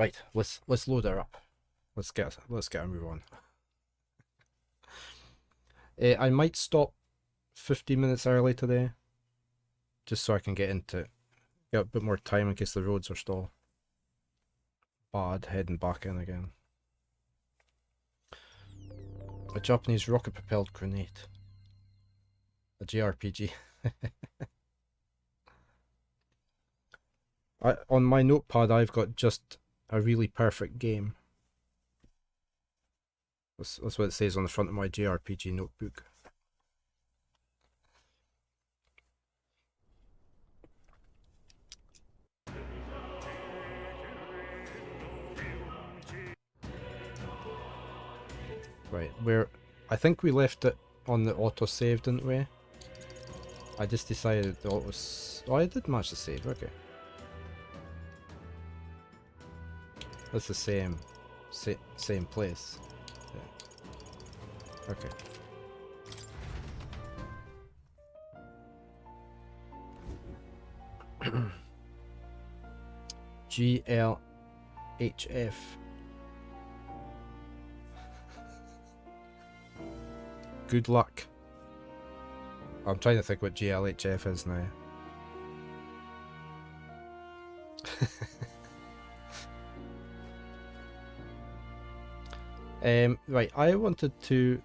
Right, let's load her up. Let's get a move on. I might stop 15 minutes early today, just so I can get a bit more time in case the roads are still bad, heading back in again. A Japanese rocket-propelled grenade. A JRPG. On my notepad, I've got just a really perfect game. That's what it says on the front of my JRPG notebook. Right, I think we left it on the autosave, didn't we? I just decided the autos... Oh, I did manage to save, okay. That's the same place. Yeah. Okay. GLHF. Good luck. I'm trying to think what GLHF is now. Right, I wanted to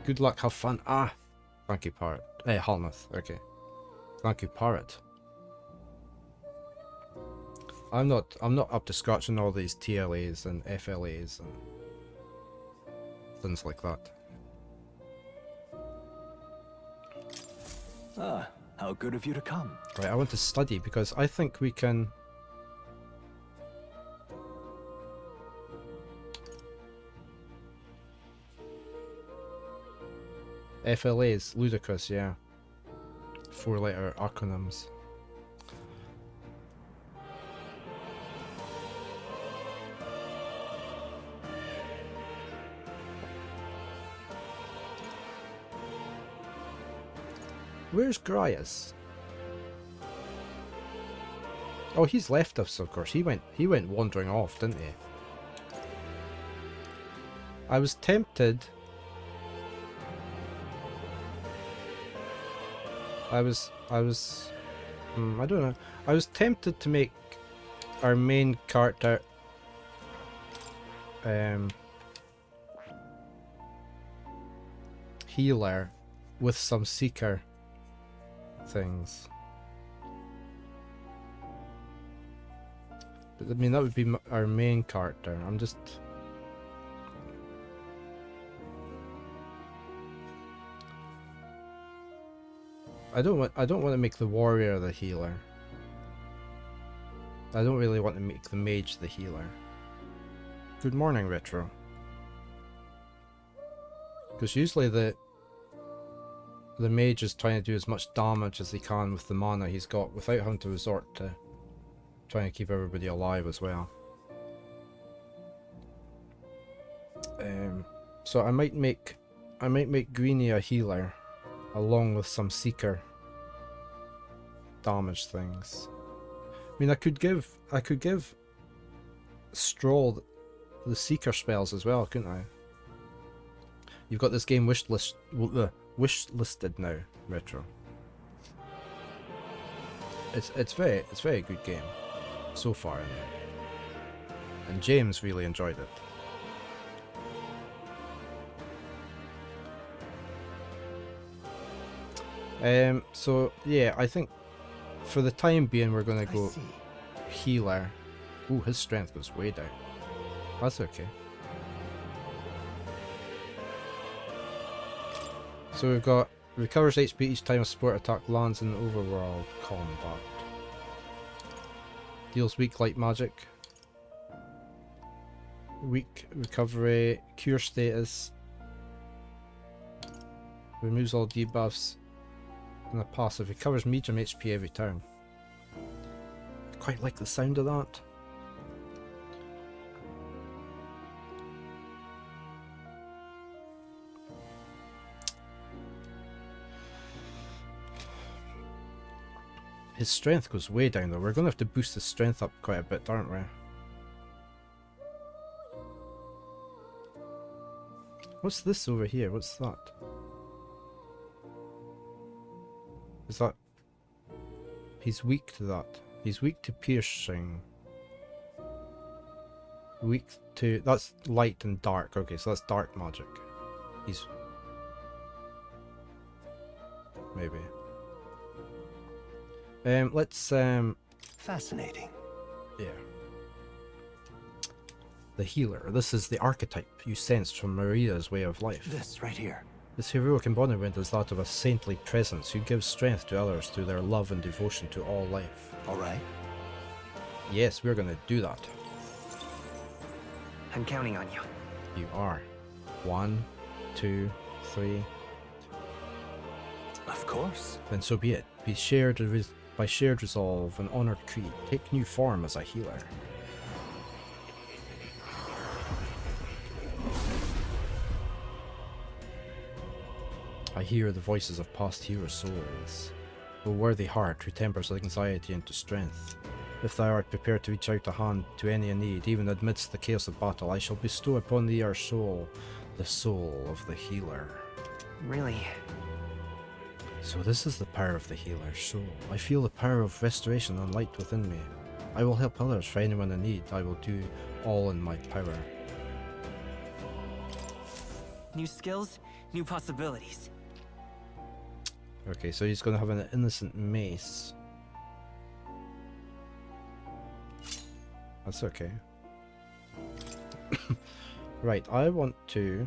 good luck, have fun. Ah, thank you, Parrot. Harness. Okay, thank you, Parrot. I'm not up to scratch on all these TLAs and FLAs and things like that. Ah, how good of you to come. Right, I want to study because I think we can. FLAs, ludicrous, yeah. 4-letter acronyms. Where's Grias? Oh, he's left us, of course. He went wandering off, didn't he? I was tempted. I don't know. I was tempted to make our main character healer with some seeker things. But I mean, that would be our main character. I'm just... I don't want to make the warrior the healer. I don't really want to make the mage the healer. Good morning, Retro. Because usually the mage is trying to do as much damage as he can with the mana he's got without having to resort to trying to keep everybody alive as well. So I might make Greenie a healer along with some seeker damage things. I mean, I could give Stroll the seeker spells as well, couldn't I? You've got this game wish listed now, Retro. It's very good game so far anyway. And James really enjoyed it. So yeah, I think for the time being we're gonna go healer. Ooh, his strength goes way down. That's okay. So we've got recovers HP each time a support attack lands in overworld combat. Deals weak light magic. Weak recovery, cure status. Removes all debuffs. And a passive recovers medium HP every turn. Quite like the sound of that. His strength goes way down though. We're going to have to boost his strength up quite a bit, aren't we? What's this over here? What's that? Is that... He's weak to that. He's weak to piercing. Weak to... That's light and dark. Okay, so that's dark magic. He's... Maybe. Let's... Fascinating. Yeah. The healer. This is the archetype you sensed from Maria's way of life. This right here. This heroic embodiment is that of a saintly presence who gives strength to others through their love and devotion to all life. All right. Yes, we're going to do that. I'm counting on you. You are. 1, 2, 3. Of course. Then so be it. By shared resolve and honoured creed, take new form as a healer. I hear the voices of past hero souls. O worthy heart who tempers anxiety into strength. If thou art prepared to reach out a hand to any in need, even amidst the chaos of battle, I shall bestow upon thee our soul, the soul of the healer. Really? So this is the power of the healer's soul. I feel the power of restoration and light within me. I will help others for anyone in need. I will do all in my power. New skills, new possibilities. Okay, so he's going to have an innocent mace. That's okay. Right, I want to...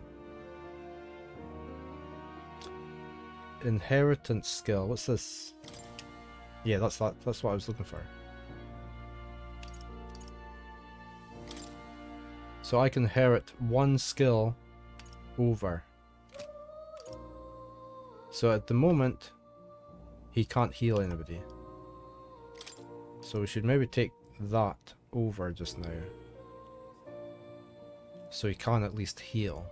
Inheritance skill. What's this? Yeah, that's that. That's what I was looking for. So I can inherit one skill over. So at the moment, he can't heal anybody. So we should maybe take that over just now. So he can at least heal.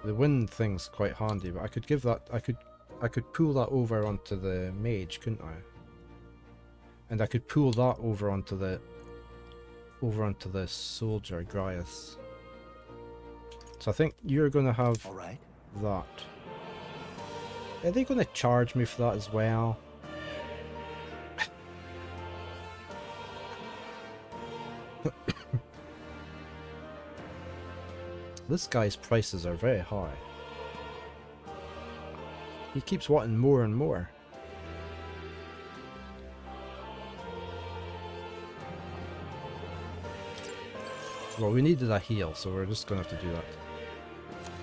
The wind thing's quite handy, but I could give that, I could pull that over onto the mage, couldn't I? And I could pull that over onto the soldier, Grias. So I think you're gonna have All right. that. Are they gonna charge me for that as well? This guy's prices are very high. He keeps wanting more and more. Well, we needed a heal, so we're just gonna have to do that.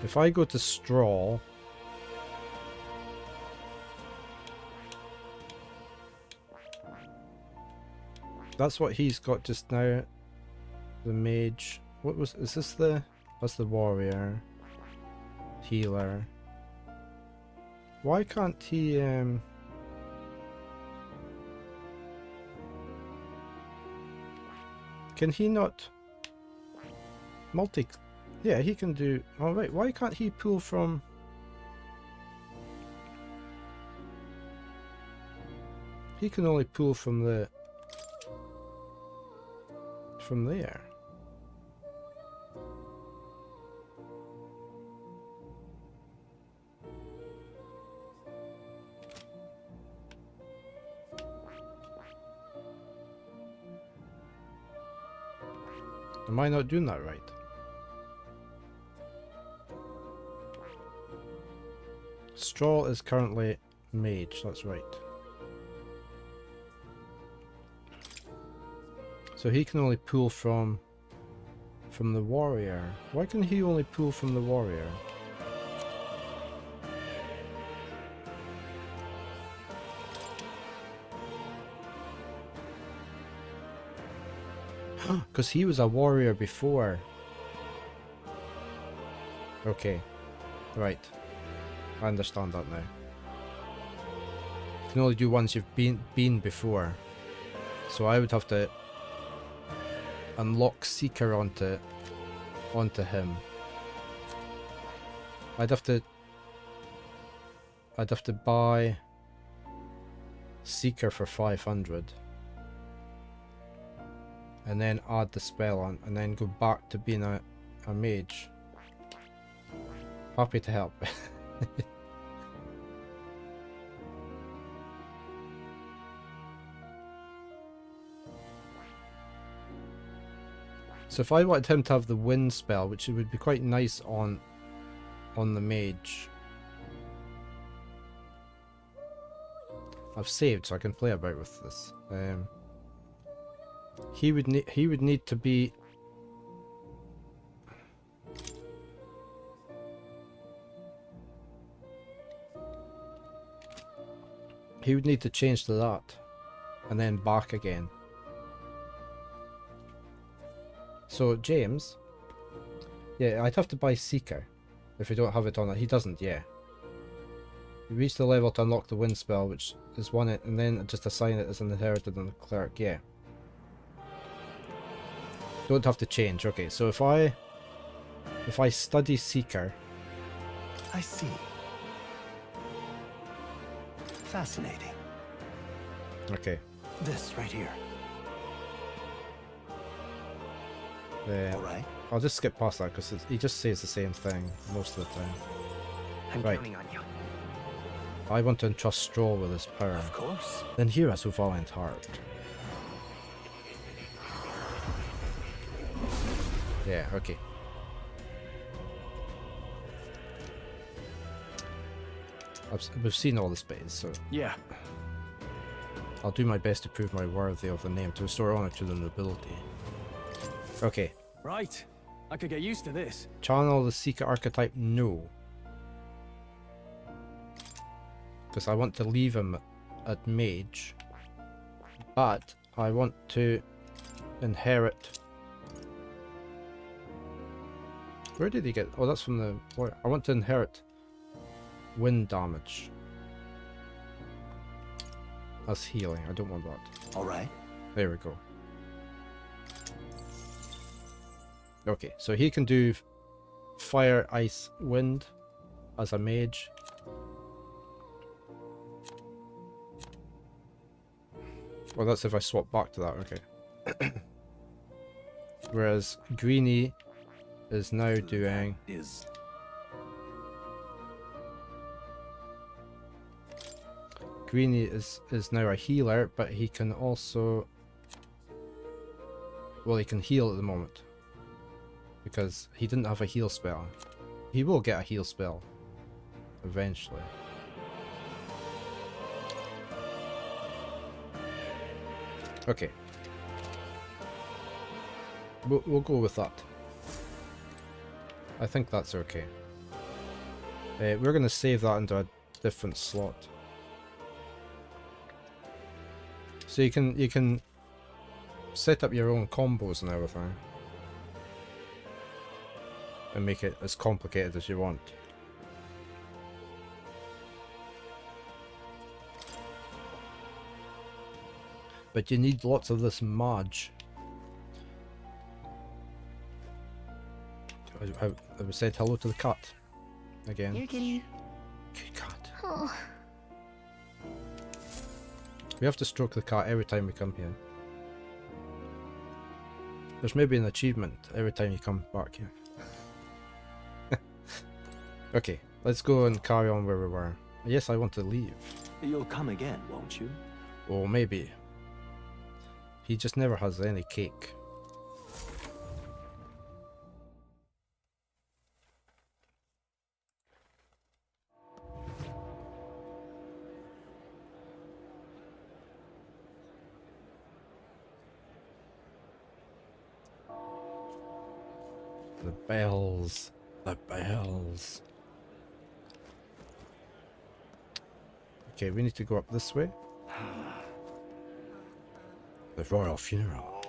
If I go to straw... That's what he's got just now. The mage. What was... Is this the... That's the warrior. Healer. Why can't he... Can he not... Multi... Yeah, he can do... Alright, why can't he pull from... He can only pull from the... From there. Am I not doing that right? Straw is currently mage, that's right. So he can only pull from the warrior. Why can he only pull from the warrior? Because he was a warrior before. Okay. Right. I understand that now. You can only do once you've been before. So I would have to unlock Seeker onto him. I'd have to I'd have to buy Seeker for 500. And then add the spell on, and then go back to being a mage. Happy to help. So if I wanted him to have the wind spell, which it would be quite nice on the mage. I've saved so I can play about with this. He would need to be change to that and then back again. So James, yeah, I'd have to buy Seeker if we don't have it on it. He doesn't, yeah. You reach the level to unlock the wind spell, which is one, and then just assign it as an inherited on the cleric, yeah. Don't have to change. Okay, so if I study Seeker. I see. Fascinating. Okay. This right here. All right. I'll just skip past that because he just says the same thing most of the time. I'm Right. counting on you. I want to entrust Stroll with his power. Of course. Then hear us, O valiant heart. Yeah, okay. We've seen all the spades, so Yeah. I'll do my best to prove my worthy of the name to restore honor to the nobility. Okay. Right. I could get used to this. Channel the Seeker archetype, no. Because I want to leave him at mage. But I want to inherit. Where did he get? Oh, that's from the. I want to inherit wind damage. That's healing. I don't want that. All right. There we go. Okay, so he can do fire, ice, wind as a mage. Well, that's if I swap back to that, okay. Whereas Greenie is now doing... Greenie is now a healer, but he can also... Well, he can heal at the moment. Because he didn't have a heal spell. He will get a heal spell. Eventually. Okay. We'll go with that. I think that's okay. We're going to save that into a different slot. So you can set up your own combos and everything. And make it as complicated as you want. But you need lots of this Maj. Have we said hello to the cat? Again. You're kitty. Good cat. Oh. We have to stroke the cat every time we come here. There's maybe an achievement every time you come back here. Okay, let's go and carry on where we were. Yes, I want to leave. You'll come again, won't you? Or maybe. He just never has any cake. The bells. The bells. Okay, we need to go up this way. The royal funeral.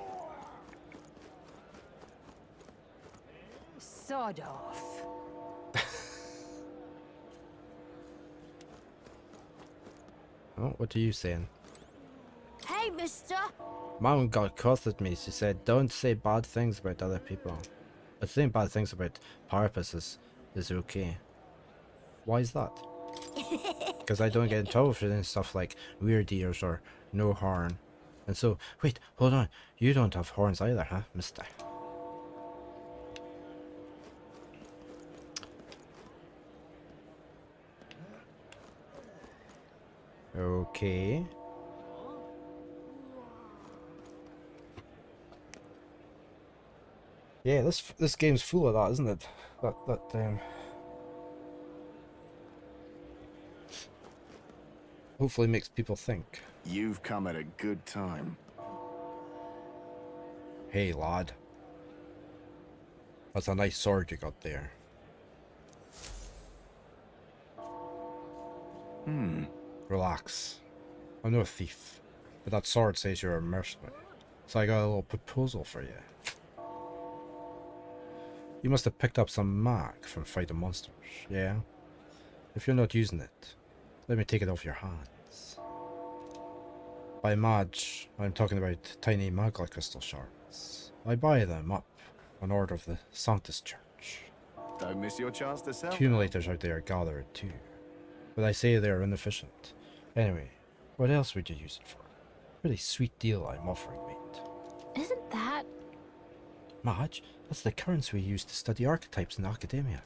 Sod off. Oh, what are you saying? Hey, mister. Mom got cross at me. She said, don't say bad things about other people. But saying bad things about Parapus is okay. Why is that? because I don't get in trouble for doing stuff like weird ears or no horn. And so, wait, hold on. You don't have horns either, huh, mister? Okay. Yeah, this game's full of that, isn't it? That hopefully makes people think. You've come at a good time. Hey, lad. That's a nice sword you got there. Relax. I'm no thief, but that sword says you're a mercenary. So I got a little proposal for you. You must have picked up some mag from fighting monsters, yeah? If you're not using it, let me take it off your hands. By mag, I'm talking about tiny magla crystal shards. I buy them up on order of the Sanctus Church. Don't miss your chance to sell. Accumulators out there gather it too, but I say they're inefficient. Anyway, what else would you use it for? Pretty sweet deal I'm offering, mate. Isn't that... Madge, that's the currency we use to study archetypes in academia.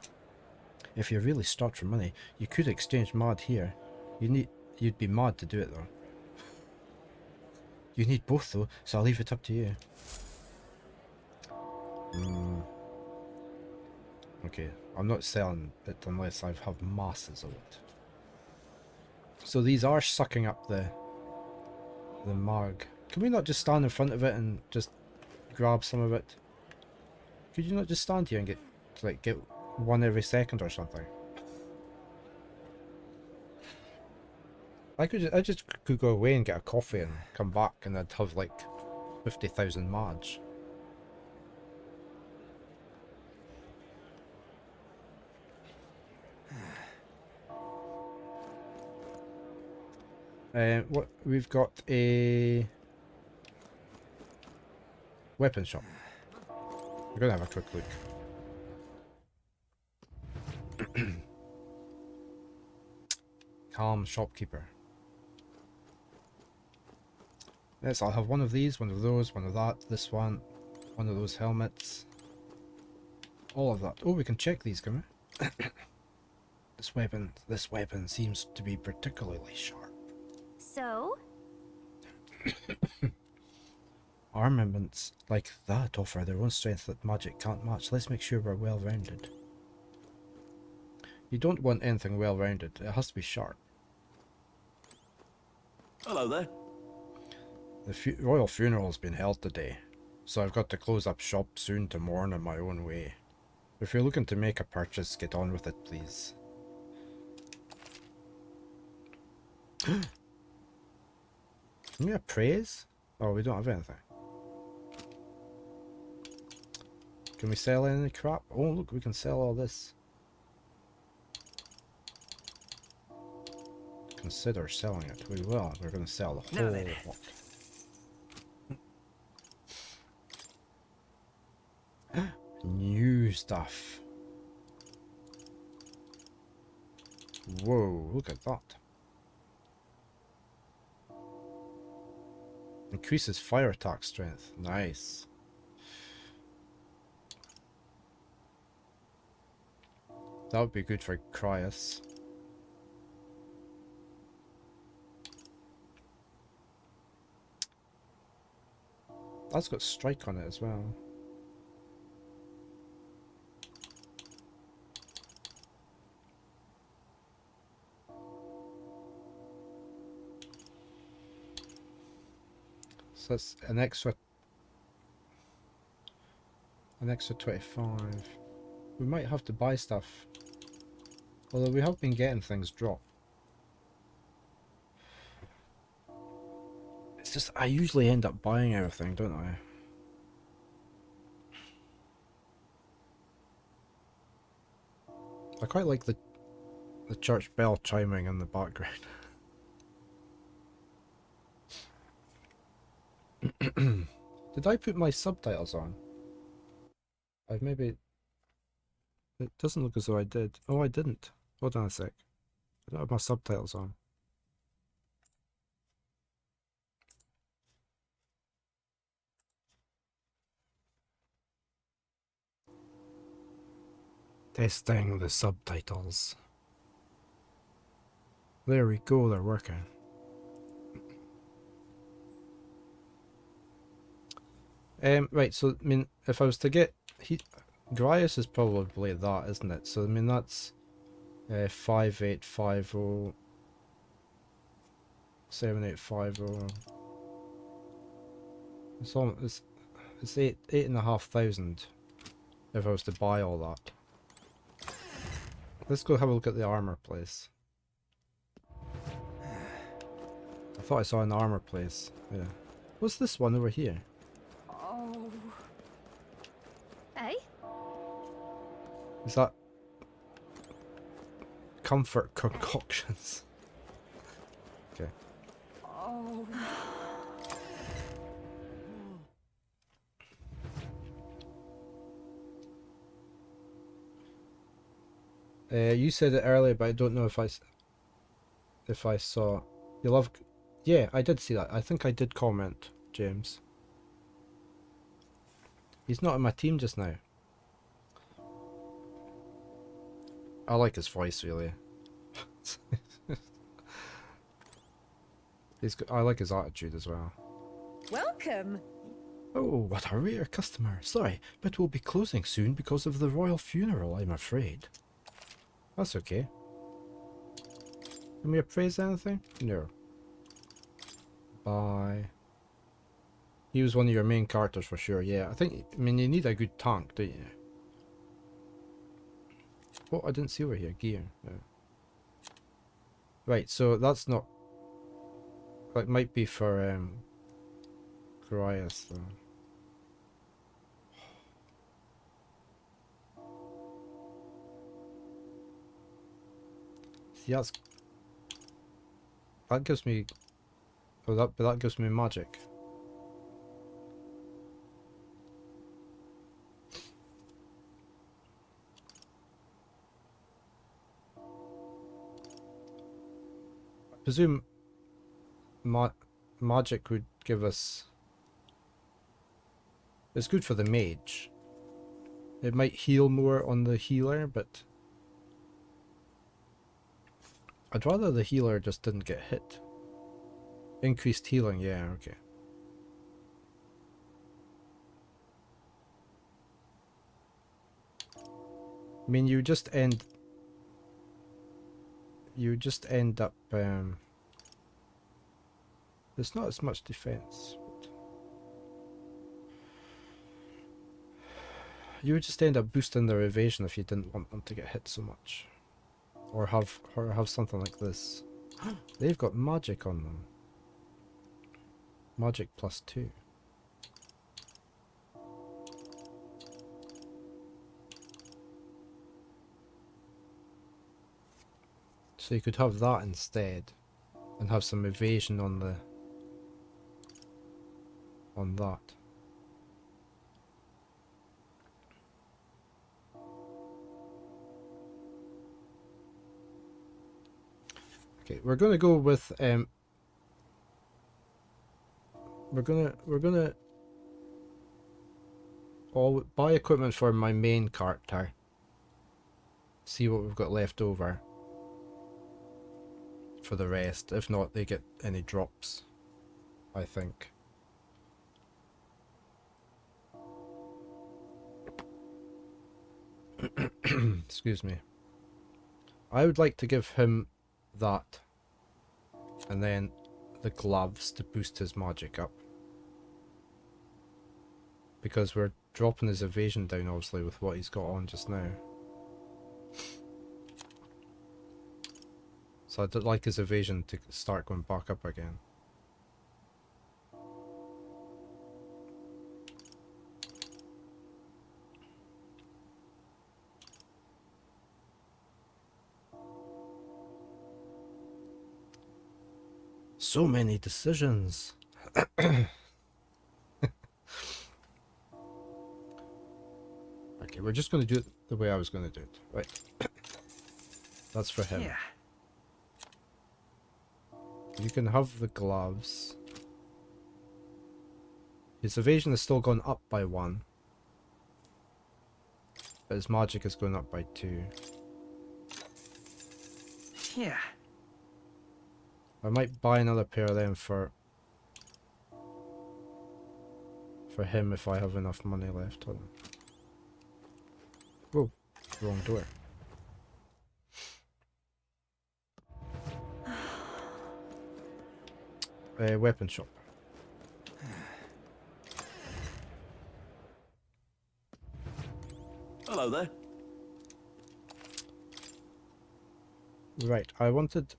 If you're really strapped for money, you could exchange mod here. You'd be mad to do it though. You need both though, so I'll leave it up to you. Okay, I'm not selling it unless I have masses of it. So these are sucking up the mag. Can we not just stand in front of it and just grab some of it? Could you not just stand here and get one every second or something? I just could go away and get a coffee and come back and I'd have like 50,000 Marge. What we've got a weapon shop. We're gonna have a quick look. Calm shopkeeper. Yes, I'll have one of these, one of those, one of that, this one of those helmets. All of that. Oh, we can check these, can we? This weapon seems to be particularly sharp. So? Armaments like that offer their own strength that magic can't match. Let's make sure we're well-rounded. You don't want anything well-rounded. It has to be sharp. Hello there. The royal funeral's been held today, so I've got to close up shop soon to mourn in my own way. If you're looking to make a purchase, get on with it, please. Give me a praise? Oh, we don't have anything. Can we sell any crap? Oh, look, we can sell all this. Consider selling it. We will. We're going to sell the whole lot. New stuff. Whoa, look at that. Increases fire attack strength. Nice. That would be good for Cryus. That's got strike on it as well. So that's an extra 25. We might have to buy stuff. Although we have been getting things dropped. It's just I usually end up buying everything, don't I? I quite like the church bell chiming in the background. Did I put my subtitles on? I've maybe... It doesn't look as though I did. Oh, I didn't. Hold on a sec. I don't have my subtitles on. Testing the subtitles. There we go, they're working. Right, so I mean, if I was to get Grias is probably that, isn't it? So I mean that's 5850 7850. It's all it's 8,500 if I was to buy all that. Let's go have a look at the armor place. I thought I saw an armor place. Yeah. What's this one over here? Oh. Hey? Is that comfort concoctions? Okay. Oh. You said it earlier, but I don't know if I saw. You love. Yeah, I did see that. I think I did comment, James. He's not in my team just now. I like his voice, really. I like his attitude as well. Welcome. Oh, what a rare customer. Sorry, but we'll be closing soon because of the royal funeral, I'm afraid. That's okay. Can we appraise anything? No. Bye. He was one of your main characters for sure, yeah. I mean, you need a good tank, don't you? Oh, I didn't see over here. Gear. No. Right, so that's not... That might be for, Grias, though. See, that gives me... Oh, but that gives me magic. I presume magic would give us... It's good for the mage. It might heal more on the healer, but... I'd rather the healer just didn't get hit. Increased healing, yeah, okay. I mean, you just end up, there's not as much defense. But you would just end up boosting their evasion if you didn't want them to get hit so much. Or have something like this. They've got magic on them. Magic +2. So you could have that instead, and have some evasion on that. Okay, we're gonna go with we're gonna all buy equipment for my main character. See what we've got left over for the rest. If not, they get any drops, I think. Excuse me. I would like to give him that, and then the gloves to boost his magic up, because we're dropping his evasion down obviously with what he's got on just now. So I'd like his evasion to start going back up again. So many decisions. Okay, we're just going to do it the way I was going to do it. Right. That's for him. Yeah. You can have the gloves. His evasion is still going up by 1. But his magic is going up by 2. Yeah. I might buy another pair of them for him if I have enough money left. Hold on. Whoa, wrong door. Weapon shop. Hello there. Right, I wanted...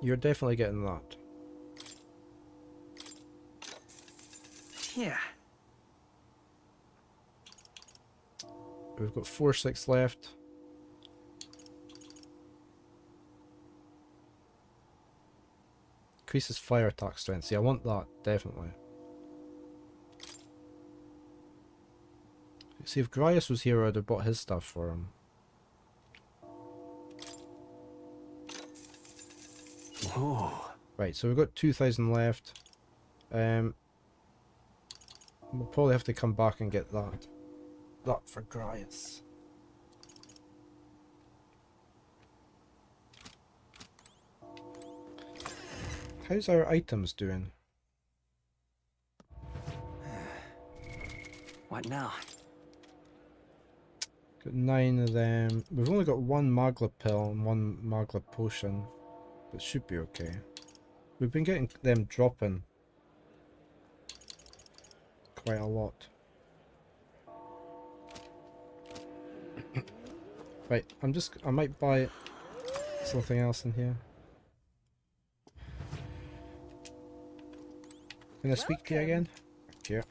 You're definitely getting that. Yeah. We've got 4/6 left. Increases fire attack strength. See, I want that, definitely. See, if Grias was here, I'd have bought his stuff for him. Ooh. Right, so we've got 2,000 left. We'll probably have to come back and get that. That for Grias. How's our items doing? What now? Got 9 of them. We've only got 1 Magla pill and 1 Magla potion. But should be okay. We've been getting them dropping quite a lot. Right, I might buy something else in here. Can I speak to you again? Thank you.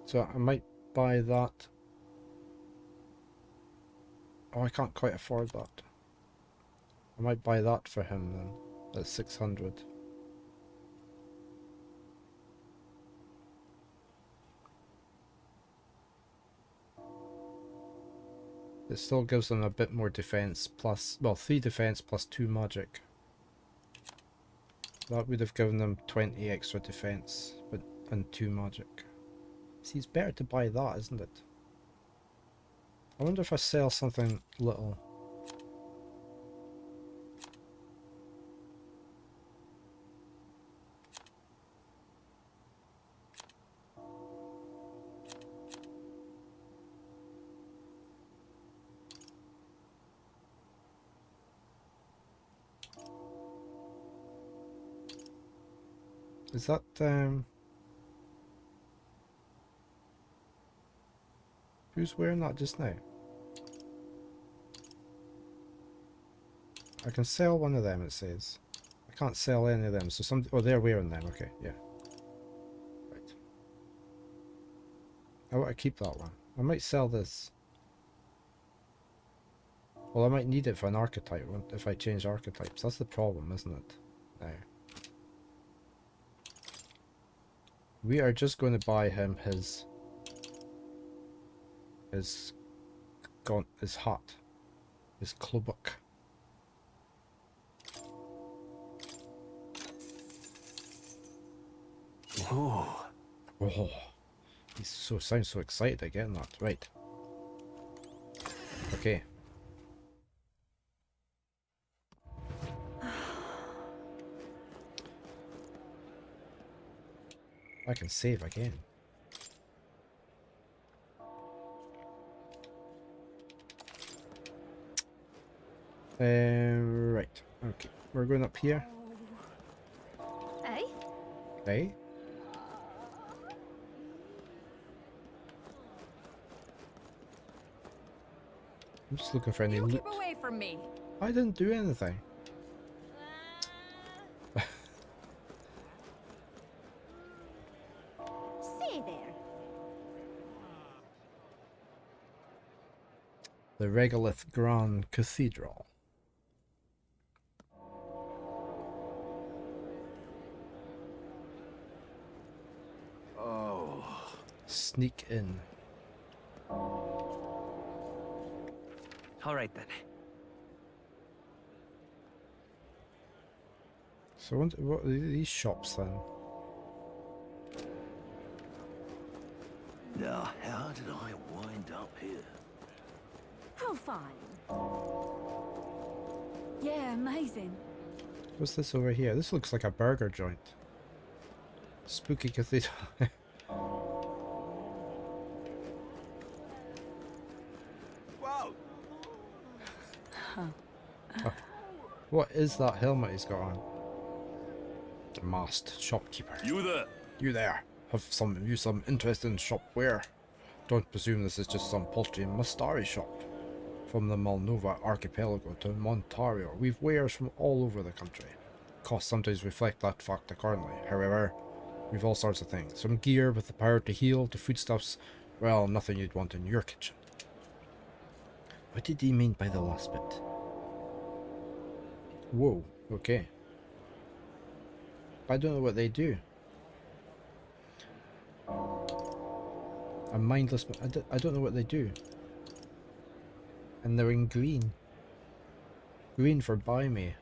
So I might buy that. Oh, I can't quite afford that. I might buy that for him then. That's 600. It still gives them a bit more defense plus, well, 3 defense plus 2 magic. That would have given them 20 extra defense, but and 2 magic. See, it's better to buy that, isn't it? I wonder if I sell something little. Is that, who's wearing that just now? I can sell one of them, it says. I can't sell any of them, so some... Oh, they're wearing them, okay, yeah. Right. I want to keep that one. I might sell this. Well, I might need it for an archetype if I change archetypes. That's the problem, isn't it? Now. We are just going to buy him his hat, his klobuk. Ooh. Oh, he sounds so excited at getting that. Right. Okay. I can save again. Right. Okay. We're going up here. Hey? Hey? I'm just looking for any You loot. keep away from me. I didn't do anything. Say there. The Regolith Grand Cathedral. Oh. Sneak in. All right then. So what are these shops then? Now, how did I wind up here? How fine. Yeah, amazing. What's this over here? This looks like a burger joint. Spooky cathedral. Whoa! Oh, what is that helmet he's got on? The masked shopkeeper. You there? You there? Have some interest in shopware? Don't presume this is just some paltry Mustari shop. From the Malnova archipelago to Montario, we've wares from all over the country. Costs sometimes reflect that fact accordingly. However, we've all sorts of things. From gear with the power to heal to foodstuffs, well, nothing you'd want in your kitchen. What did he mean by the last bit? Whoa, okay. I don't know what they do. A mindless... I don't know what they do. And they're in green. Green for buy me.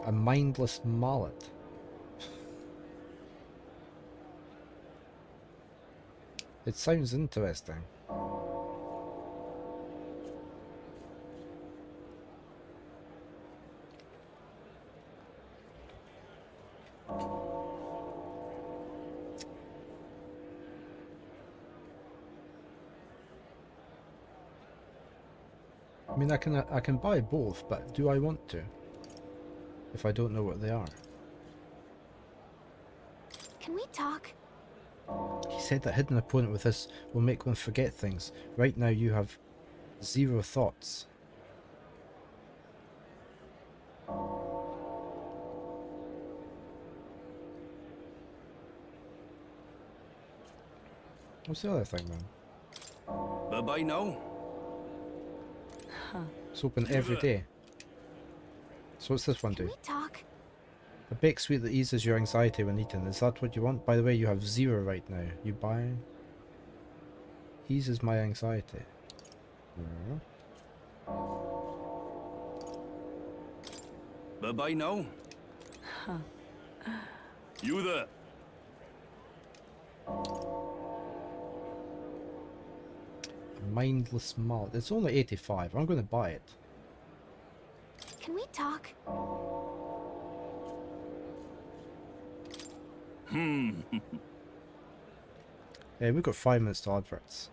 A mindless mallet. It sounds interesting. I mean, I can buy both, but do I want to? If I don't know what they are. Can we talk? He said that hitting an opponent with this will make one forget things. Right now you have 0 thoughts. What's the other thing then? Bye-bye now. It's open every day. So what's this one Can do? we talk? A baked sweet that eases your anxiety when eaten. Is that what you want? By the way, you have 0 right now. You buy... Eases my anxiety. Yeah. Bye-bye now. You there? A mindless mallet. It's only 85. I'm going to buy it. Can we talk? Yeah, we've got 5 minutes to adverts.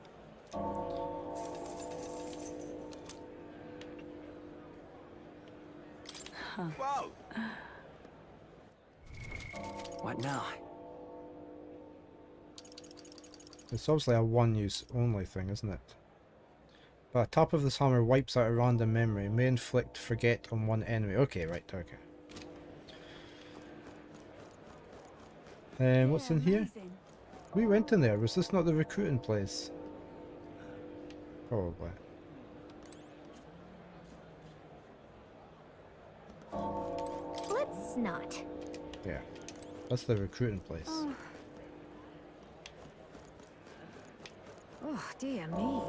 Whoa! What now? It's obviously a one-use only thing, isn't it? But a tap of this hammer wipes out a random memory. May inflict forget on one enemy. Okay, right, okay. What's Yeah, in here? amazing. We went in there. Was this not the recruiting place? Probably. Let's not. Yeah. That's the recruiting place. Oh, dear me.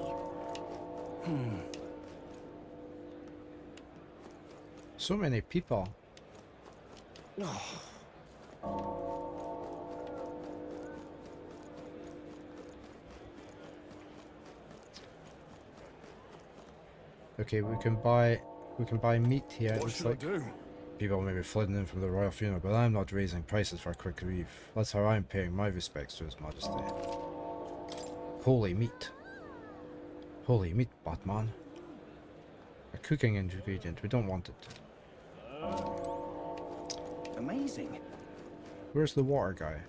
So many people. Okay, we can buy meat here. What It's should I like do? people may be flooding in from the royal funeral, but I'm not raising prices for a quick reeve. That's how I'm paying my respects to His Majesty. Holy meat. Holy meat, Batman. A cooking ingredient. We don't want it. Amazing. Where's the water guy?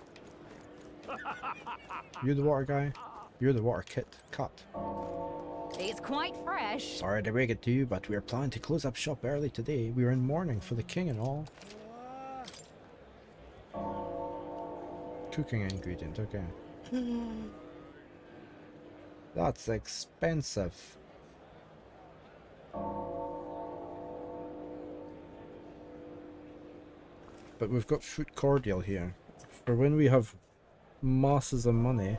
You're the water guy? You're the water cut. It's quite fresh. Sorry to break it to you, but we are planning to close up shop early today. We are in mourning for the king and all. Cooking ingredient, okay. That's expensive. but we've got fruit cordial here. For when we have masses of money.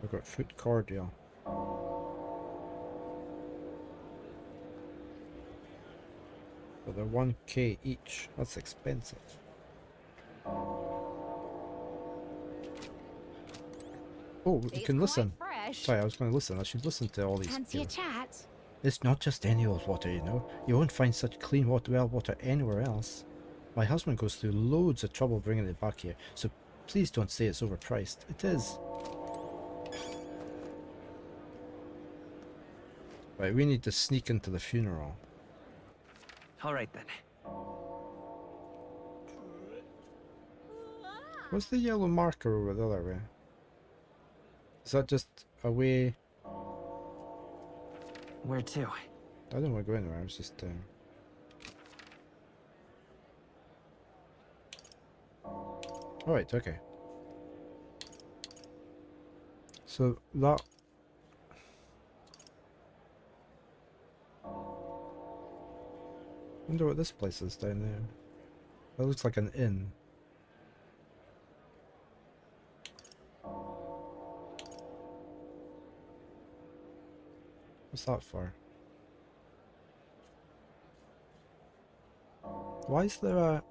We've got fruit cordial. But they're 1k each. That's expensive. Oh, you It's can quite listen. fresh. Sorry, I was going to listen. I should listen to all these. Fancy a people. chat? It's not just any old water, you know. You won't find such clean well water anywhere else. My husband goes through loads of trouble bringing it back here, so please don't say it's overpriced. It is. Right, we need to sneak into the funeral. All right then. What's the yellow marker over the other way? Is that just a way? Where to? I don't want to go anywhere. I was just. Alright, okay. So that. Wonder what this place is down there. That looks like an inn. What's that for? Why is there a...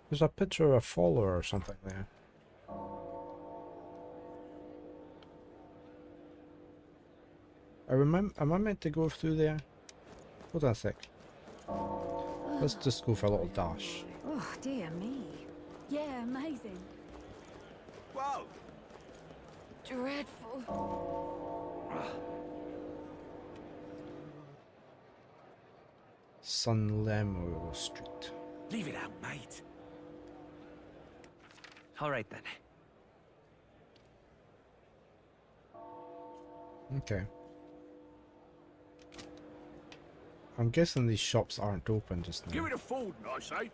There's a picture of a follower or something there. Am I meant to go through there? Hold on a sec. Let's just go for a little dash. Oh, dear me. Yeah, amazing. Whoa! Dreadful. San Lemo Street. Leave it out, mate. All right then. Okay. I'm guessing these shops aren't open just now. Give it a food, I say.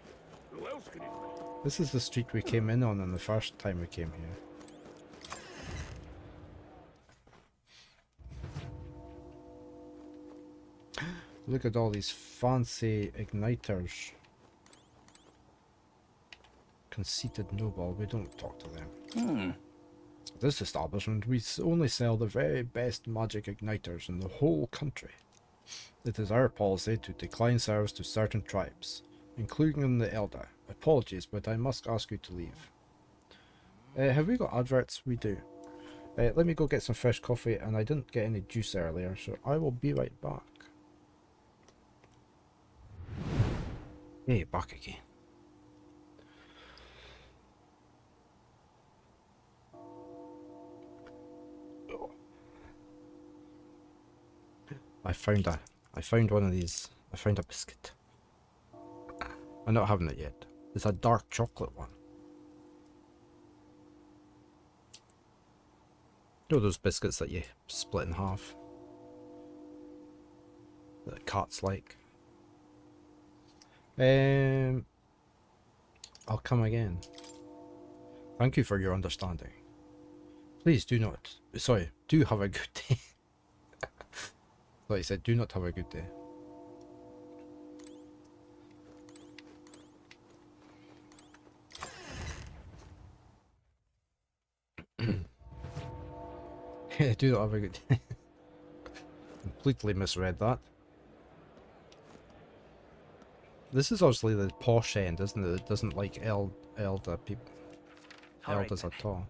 Who else can it be? This is the street we came in on the first time we came here. Look at all these fancy igniters. Conceited noble, we don't talk to them. This establishment, we only sell the very best magic igniters in the whole country. It is our policy to decline service to certain tribes, including the Elder. Apologies, but I must ask you to leave. Have we got adverts? We do. Let me go get some fresh coffee, and I didn't get any juice earlier, so I will be right back. Hey, back again. I found one of these. I found a biscuit. I'm not having it yet. It's a dark chocolate one. You know those biscuits that you split in half? That cats like. I'll come again. Thank you for your understanding. Please do not. Sorry, do have a good day. Like I said, do not have a good day. Do not have a good day. Completely misread that. This is obviously the posh end, isn't it? It doesn't like elder people. Elders at all.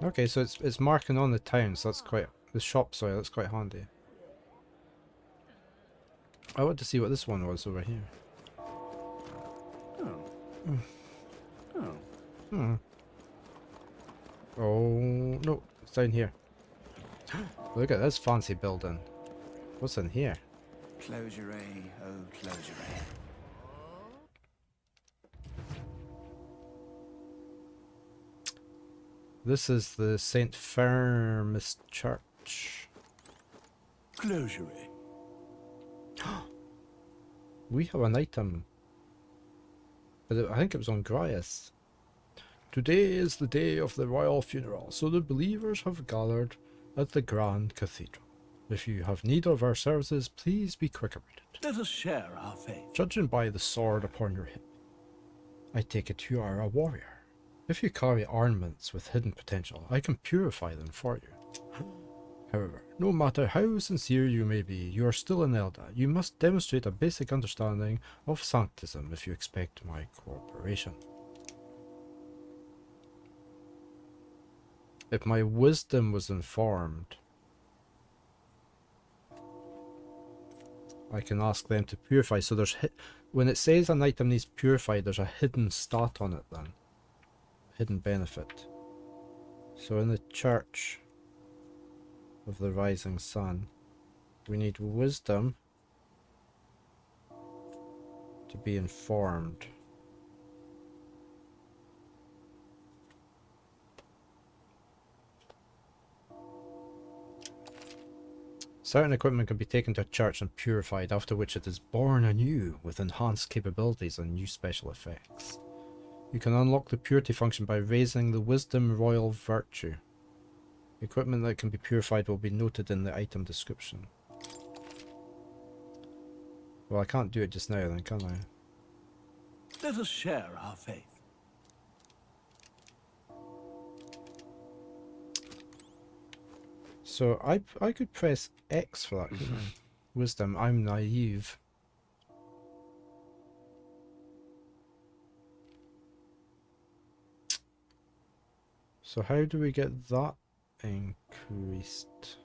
Okay, so it's marking on the town, so that's quite the shop. Sorry, that's quite handy. I want to see what this one was over here. Oh no, it's down here. Look at this fancy building. What's in here? Closure-ray, oh closure-ray. This is the St. Firmus Church. church. Closure. We have an item. But I think it was on Grias. Today is the day of the royal funeral, so the believers have gathered at the Grand Cathedral. If you have need of our services, please be quick about it. Let us share our faith. Judging by the sword upon your hip, I take it you are a warrior. If you carry ornaments with hidden potential, I can purify them for you. However, no matter how sincere you may be, you are still an elder. You must demonstrate a basic understanding of sanctism if you expect my cooperation. If my wisdom was informed, I can ask them to purify. So there's when it says an item needs purified, there's a hidden stat on it then. Hidden benefit. So in the Church of the Rising Sun, we need wisdom to be informed. Certain equipment can be taken to a church and purified, after which it is born anew with enhanced capabilities and new special effects. You can unlock the purity function by raising the Wisdom Royal Virtue. Equipment that can be purified will be noted in the item description. Well, I can't do it just now then, can I? Let us share our faith. So I could press X for that, couldn't I? Wisdom, I'm naive. So how do we get that increased?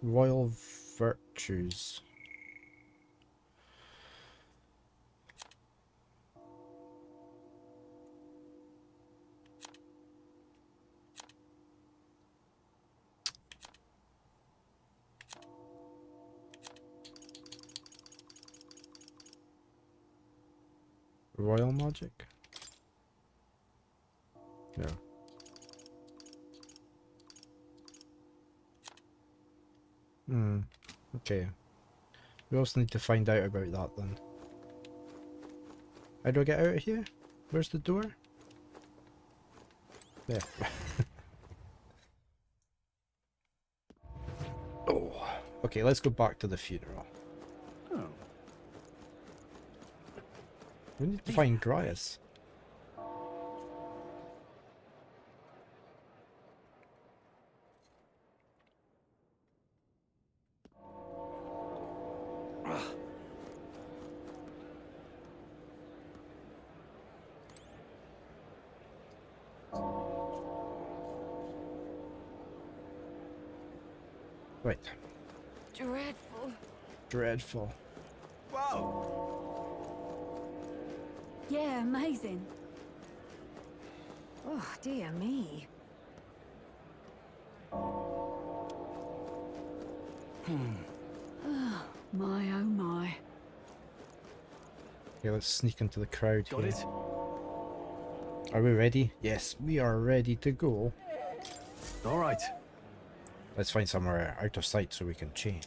Royal virtues. Royal magic? No. Okay. We also need to find out about that then. How do I get out of here? Where's the door? There. Oh. Okay, let's go back to the funeral. Oh. We need to find Grias. Right. Dreadful. Dreadful. Whoa! Yeah, amazing. Oh, dear me. Oh, my, oh my. Okay, let's sneak into the crowd Got here. it? Are we ready? Yes, we are ready to go. All right. Let's find somewhere out of sight so we can change.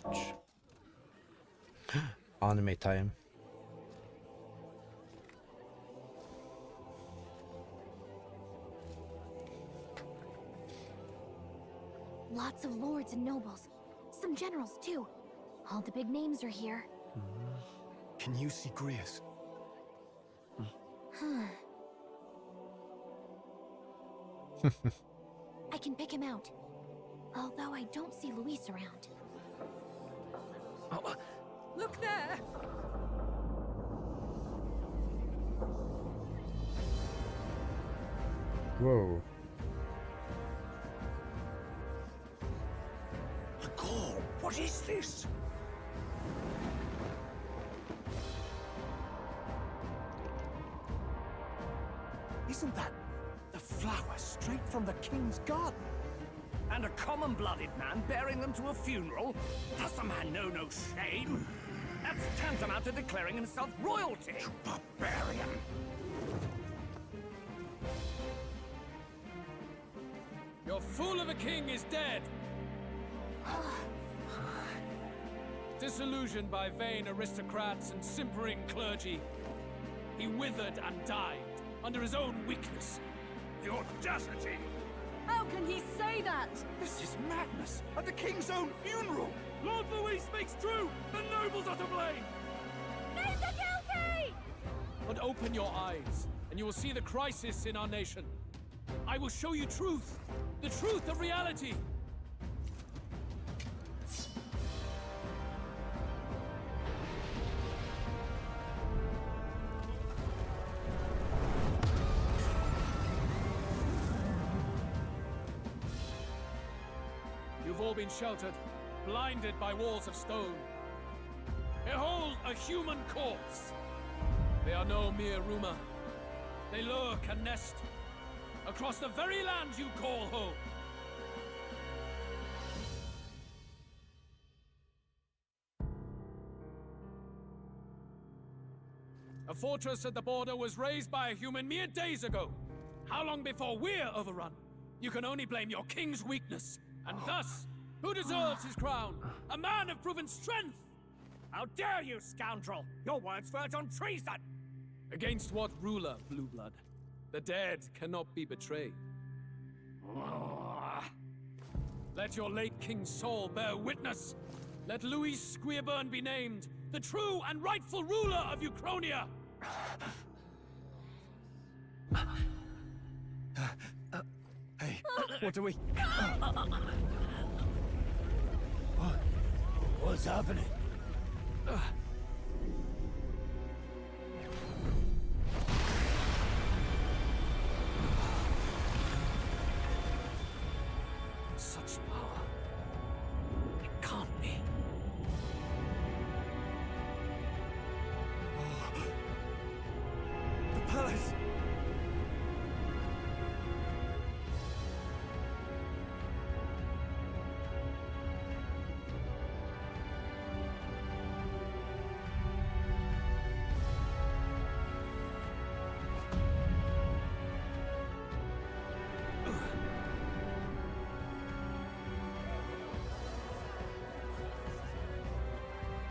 Anime time. Lots of lords and nobles. Some generals, too. All the big names are here. Can you see Grias? I can pick him out. Although I don't see Luis around. Oh, Look there! Whoa. The gall! What is this? Isn't that the flower straight from the king's garden? And a common-blooded man bearing them to a funeral? Does the man know no shame? That's tantamount to declaring himself royalty. Barbarian! your fool of a king is dead. Disillusioned by vain aristocrats and simpering clergy, he withered and died under his own weakness. The audacity! How can he say that? This is madness! At the king's own funeral! Lord Louis speaks true! The nobles are to blame! Names are guilty! But open your eyes, and you will see the crisis in our nation. I will show you truth, the truth of reality. You've all been sheltered, blinded by walls of stone. Behold a human corpse! They are no mere rumor. They lurk and nest across the very land you call home. A fortress at the border was raised by a human mere days ago. How long before we're overrun? You can only blame your king's weakness. And thus, who deserves his crown? A man of proven strength! How dare you, scoundrel! Your words verge on treason! Against what ruler, Blueblood? The dead cannot be betrayed. Let your late king's soul bear witness. Let Louis Squeerburn be named the true and rightful ruler of Uchronia. Hey, what do we... What's happening? Such power. It can't be. The palace!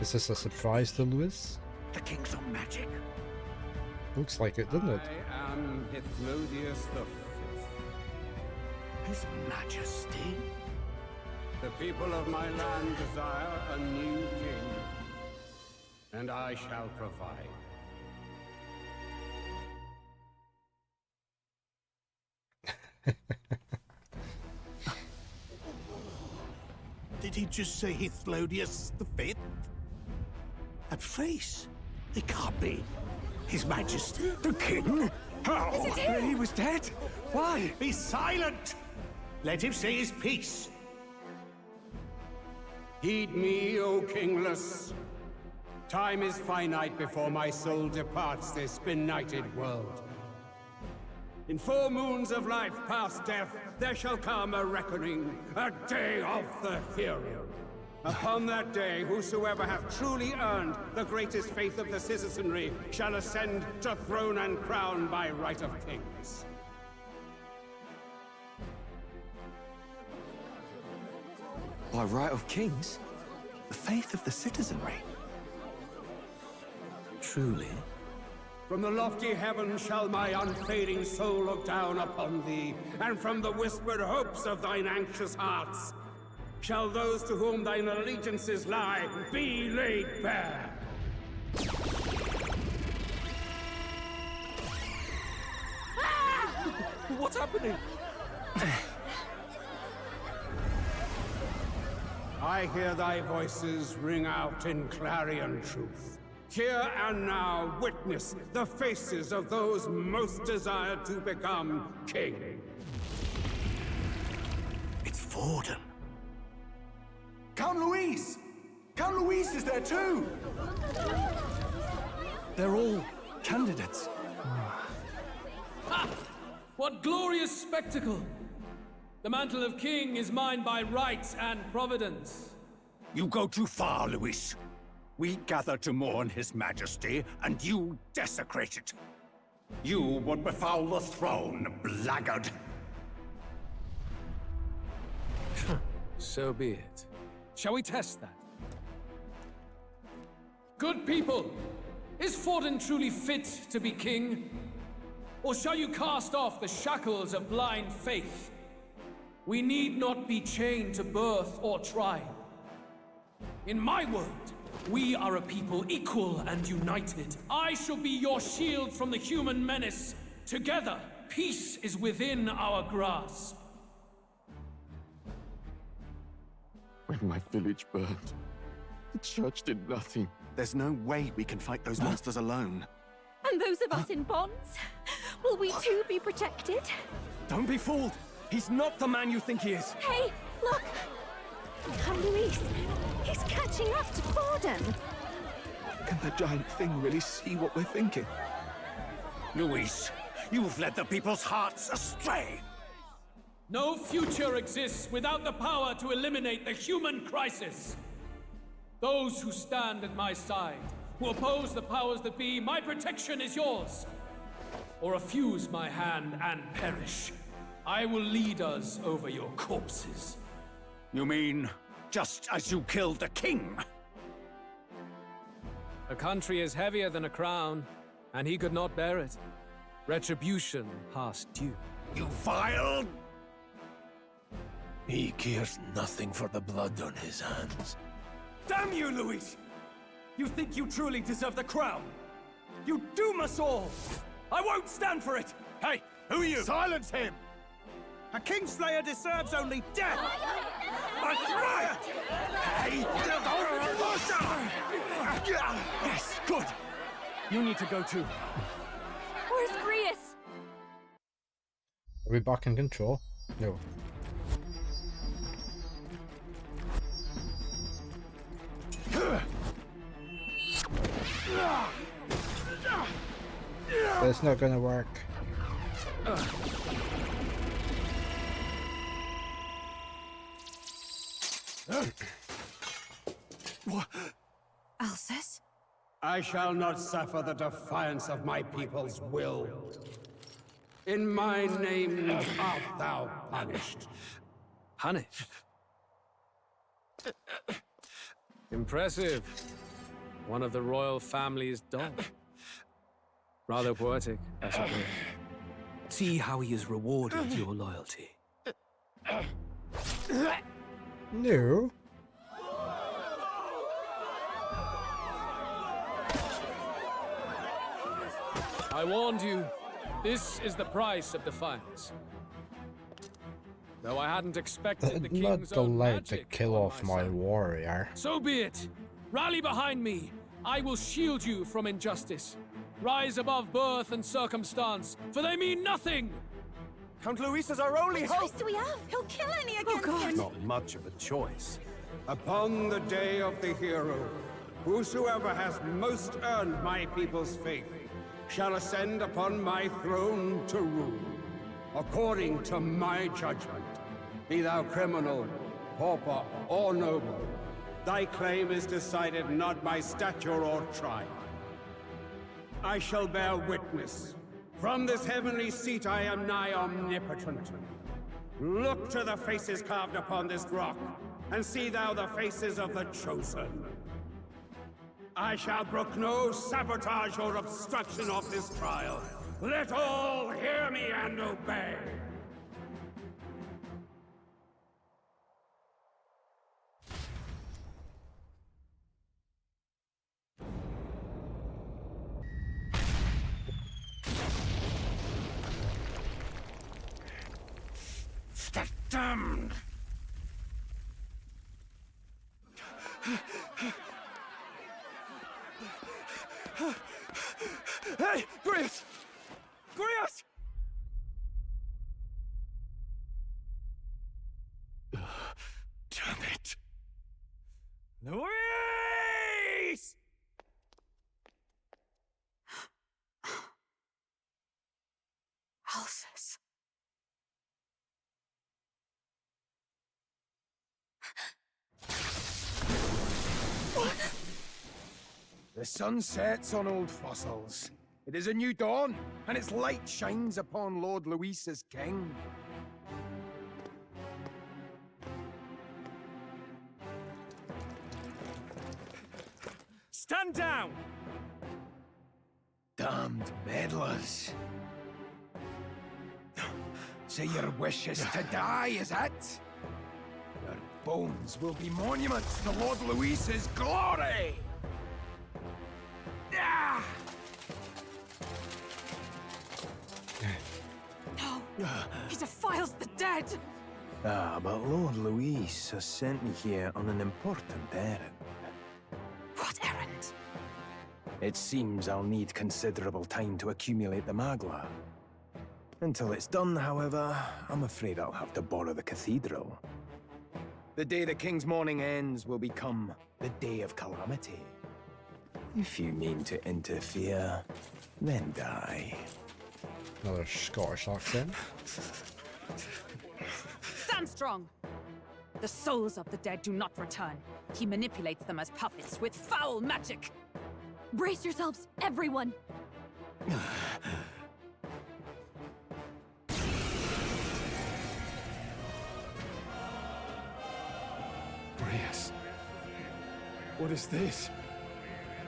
Is this a surprise to Louis? The king's on magic. Looks like it, doesn't it? I am Hithlodius the Fifth. His Majesty? The people of my land desire a new king, and I shall provide. Did he just say Hithlodius the Fifth? That face? It can't be. His Majesty, the King? How? He was dead? Why? Be silent! Let him say his piece. Heed me, O kingless. Time is finite before my soul departs this benighted world. In 4 moons of life past death, there shall come a reckoning, a day of the hero. Upon that day, whosoever hath truly earned the greatest faith of the citizenry shall ascend to throne and crown by right of kings. By right of kings? The faith of the citizenry? Truly? From the lofty heavens shall my unfading soul look down upon thee, and from the whispered hopes of thine anxious hearts shall those to whom thine allegiances lie be laid bare. What's happening? I hear thy voices ring out in clarion truth. Here and now witness the faces of those most desired to become king. It's Fordham. Count Louise! Count Louise is there too! They're all candidates. Ha! What glorious spectacle! The mantle of king is mine by right and providence. You go too far, Louis. We gather to mourn his majesty, and you desecrate it. You would befoul the throne, blackguard. So be it. Shall we test that? Good people, is Forden truly fit to be king? Or shall you cast off the shackles of blind faith? We need not be chained to birth or tribe. In my world, we are a people equal and united. I shall be your shield from the human menace. Together, peace is within our grasp. When my village burned, the church did nothing. There's no way we can fight those monsters alone. And those of us in bonds? Will we too be protected? Don't be fooled! He's not the man you think he is! Hey, look! Come, Luis. He's catching up to Forden. Can the giant thing really see what we're thinking? Luis, you've led the people's hearts astray! No future exists without the power to eliminate the human crisis. Those who stand at my side, who oppose the powers that be, my protection is yours. Or refuse my hand and perish. I will lead us over your corpses. You mean, just as you killed the king? A country is heavier than a crown, and he could not bear it. Retribution past due. You vile... He cares nothing for the blood on his hands. Damn you, Luis! You think you truly deserve the crown? You doom us all! I won't stand for it! Hey, who are you? Silence him! A Kingslayer deserves only death! That's right! Hey! Yes, good! You need to go too. Where's Grius? Are we back in control? No. That's not gonna work. Alcest? I shall not suffer the defiance of my people's will. In my name art thou punished. Punished? Impressive. One of the royal family's dog. Rather poetic, I suppose. See how he has rewarded your loyalty. No. I warned you. This is the price of defiance. Though I hadn't expected the I'm not king's own allowed to magic kill on off my side. warrior. So be it. Rally behind me. I will shield you from injustice. Rise above birth and circumstance, for they mean nothing! Count Luis is our only What hope! choice do we have? He'll kill any against him. Not much of a choice. Upon the day of the hero, whosoever has most earned my people's faith shall ascend upon my throne to rule, according to my judgment. Be thou criminal, pauper, or noble, thy claim is decided not by stature or tribe. I shall bear witness. From this heavenly seat I am nigh omnipotent. Look to the faces carved upon this rock, and see thou the faces of the chosen. I shall brook no sabotage or obstruction of this trial. Let all hear me and obey. The damned! Hey, Grius! Grius! Damn it! Luis! Alcest. The sun sets on old fossils. It is a new dawn, and its light shines upon Lord Luis as king. Man down! Damned meddlers. So your wish is to die, is it? Your bones will be monuments to Lord Luis's glory! Ah! No! He defiles the dead! Ah, but Lord Luis has sent me here on an important errand. What errand? It seems I'll need considerable time to accumulate the magla. Until it's done, however, I'm afraid I'll have to borrow the cathedral. The day the king's mourning ends will become the day of calamity. If you mean to interfere, then die. Another Scottish accent. Stand strong! The souls of the dead do not return. He manipulates them as puppets with foul magic! Brace yourselves, everyone! Reyes. What is this?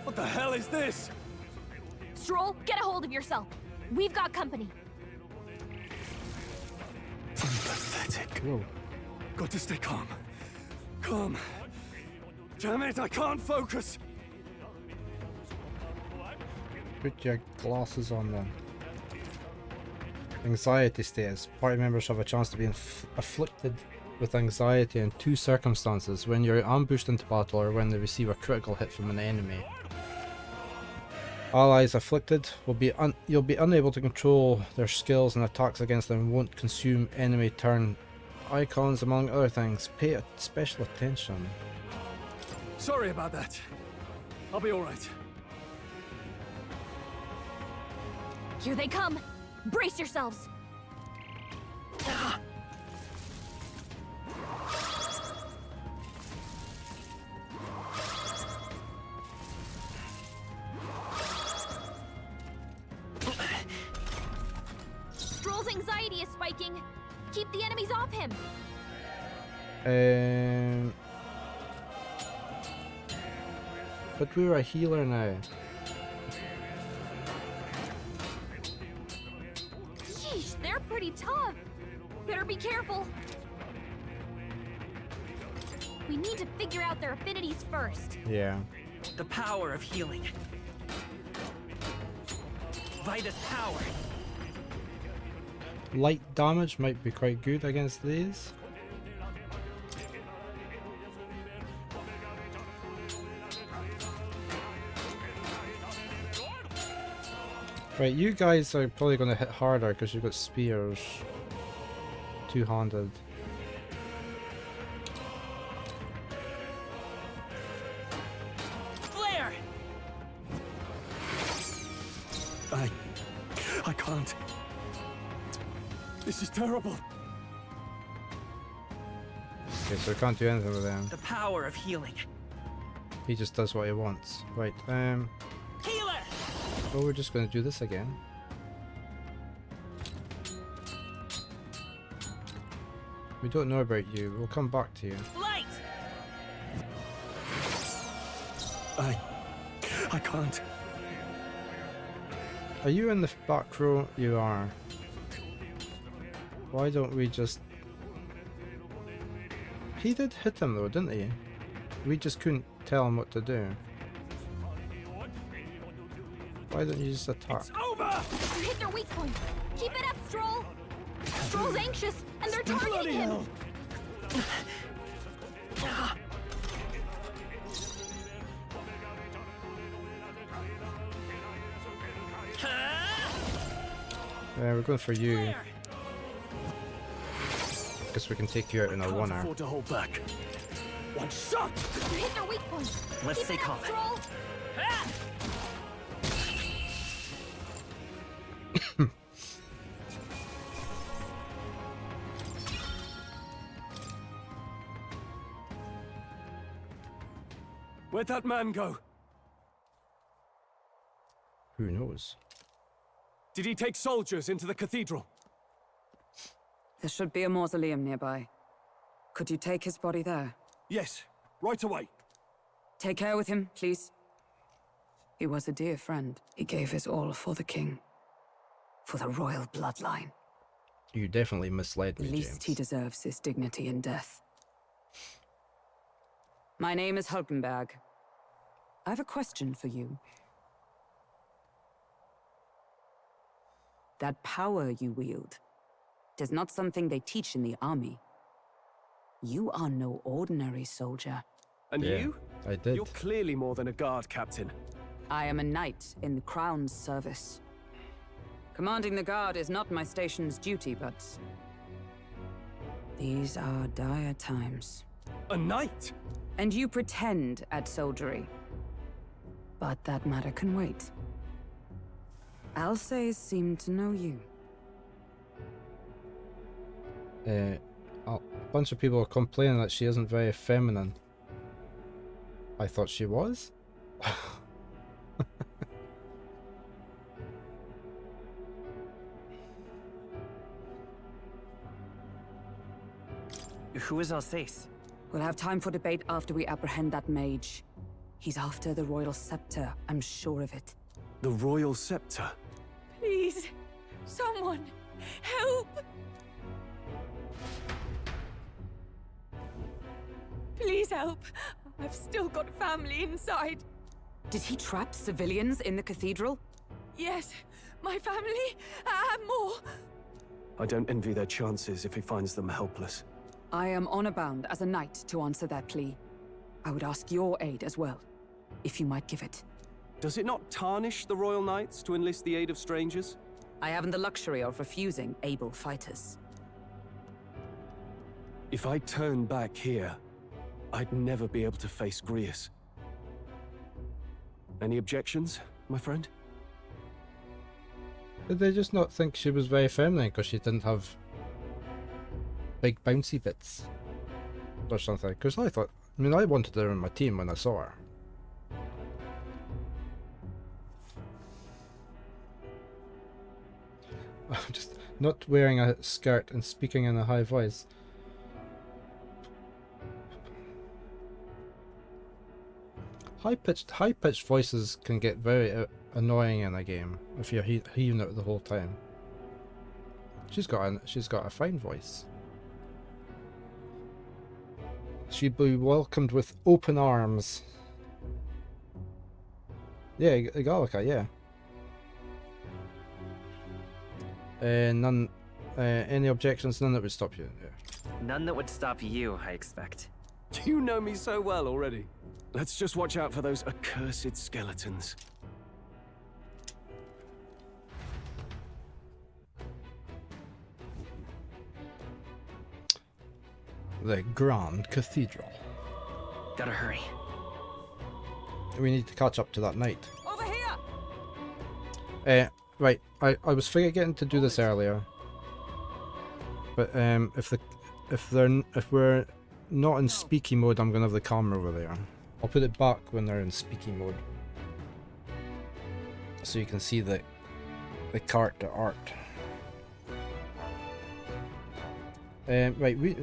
What the hell is this? Stroll, get a hold of yourself. We've got company. Pathetic. Whoa. Got to stay calm. Calm. Damn it, I can't focus. Put your glasses on then. Anxiety status. Party members have a chance to be afflicted with anxiety in two circumstances: when you're ambushed into battle or when they receive a critical hit from an enemy. Allies afflicted will be you'll be unable to control their skills, and attacks against them won't consume enemy turn icons, among other things. Pay special attention. Sorry about that. I'll be alright. Here they come. Brace yourselves. Stroll's anxiety is spiking. Keep the enemies off him. But we're a healer now. Yeesh, they're pretty tough. Better be careful. We need to figure out their affinities first. Yeah. The power of healing. Vitus power. Light damage might be quite good against these. Right, you guys are probably going to hit harder because you've got spears. Two-handed. Flare! I can't. This is terrible. Okay, so we can't do anything with them. The power of healing. He just does what he wants. Right, Healer! well, we're just going to do this again. We don't know about you. We'll come back to you. Light! I can't. Are you in the back row? You are. Why don't we just... He did hit him though, didn't he? We just couldn't tell him what to do. Why don't you just attack? It's over! You hit their weak point. Keep it up, Stroll. Stroll's anxious, and they're targeting him. Yeah, we're going for you. Guess we can take you out in a Can't runner. afford to hold back. One shot! You hit their weak point. Let's Keep stay it up, calm. Stroll. Where'd that man go? Who knows? Did he take soldiers into the cathedral? There should be a mausoleum nearby. Could you take his body there? Yes, right away. Take care with him, please. He was a dear friend. He gave his all for the king. For the royal bloodline. You definitely misled me, The least James. he deserves is dignity in death. My name is Hulkenberg. I have a question for you. That power you wield is not something they teach in the army. You are no ordinary soldier. And Yeah, you? I did. You're clearly more than a guard captain. I am a knight in the Crown's service. Commanding the guard is not my station's duty, but... these are dire times. A knight? And you pretend at soldiery. But that matter can wait. Alsays seem to know you. A bunch of people are complaining that she isn't very feminine. I thought she was. Who is Alsace? We'll have time for debate after we apprehend that mage. He's after the royal scepter, I'm sure of it. The royal scepter? Please, someone, help! Please help. I've still got family inside. Did he trap civilians in the cathedral? Yes, my family and more. I don't envy their chances if he finds them helpless. I am honor bound as a knight to answer that plea. I would ask your aid as well, if you might give it. Does it not tarnish the Royal Knights to enlist the aid of strangers? I haven't the luxury of refusing able fighters. If I turn back here, I'd never be able to face Grius. Any objections, my friend? Did they just not think she was very feminine because she didn't have big bouncy bits or something? Because I thought, I mean, I wanted her on my team when I saw her. I'm just not wearing a skirt and speaking in a high voice. High-pitched voices can get very annoying in a game if you're heaving it the whole time. She's got a fine voice. She'd be welcomed with open arms. Yeah, Gallica, yeah. None. Any objections? None that would stop you. Yeah. None that would stop you, I expect. You know me so well already. Let's just watch out for those accursed skeletons. The Grand Cathedral. Gotta hurry. We need to catch up to that night. Over here! Right. I was forgetting to do this earlier. But if we're not in speaky mode, I'm gonna have the camera over there. I'll put it back when they're in speaky mode, so you can see the character art. Right, we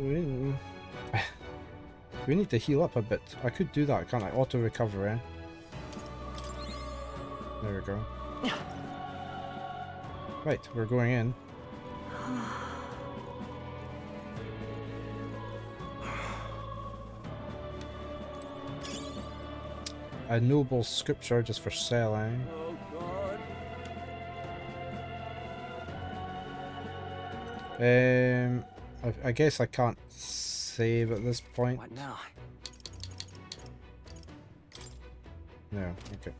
need to heal up a bit. I could do that, can't I? Auto recovery. There we go. Right, we're going in. A noble scripture just for selling. Oh God. I guess I can't save at this point. What now? No, okay.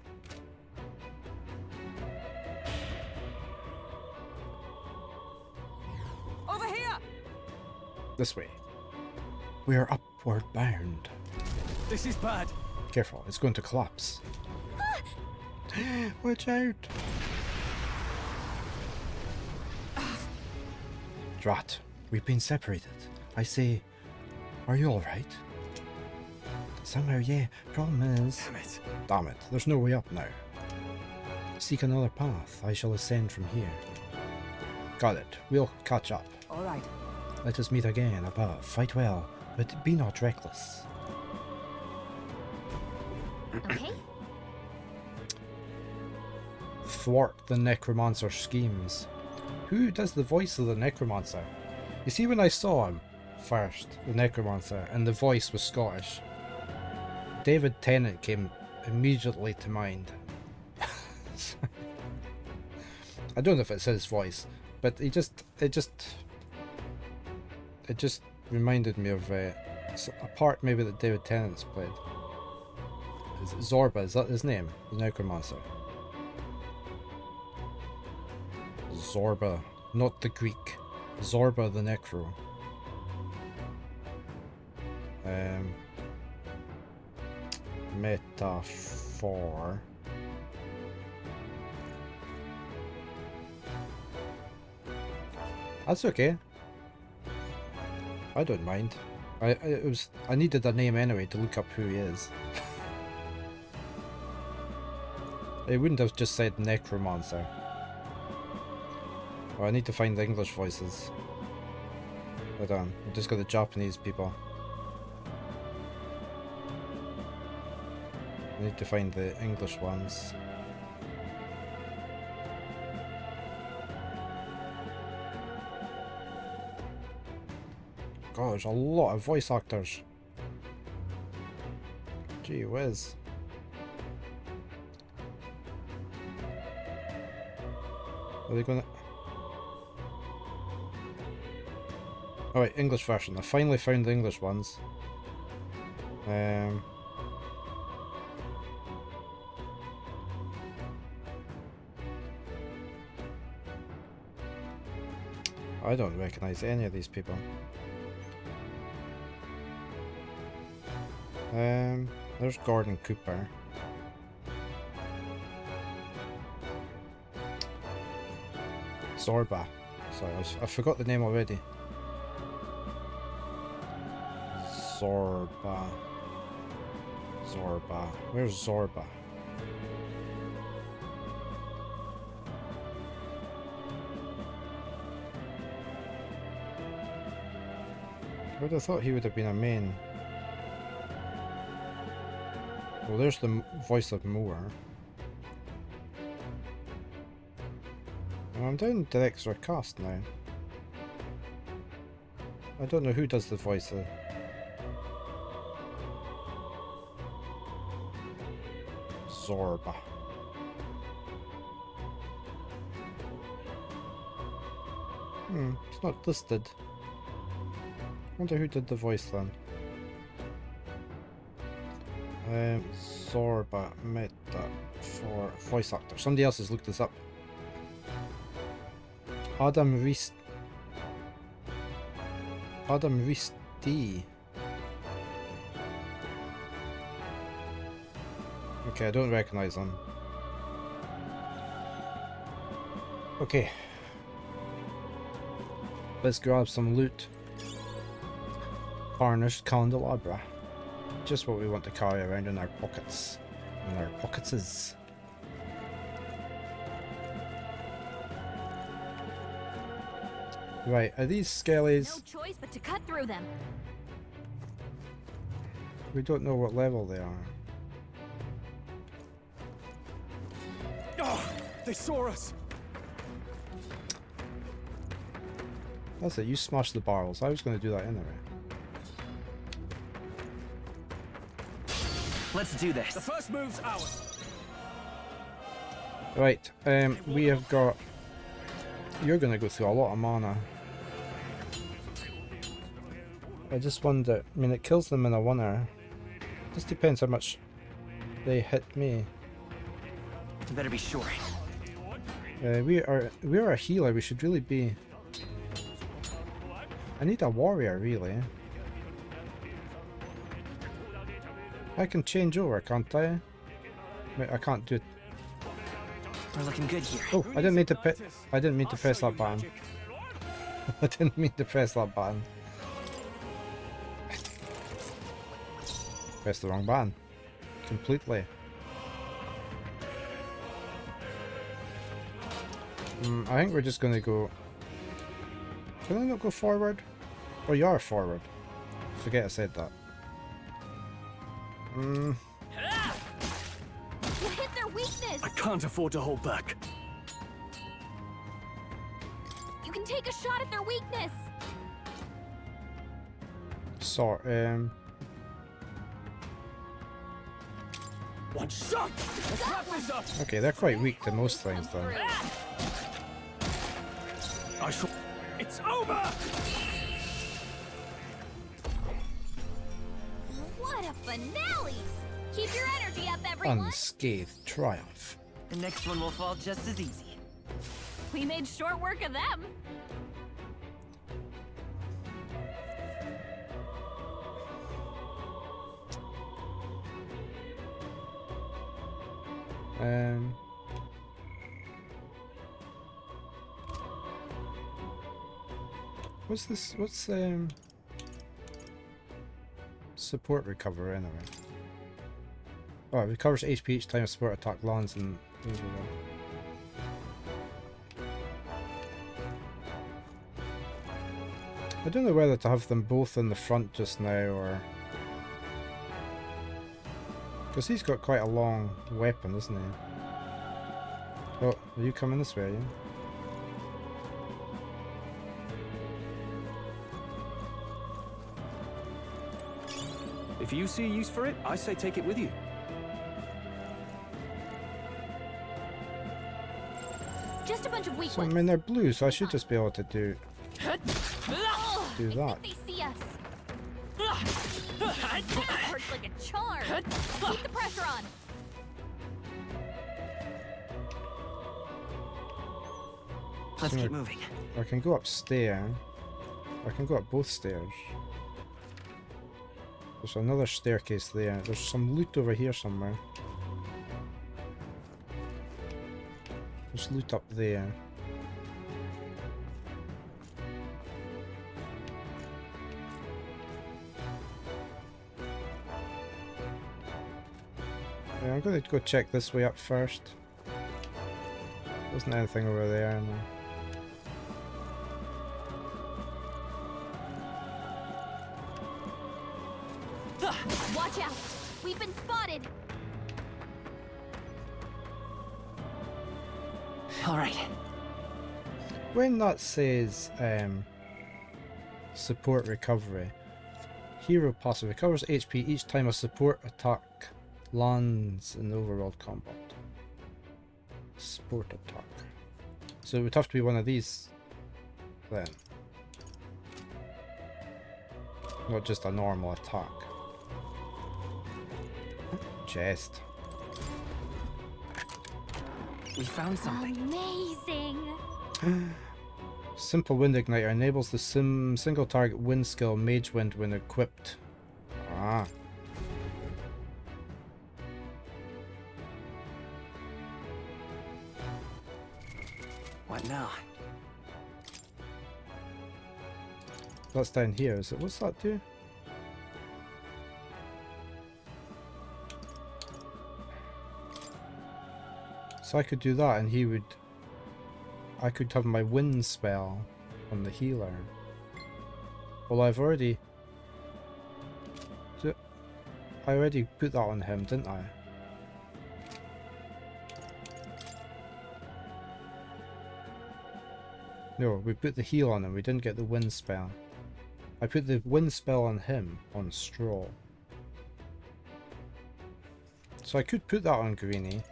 Over here! This way. We are upward bound. This is bad. Careful, it's going to collapse. Watch out! Drat, we've been separated. I say, are you alright? Somehow, yeah. Problem is... Damn it. Damn it, there's no way up now. Seek another path. I shall ascend from here. Got it. We'll catch up. Alright. Let us meet again above. Fight well, but be not reckless. Okay. thwart the necromancer's schemes. Who does the voice of the necromancer? You see, when I saw him first, the necromancer, and the voice was Scottish, David Tennant came immediately to mind. I don't know if it's his voice, but it just reminded me of a part maybe that David Tennant's played. Is it Zorba? Is that his name? The necromancer. Zorba, not the Greek. Zorba the Necro. Metaphor. That's okay. I don't mind. I needed a name anyway to look up who he is. It wouldn't have just said necromancer. Oh, I need to find the English voices. Hold on, I just got the Japanese people. I need to find the English ones. God, there's a lot of voice actors. Gee whiz. Are they gonna... Alright, English version. I finally found the English ones. I don't recognize any of these people. There's Gordon Cooper. Zorba. Sorry, I forgot the name already. Zorba. Zorba. Where's Zorba? I would have thought he would have been a main. Well, there's the voice of Moore. I'm down director or cast now. I don't know who does the voice of... Zorba. It's not listed. Wonder who did the voice then. Zorba Meta for voice actor. Somebody else has looked this up. Adam Risti. Okay, I don't recognize him. Okay. Let's grab some loot. Varnished candelabra. Just what we want to carry around in our pockets. In our pocketses. Right, are these skellies? No choice but to cut through them. We don't know what level they are. Oh, they saw us. That's it, you smashed the barrels. I was going to do that anyway. Let's do this. The first move's ours. Right, we have got... You're going to go through a lot of mana. I just wonder... I mean, it kills them in a oneer. Just depends how much they hit me. You better be sure. We're a healer. We should really be... I need a warrior, really. I can change over, can't I? Wait, I can't do it. We're looking good here. Oh, I didn't mean to press that button. I didn't mean to press that button. Pressed the wrong button. Completely. I think we're just gonna go... Can I not go forward? Oh, you are forward. Forget I said that. You hit their weakness. I can't afford to hold back. can take a shot at their weakness. So, One shot! Let's wrap this up! okay, they're quite weak to most things then. I shall... It's over! What a finale! Keep your energy up, everyone! Unscathed triumph. The next one will fall just as easy. We made short work of them. What's this? What's support recover anyway? Oh, it recovers HP each time a support attack lands in overall. I don't know whether to have them both in the front just now or... Because he's got quite a long weapon, isn't he? Oh, are you coming this way, yeah? If you see a use for it, I say take it with you. Just a bunch of weak So, I ones. mean, they're blue, so I should just be able to do Oh, that. They see us. That hurts like a charm. Keep the pressure on. Let's So keep moving. I can go upstairs. I can go up both stairs. There's another staircase there. There's some loot over here somewhere. There's loot up there. Yeah, I'm going to go check this way up first. There's anything over there. No. Watch out. We've been spotted. All right. When that says support recovery, hero passive recovers HP each time a support attack lands in overworld combat. Support attack. So it would have to be one of these then. Not just a normal attack. Chest. We found something. Amazing. Simple Wind Igniter enables the single target wind skill Mage Wind when equipped. Ah. What now? That's down here, is it? What's that do? So I could do that and he would... I could have my wind spell on the healer. Well, I've already... I already put that on him, didn't I? No, we put the heal on him, we didn't get the wind spell. I put the wind spell on him, on Straw. So I could put that on Greenie.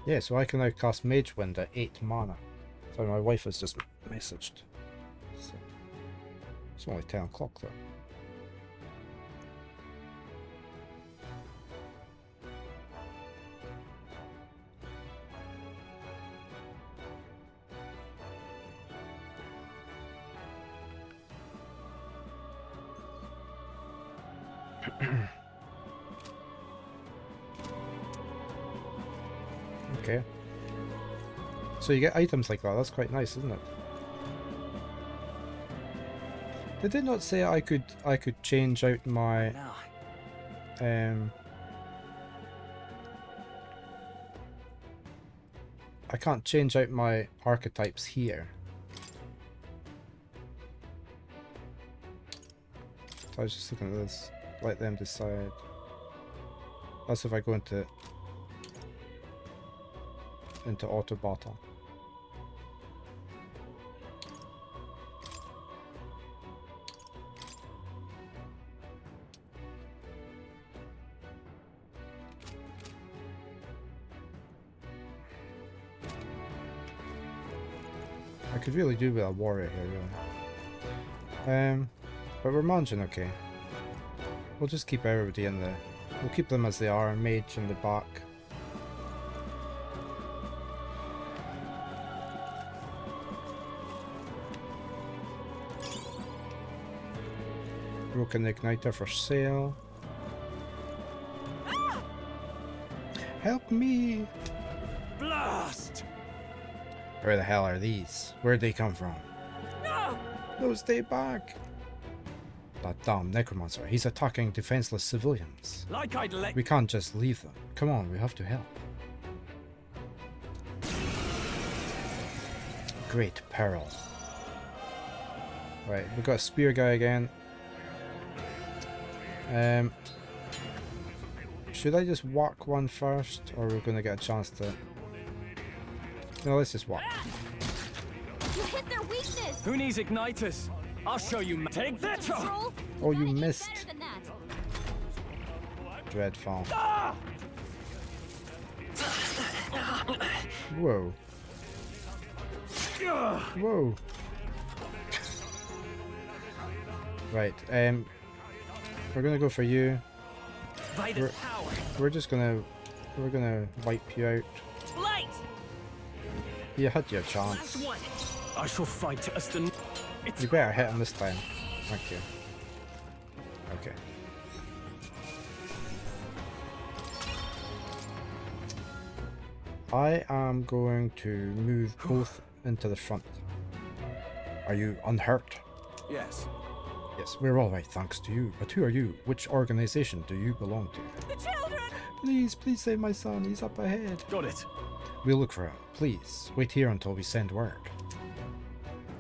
Yeah, so I can now cast Mage Wind at 8 mana. Sorry, my wife has just messaged. So, it's only 10 o'clock though. Okay. So you get items like that, that's quite nice, isn't it? Did it not say I could change out my I can't change out my archetypes here. I was just looking at this. Let them decide. That's if I go into auto battle. I could really do with a warrior here, really. But we're managing okay. We'll just keep everybody in the... We'll keep them as they are, mage in the back. Broken igniter for sale. Ah! Help me! Blast! Where the hell are these? Where'd they come from? No! No, stay back! That damn necromancer, he's attacking defenseless civilians. Like I'd let... We can't just leave them. Come on, we have to help. Great peril. Right, we've got a spear guy again. Should I just whack one first, or are we going to get a chance to... No, let's just whack. You hit their weakness! Who needs igniters? I'll show you. Take that! Oh, you missed. Dreadfall. Ah! Whoa. Whoa. Right, we're gonna go for you. We're just gonna wipe you out. Light! You had your chance. I shall fight as the... You better hit him this time. Thank you. Okay. I am going to move both into the front. Are you unhurt? Yes. Yes, we're all right, thanks to you. But who are you? Which organization do you belong to? The children! Please save my son. He's up ahead. Got it. We'll look for him. Please, wait here until we send word.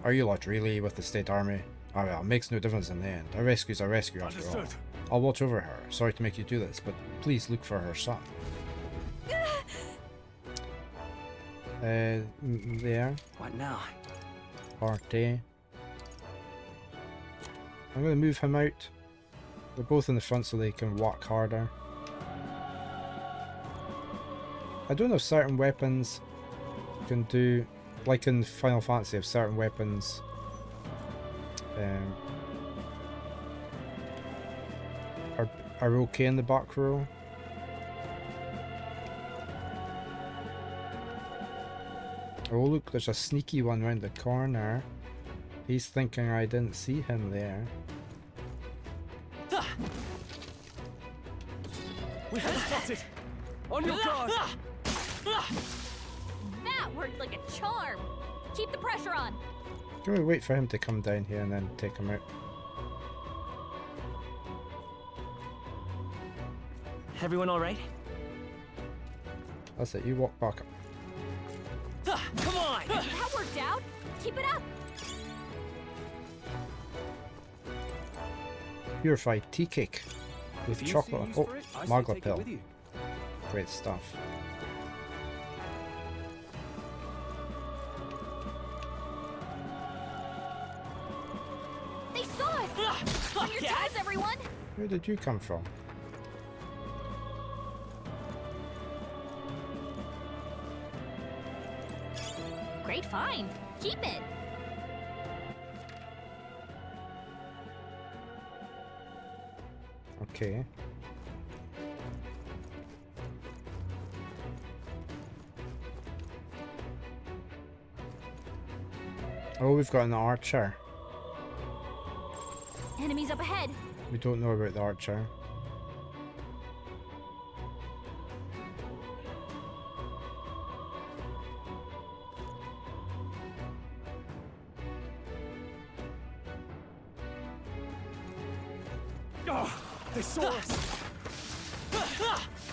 Are you lot really with the state army? Oh well, makes no difference in the end. A rescue's a rescue after all. I'll watch over her. Sorry to make you do this, but please look for her son. There. What now? Party. I'm going to move him out. They're both in the front so they can walk harder. I don't know if certain weapons can do, like in Final Fantasy, if certain weapons are okay in the back row. Oh look, there's a sneaky one round the corner. He's thinking I didn't see him there. We have spotted! On your guard! That worked like a charm! Keep the pressure on! Can we wait for him to come down here and then take him out? Everyone alright? That's it, you walk back up. Come on! That worked out! Keep it up! Purified tea cake with chocolate. Oh, Magla pill. Great stuff. They saw us! On your toes, everyone! Where did you come from? Great find! Keep it! Okay. Oh, we've got an archer. Enemies up ahead! We don't know about the archer. Oh, they saw us!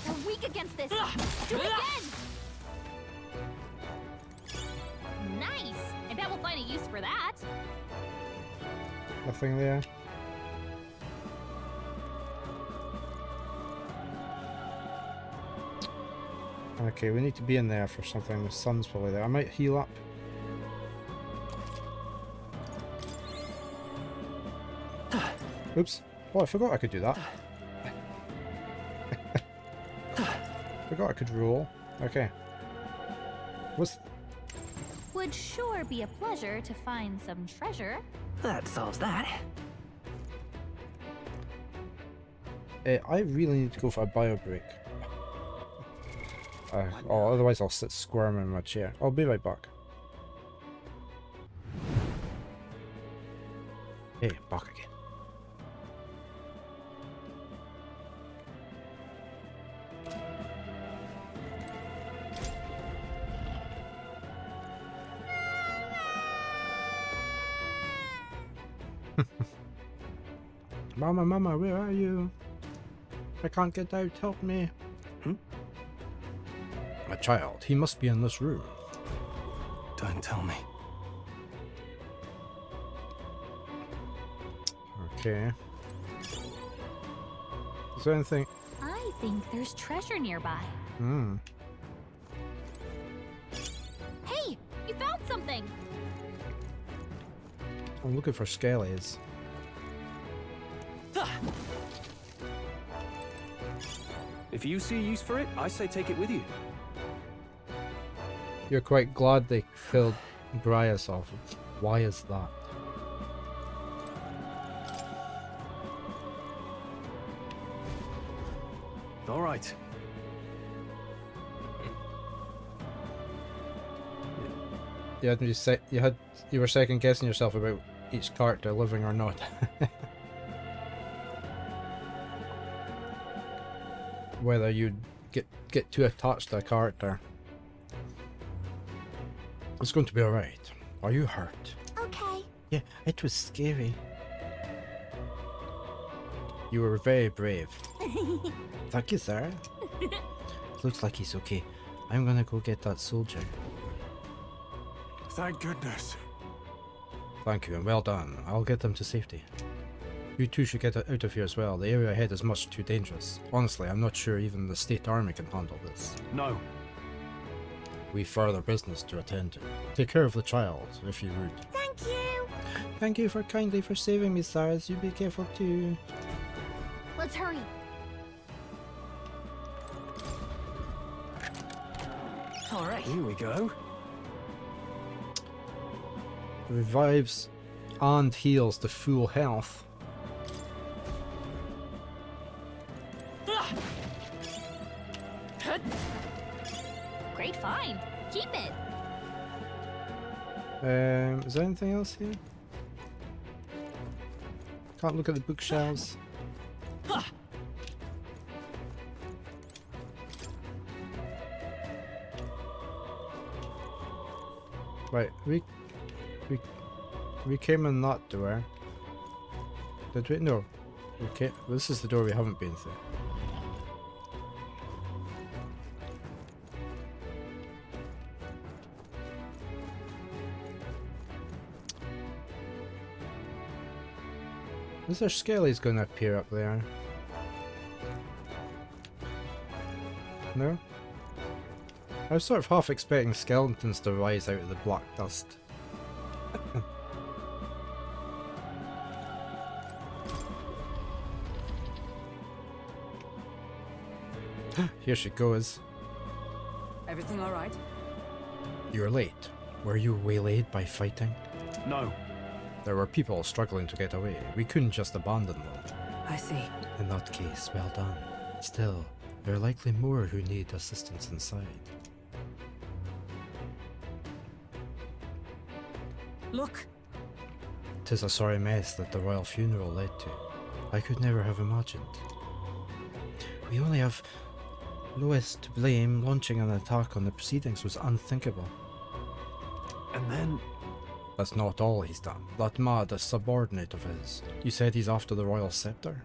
We're weak against this! Do it again! Nice! I bet we'll find a use for that. Nothing there. Okay, we need to be in there for something. The sun's probably there. I might heal up. Oops. Oh, I forgot I could do that. Forgot I could roll. Okay. What's... Would sure be a pleasure to find some treasure. That solves that. I really need to go for a bio break. Oh, otherwise I'll sit squirming in my chair. I'll be right back. Hey, back again. Mama, Mama, where are you? I can't get out, help me. A child, he must be in this room. Don't tell me. Okay. Is there anything? I think there's treasure nearby. Hmm. Hey, you found something! I'm looking for skellies. If you see use for it, I say take it with you. You're quite glad they killed Brias off. Why is that? All right. You were second guessing yourself about each character living or not. Whether you'd get too attached to a character. It's going to be alright. Are you hurt? Okay. Yeah, it was scary. You were very brave. Thank you, sir. Looks like he's okay. I'm gonna go get that soldier. Thank goodness. Thank you, and well done. I'll get them to safety. You two should get out of here as well. The area ahead is much too dangerous. Honestly, I'm not sure even the state army can handle this. No. We've further business to attend to. Take care of the child, if you would. Thank you. Thank you for kindly for saving me, Cyrus. You be careful too. Let's hurry. All right. Here we go. Revives and heals to full health. Great find. Keep it. Is there anything else here? Can't look at the bookshelves. Right, we came in that door. Did we? No. We came, this is the door we haven't been through. Is there skellies going to appear up there? No? I was sort of half expecting skeletons to rise out of the black dust. Here she goes. Everything all right? You're late. Were you waylaid by fighting? No. There were people struggling to get away. We couldn't just abandon them. I see. In that case, well done. Still, there are likely more who need assistance inside. Look. 'Tis a sorry mess that the royal funeral led to. I could never have imagined. We only have Lois to blame. Launching an attack on the proceedings was unthinkable. And then... That's not all he's done. That mad, a subordinate of his. You said he's after the royal scepter?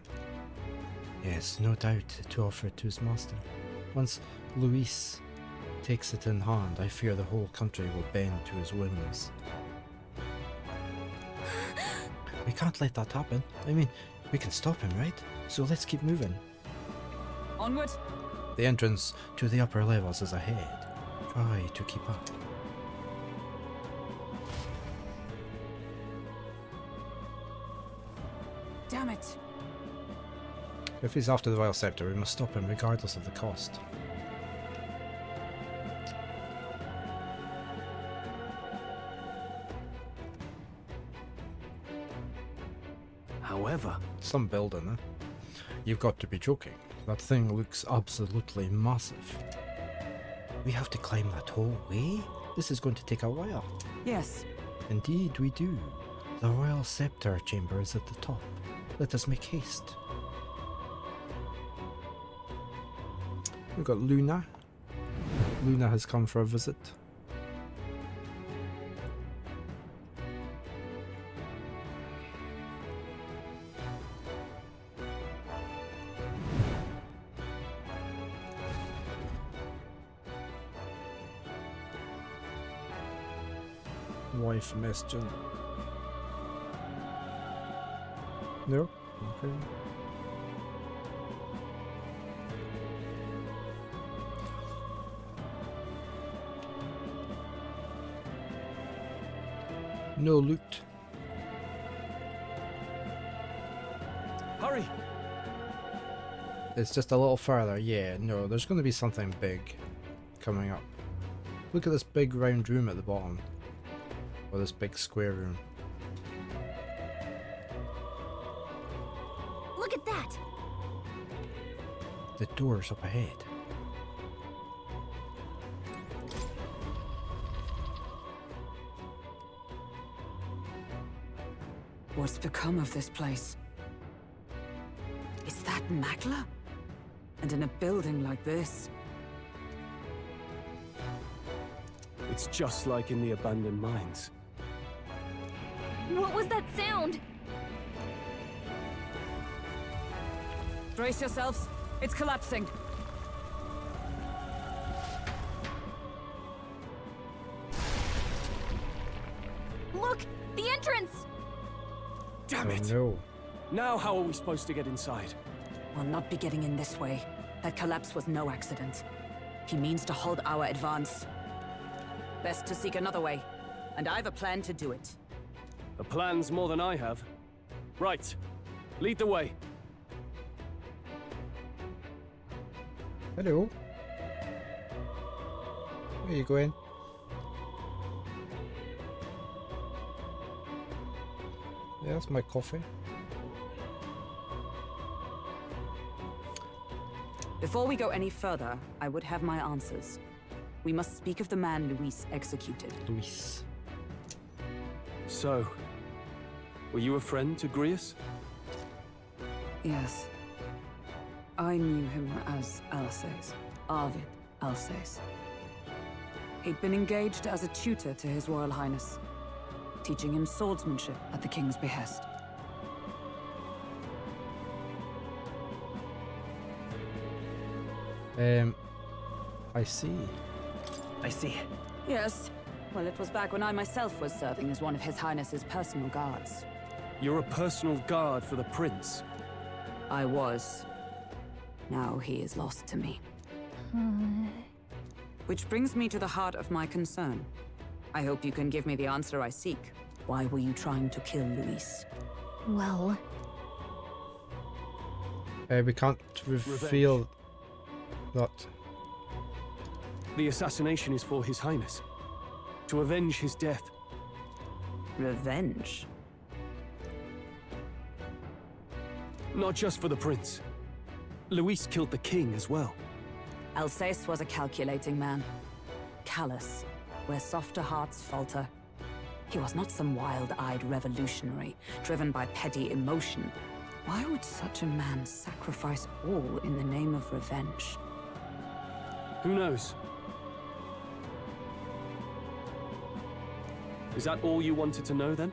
Yes, no doubt, to offer it to his master. Once Luis takes it in hand, I fear the whole country will bend to his whims. We can't let that happen. I mean, we can stop him, right? So let's keep moving. Onward. The entrance to the upper levels is ahead. Try to keep up. Damn it. If he's after the Royal Scepter, we must stop him regardless of the cost. However... Some building, eh? You've got to be joking. That thing looks absolutely massive. We have to climb that whole way? This is going to take a while. Yes. Indeed we do. The Royal Scepter chamber is at the top. Let us make haste. We've got Luna. Luna has come for a visit. Wife Meston. No? Okay. No loot. Hurry! It's just a little further. Yeah, no, there's going to be something big coming up. Look at this big round room at the bottom. Or this big square room. Look at that! The door's up ahead. What's become of this place? Is that Magla? And in a building like this? It's just like in the abandoned mines. What was that sound? Brace yourselves. It's collapsing. Look! The entrance! Damn it! No. Now how are we supposed to get inside? We'll not be getting in this way. That collapse was no accident. He means to halt our advance. Best to seek another way. And I've a plan to do it. A plan's more than I have. Right. Lead the way. Hello. Where are you going? Yeah, that's my coffee. Before we go any further, I would have my answers. We must speak of the man Luis executed. Luis. So, were you a friend to Grius? Yes. I knew him as Alsace. Arvid Alsace. He'd been engaged as a tutor to His Royal Highness, teaching him swordsmanship at the king's behest. I see. I see. Yes. Well, it was back when I myself was serving as one of His Highness's personal guards. You're a personal guard for the prince. I was. Now he is lost to me. Which brings me to the heart of my concern. I hope you can give me the answer I seek. Why were you trying to kill Luis? Well... we can't reveal that. The assassination is for His Highness. To avenge his death. Revenge? Not just for the prince. Luis killed the king as well. Alsace was a calculating man. Callous, where softer hearts falter. He was not some wild-eyed revolutionary, driven by petty emotion. Why would such a man sacrifice all in the name of revenge? Who knows? Is that all you wanted to know, then?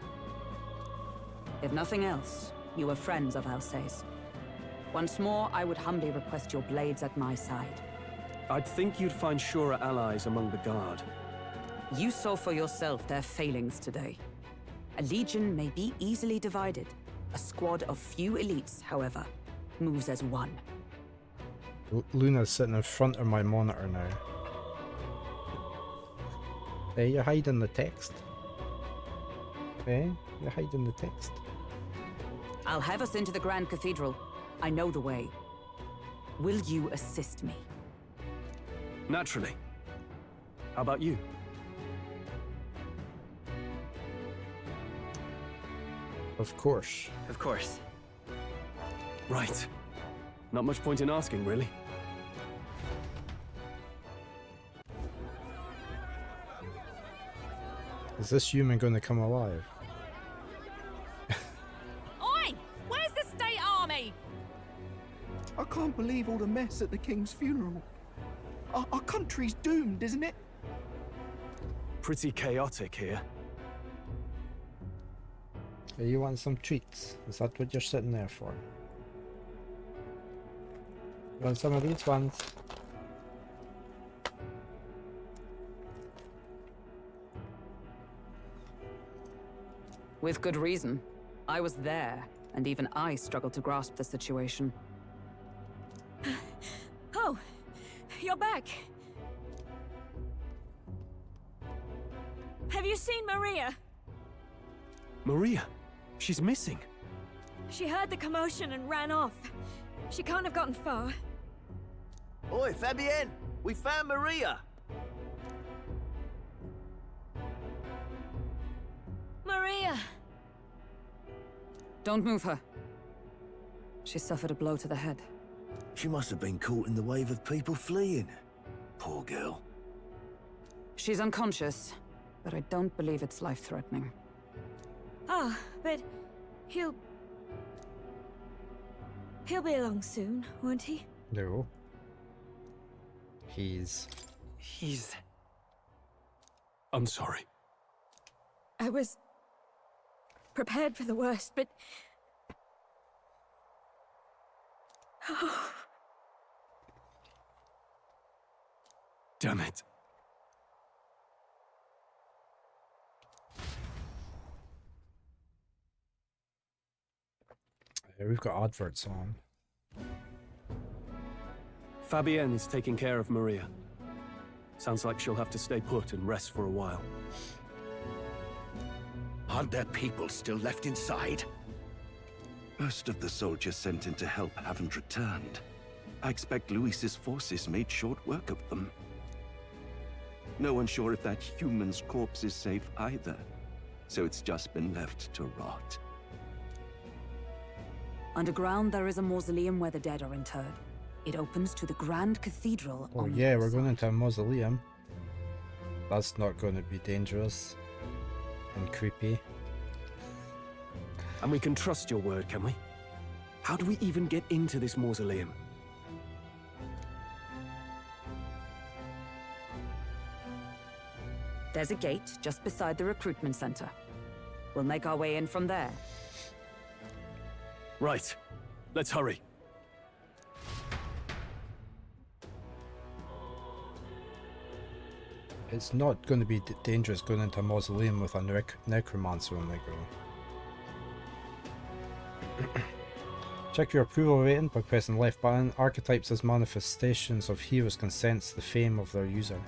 If nothing else, you were friends of Alsace. Once more, I would humbly request your blades at my side. I'd think you'd find surer allies among the Guard. You saw for yourself their failings today. A legion may be easily divided. A squad of few elites, however, moves as one. Luna's sitting in front of my monitor now. Hey, you're hiding the text. Hey, you're hiding the text. I'll have us into the Grand Cathedral. I know the way. Will you assist me? Naturally. How about you? Of course. Of course. Right. Not much point in asking, really. Is this human going to come alive? Oi! Where's the state army? I can't believe all the mess at the king's funeral. Our country's doomed, isn't it? Pretty chaotic here. Hey, you want some treats? Is that what you're sitting there for? You want some of these ones? With good reason. I was there, and even I struggled to grasp the situation. Oh, you're back. Have you seen Maria? Maria? She's missing. She heard the commotion and ran off. She can't have gotten far. Oi, Fabienne! We found Maria! Maria! Don't move her. She suffered a blow to the head. She must have been caught in the wave of people fleeing. Poor girl. She's unconscious, but I don't believe it's life-threatening. Ah, but he'll be along soon, won't he? No. He's... I'm sorry. I was prepared for the worst, but... Oh. Damn it. We've got adverts on. Fabienne is taking care of Maria. Sounds like she'll have to stay put and rest for a while. Aren't there people still left inside? Most of the soldiers sent in to help haven't returned. I expect Luis's forces made short work of them. No one's sure if that human's corpse is safe either, so it's just been left to rot. Underground, there is a mausoleum where the dead are interred. It opens to the Grand Cathedral. Oh yeah, we're going into a mausoleum. That's not going to be dangerous and creepy. And we can trust your word, can we? How do we even get into this mausoleum? There's a gate just beside the recruitment center. We'll make our way in from there. Right. Let's hurry. It's not going to be dangerous going into a mausoleum with a necromancer on the go. Check your approval rating by pressing the left button. Archetypes as manifestations of heroes can sense the fame of their user.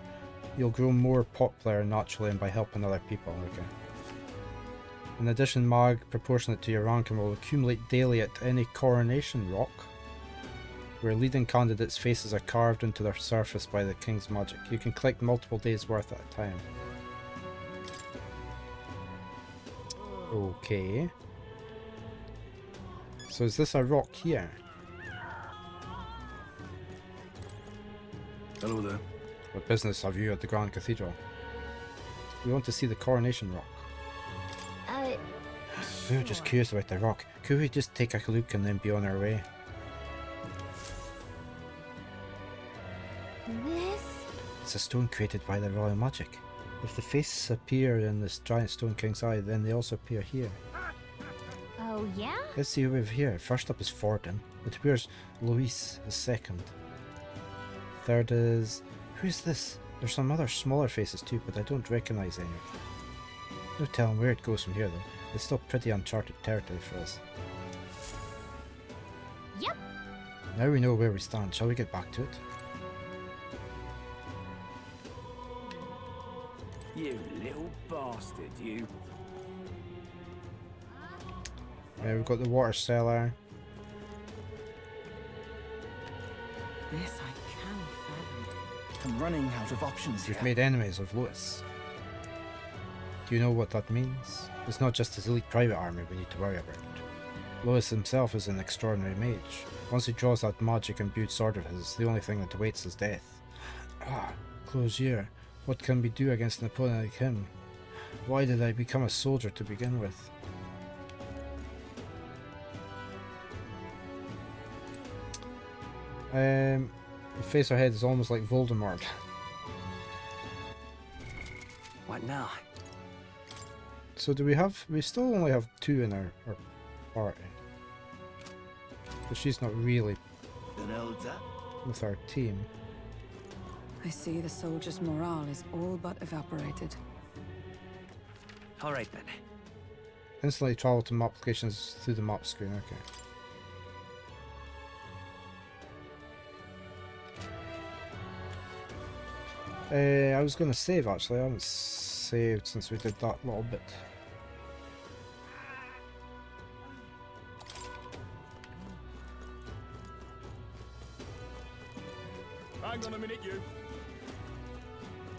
You'll grow more popular naturally and by helping other people. Okay. In addition, mag proportionate to your rank and will accumulate daily at any coronation rock, where leading candidates' faces are carved into their surface by the king's magic. You can collect multiple days worth at a time. Okay. So is this a rock here? Hello there. What business have you at the Grand Cathedral? We want to see the coronation rock. We were just curious about the rock. Could we just take a look and then be on our way? This? It's a stone created by the royal magic. If the faces appear in this giant stone king's eye, then they also appear here. Oh, yeah? Let's see who we have here. First up is Forden. It appears Luis is second. Third is... Who's this? There's some other smaller faces too, but I don't recognize any of them. No telling where it goes from here though. It's still pretty uncharted territory for us. Yep. Now we know where we stand. Shall we get back to it? You little bastard, you. We've got the water cellar. This I can fathom. I'm running out of options We've here. made enemies of Lewis. Do you know what that means? It's not just his elite private army we need to worry about. Lewis himself is an extraordinary mage. Once he draws that magic-imbued sword of his, the only thing that awaits is death. Ah, Closier. What can we do against an opponent like him? Why did I become a soldier to begin with? The face ahead is almost like Voldemort. What now? So do we have... we still only have 2 in our party. But she's not really with our team. I see the soldiers' morale is all but evaporated. All right then. Instantly travel to map locations through the map screen, okay. I was going to save actually, I haven't saved since we did that little bit. Hang on a minute, you.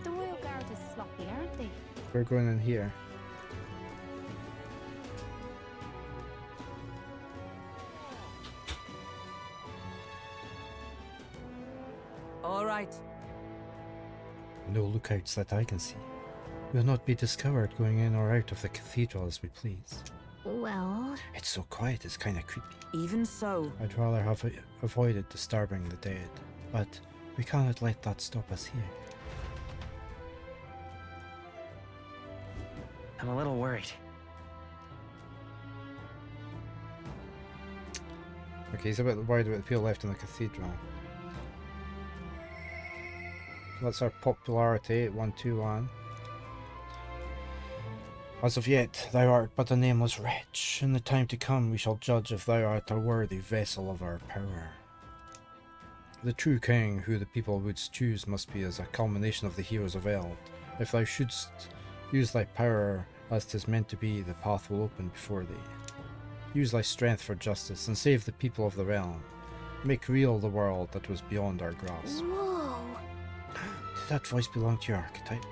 The Royal Guard is sloppy, aren't they? We're going in here. All right. No lookouts that I can see. We'll not be discovered going in or out of the cathedral as we please. Well... It's so quiet, it's kinda creepy. Even so. I'd rather have avoided disturbing the dead, but we cannot let that stop us here. I'm a little worried. Okay, he's a bit worried about the people left in the cathedral. That's our popularity at 121. As of yet, thou art but a nameless wretch. In the time to come, we shall judge if thou art a worthy vessel of our power. The true king, who the people would choose, must be as a culmination of the heroes of Eld. If thou shouldst use thy power as 'tis meant to be, the path will open before thee. Use thy strength for justice, and save the people of the realm. Make real the world that was beyond our grasp. Whoa! Did that voice belong to your archetype?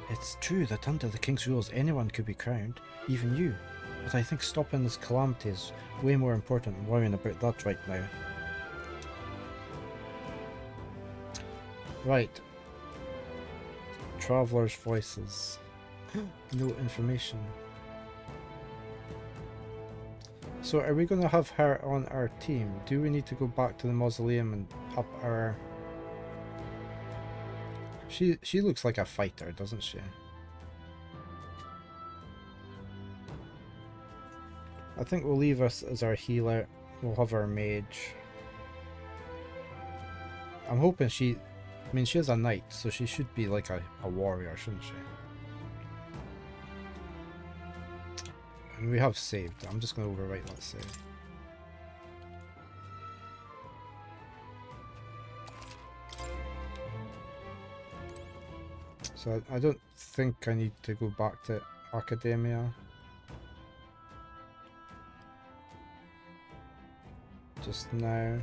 It's true that under the king's rules anyone could be crowned, even you. But I think stopping this calamity is way more important than worrying about that right now. Right. Travelers' voices. No information. So are we going to have her on our team? Do we need to go back to the mausoleum and up our... She looks like a fighter, doesn't she? I think we'll leave us as our healer. We'll have our mage. I'm hoping she... I mean, she is a knight, so she should be like a warrior, shouldn't she? And we have saved. I'm just going to overwrite that save. So I don't think I need to go back to Academia. Just now.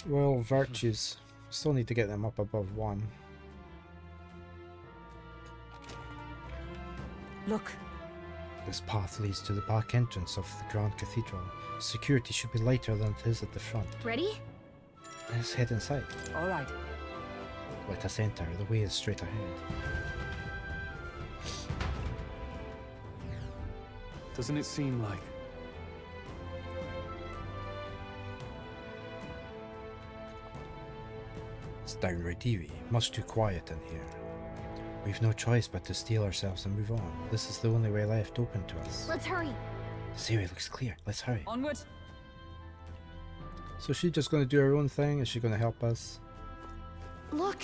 Well, virtues. Still need to get them up above 1. Look. This path leads to the back entrance of the Grand Cathedral. Security should be lighter than it is at the front. Ready? Let's head inside. All right. Let us enter. The way is straight ahead. Doesn't it seem like... It's downright eerie. Much too quiet in here. We've no choice but to steel ourselves and move on. This is the only way left open to us. Let's hurry. The way looks clear. Let's hurry. Onward. So she's just going to do her own thing? Is she going to help us? Look.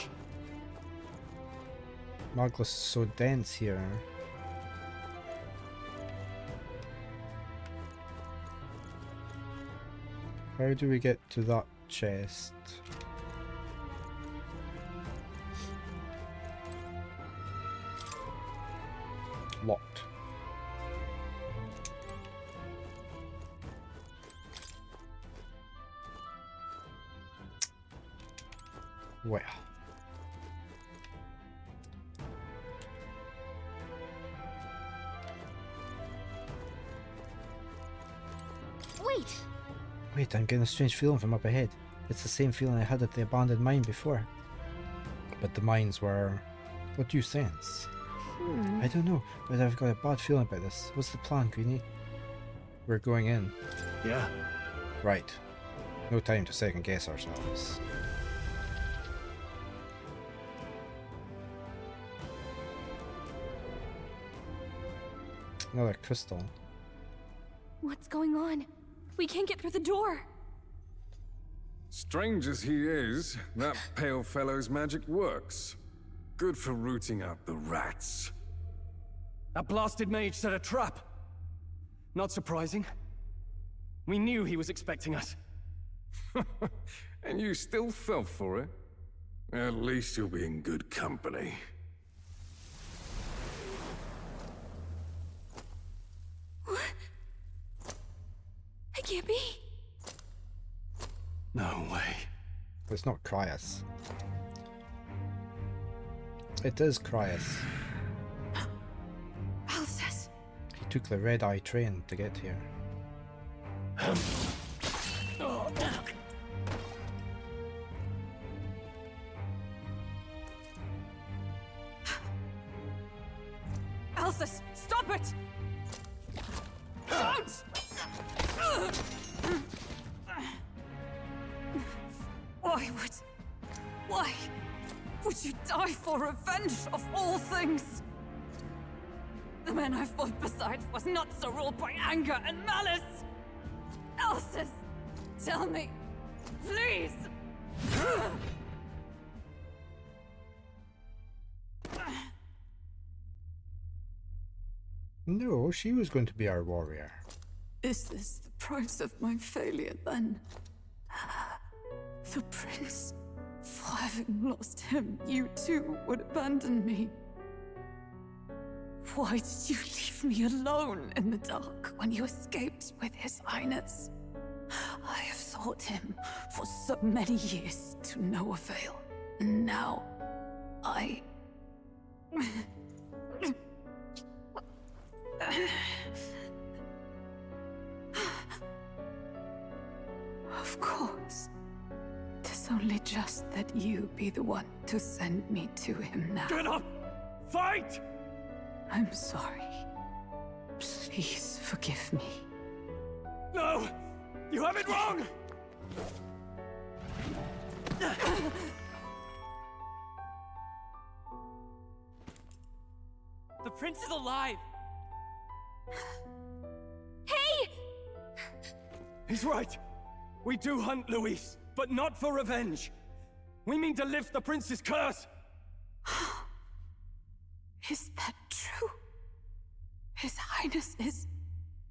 Maglus is so dense here. How do we get to that chest? Locked. Well. Wait, I'm getting a strange feeling from up ahead. It's the same feeling I had at the abandoned mine before. But the mines were... What do you sense? I don't know, but I've got a bad feeling about this. What's the plan, Greenie? We're going in. Yeah. Right. No time to second guess ourselves. Another crystal. What's going on? We can't get through the door. Strange as he is, that pale fellow's magic works. Good for rooting out the rats. That blasted mage set a trap. Not surprising. We knew he was expecting us. And you still fell for it? At least you'll be in good company. What? I can't be. No way. It's not Cryas. It is Cryas. Alcest. He took the red-eye train to get here. Alcest, stop it! Don't! Why would you die for revenge of all things? The man I fought beside was not so ruled by anger and malice. Alcest, tell me, please. No, she was going to be our warrior. Is this the price of my failure, then? The prince, for having lost him, you too would abandon me. Why did you leave me alone in the dark when you escaped with his highness? I have sought him for so many years to no avail, and now I... Of course. 'Tis only just that you be the one to send me to him now. Get up! Fight! I'm sorry. Please forgive me. No! You have it wrong! The prince is alive! Hey! He's right. We do hunt Luis, but not for revenge. We mean to lift the prince's curse. Is that true? His highness is...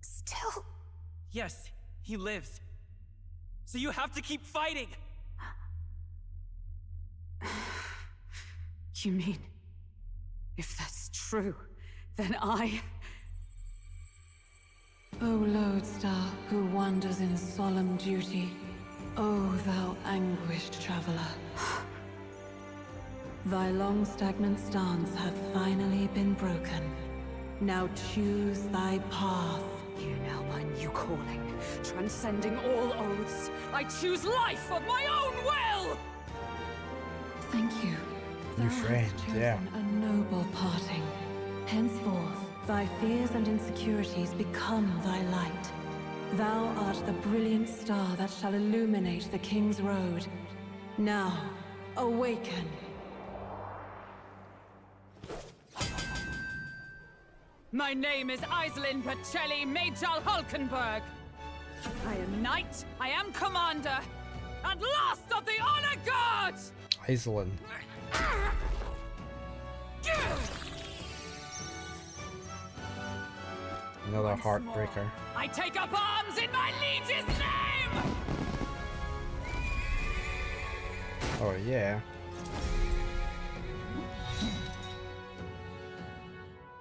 still... Yes, he lives. So you have to keep fighting. You mean... if that's true, then I... O lodestar who wanders in solemn duty, O thou anguished traveler. Thy long stagnant stance hath finally been broken. Now choose thy path. Hear now my new calling, transcending all oaths. I choose life of my own will! Thank you. New friend, yeah. A noble parting. Henceforth, thy fears and insecurities become thy light. Thou art the brilliant star that shall illuminate the King's Road. Now, awaken. My name is Iselin Pacelli Majal Hulkenberg. I am knight, I am commander, and last of the honor guard! Iselin. Another heartbreaker. I take up arms in my liege's name! Oh yeah.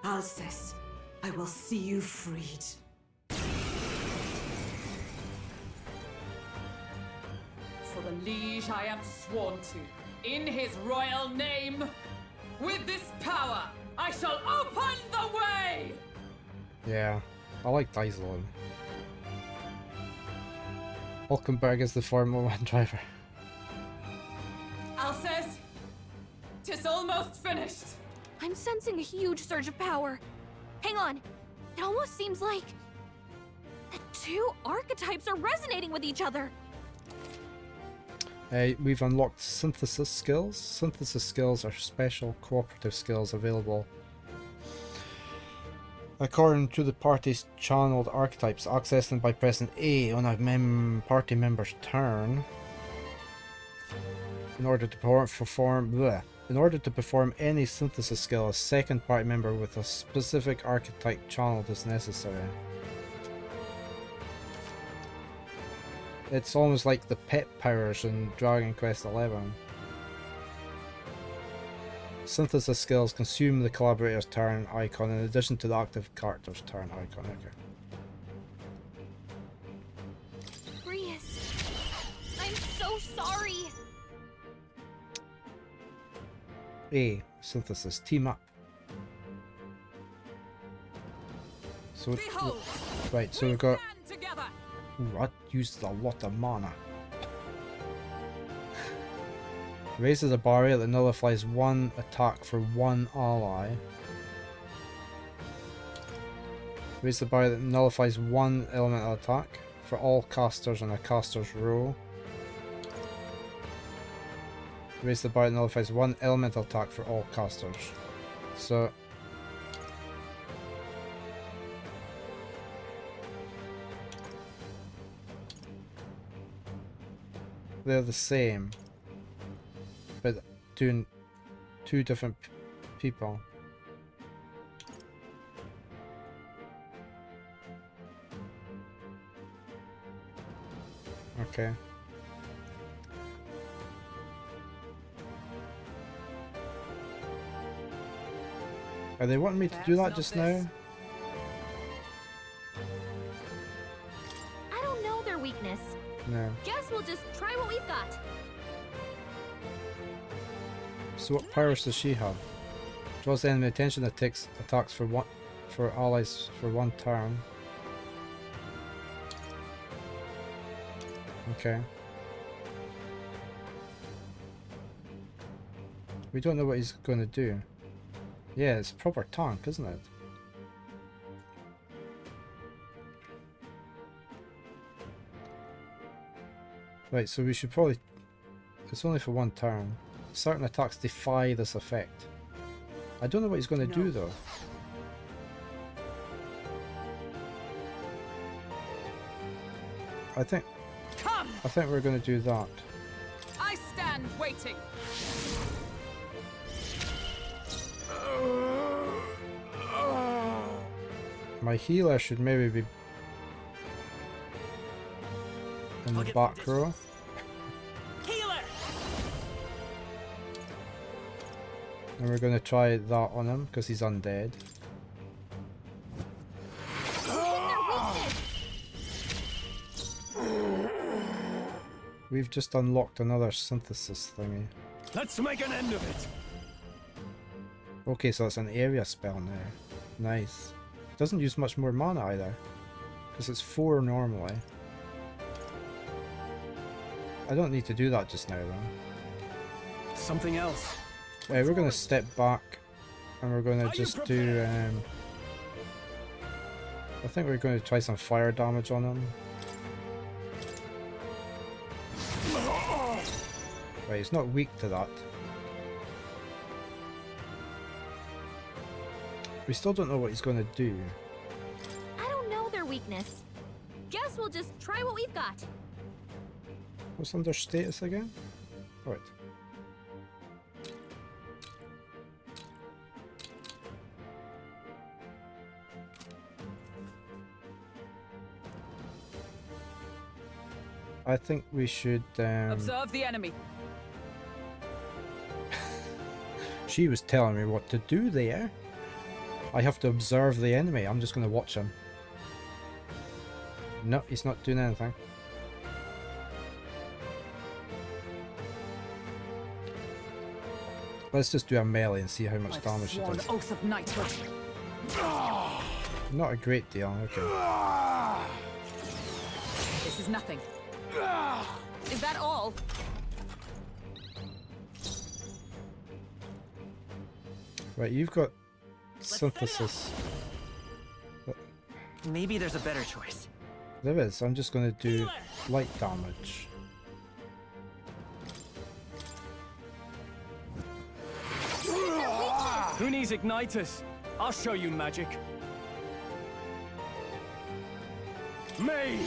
Alcest, I will see you freed. For the liege I am sworn to, in his royal name, with this power, I shall open the way! Yeah, I like Diesel. Hulkenberg is the Formula 1 driver. Alcest, 'tis almost finished. I'm sensing a huge surge of power. Hang on. It almost seems like the two archetypes are resonating with each other. We've unlocked synthesis skills. Synthesis skills are special cooperative skills available according to the party's channeled archetypes. Access them by pressing A on a party member's turn. In order to perform any synthesis skill, a second party member with a specific archetype channeled is necessary. It's almost like the pet powers in Dragon Quest XI. Synthesis skills consume the collaborator's turn icon in addition to the active character's turn icon. Okay. Brius, I'm so sorry. A. Synthesis. Team up. So, Behold, right, so we've got... stand together. Ooh, I used a lot of mana. Raises a barrier that nullifies one attack for one ally. Raise the barrier that nullifies one elemental attack for all casters in a caster's row. Raise the barrier that nullifies one elemental attack for all casters. So... they're the same, but doing two different people. Okay. Are they wanting me to do that just now? I don't know their weakness. No. Guess we'll just try what we've got. So what powers does she have? Draws the enemy attention that takes attacks for allies for one turn. Okay. We don't know what he's going to do. Yeah, it's a proper tank, isn't it? Right, so we should probably... it's only for one turn. Certain attacks defy this effect. I don't know what he's going to do though. I think we're going to do that. I stand waiting. My healer should maybe be in the back row. Healer! And we're going to try that on him because he's undead. We've just unlocked another synthesis thingy. Let's make an end of it. Okay, so it's an area spell now. Nice. Doesn't use much more mana either, because it's 4 normally. I don't need to do that just now though. Something else. We're going to step back and we're going to just do... I think we're going to try some fire damage on him. Right, he's not weak to that. We still don't know what he's going to do. I don't know their weakness. Guess we'll just try what we've got. What's under status again? Right. I think we should Observe the enemy. She was telling me what to do there. I have to observe the enemy. I'm just going to watch him. No, he's not doing anything. Let's just do a melee and see how much damage it does. Oath of knighthood. Not a great deal, okay. This is nothing. Is that all? Right, you've got synthesis. Maybe there's a better choice. There is. I'm just going to do light damage. Who needs Ignitus? I'll show you magic. Mage!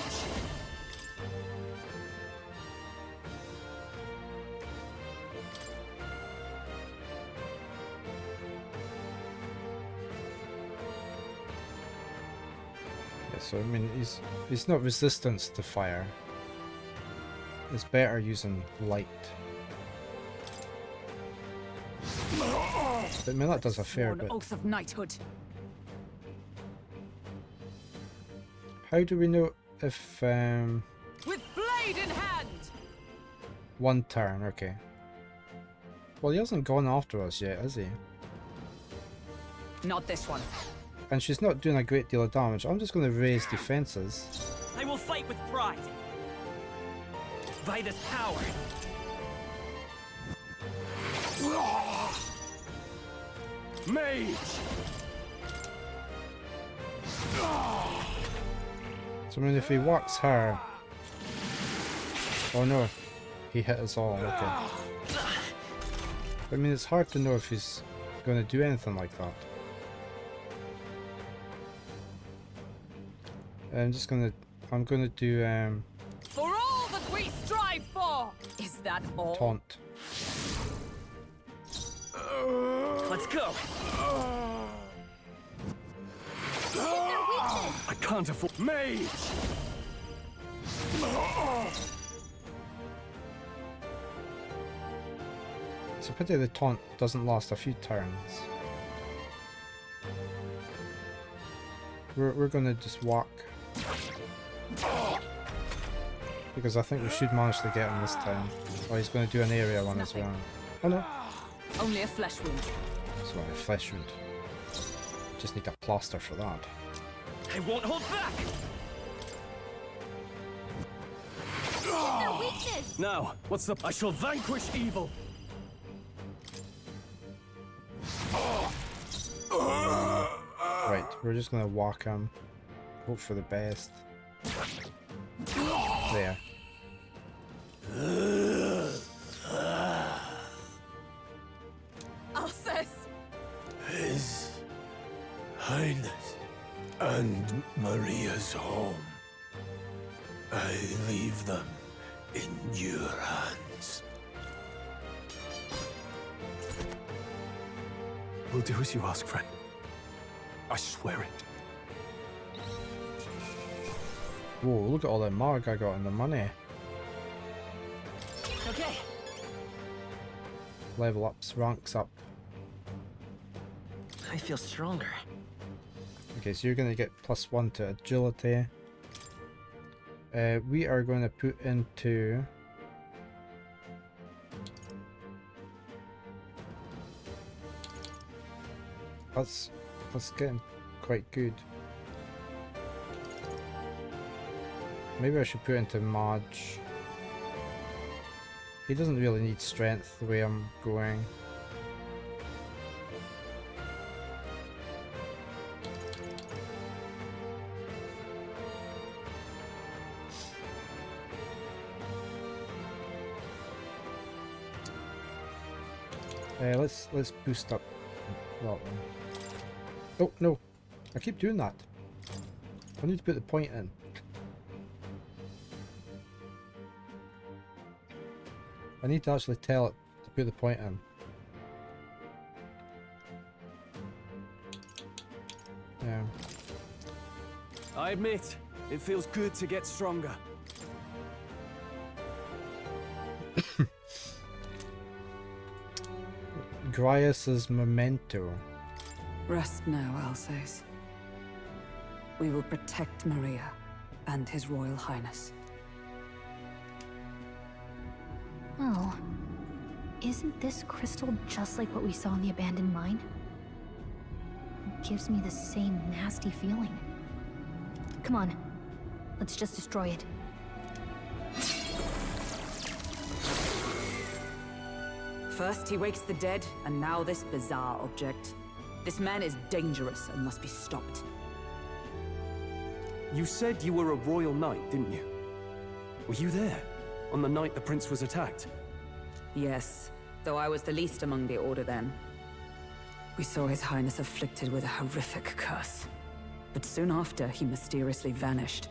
Yeah, so I mean, he's not resistant to fire. It's better using light. But I mean, that does a fair bit. Oath of knighthood. How do we know if With blade in hand. one turn? Okay. Well, he hasn't gone after us yet, has he? Not this one. And she's not doing a great deal of damage. I'm just going to raise defenses. I will fight with pride. By this power. Mage! So I mean, if he whacks her... Oh no, he hit us all, okay. I mean, it's hard to know if he's going to do anything like that. I'm gonna do For all that we strive for! Is that all? taunt. Let's go. I can't afford Mage! It's a pity the taunt doesn't last a few turns. We're gonna just whack. Because I think we should manage to get him this time. Oh, he's gonna do an area one as well. Oh no. Only a flesh wound. Sorry, a flesh wound. Just need a plaster for that. I won't hold back. Their weakness! Now, what's the... I shall vanquish evil! Right, we're just gonna whack him. Hope for the best. There. Alcest! His Highness and Maria's home. I leave them in your hands. We'll do as you ask, friend. I swear it. Whoa, look at all the marg I got in the money. Okay. Level ups, ranks up. I feel stronger. Okay, so you're going to get +1 to agility. We are going to put into... That's getting quite good. Maybe I should put into Marge. He doesn't really need strength the way I'm going. Let's boost up that one. Oh no, I keep doing that. I need to put the point in. I need to actually tell it to put the point in. Yeah. I admit, it feels good to get stronger. Grias's memento. Rest now, Alsace. We will protect Maria and His Royal Highness. Oh. Isn't this crystal just like what we saw in the abandoned mine? It gives me the same nasty feeling. Come on. Let's just destroy it. First he wakes the dead, and now this bizarre object. This man is dangerous and must be stopped. You said you were a royal knight, didn't you? Were you there? On the night the prince was attacked? Yes, though I was the least among the Order then. We saw His Highness afflicted with a horrific curse. But soon after, he mysteriously vanished.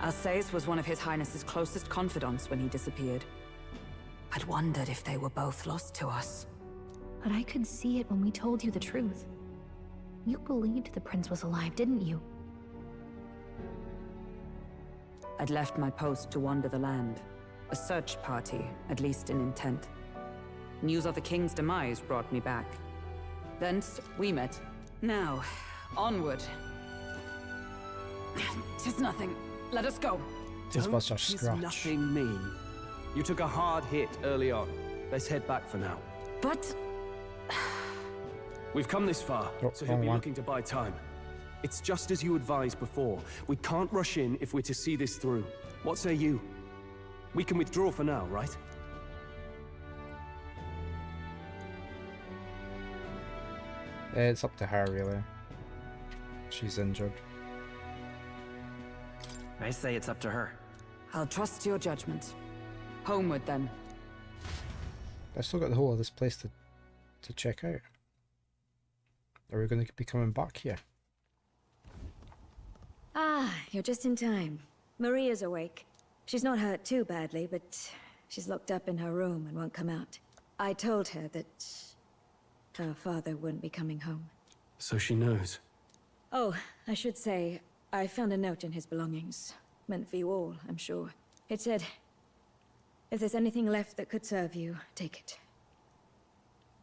Alsace was one of His Highness's closest confidants when he disappeared. I'd wondered if they were both lost to us. But I could see it when we told you the truth. You believed the prince was alive, didn't you? I'd left my post to wander the land. A search party, at least in intent. News of the king's demise brought me back. Thence, we met. Now, onward. 'Tis nothing. Let us go. This was a Don't tis scratch. nothing mean. You took a hard hit early on. Let's head back for now. But... We've come this far, Oh, so he'll wrong be one. looking to buy time. It's just as you advised before. We can't rush in if we're to see this through. What say you? We can withdraw for now, right? It's up to her, really. She's injured. I say it's up to her. I'll trust your judgment. Homeward, then. I still got the whole of this place to check out. Are we going to be coming back here? Ah, you're just in time. Maria's awake. She's not hurt too badly, but she's locked up in her room and won't come out. I told her that her father wouldn't be coming home. So she knows. Oh, I should say, I found a note in his belongings. Meant for you all, I'm sure. It said, if there's anything left that could serve you, take it.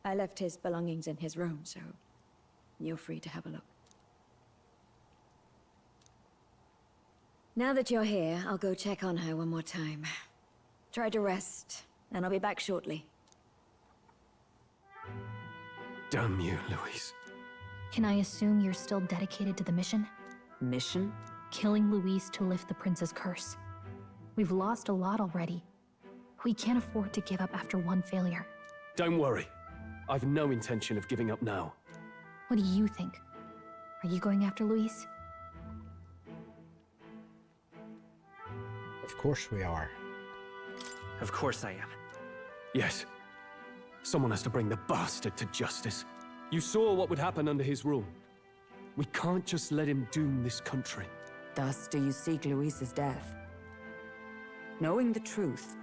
I left his belongings in his room, so you're free to have a look. Now that you're here, I'll go check on her one more time. Try to rest, and I'll be back shortly. Damn you, Louise. Can I assume you're still dedicated to the mission? Mission? Killing Louise to lift the prince's curse. We've lost a lot already. We can't afford to give up after one failure. Don't worry. I've no intention of giving up now. What do you think? Are you going after Louise? Of course we are. Of course I am. Yes. Someone has to bring the bastard to justice. You saw what would happen under his rule. We can't just let him doom this country. Thus do you seek Louise's death? Knowing the truth,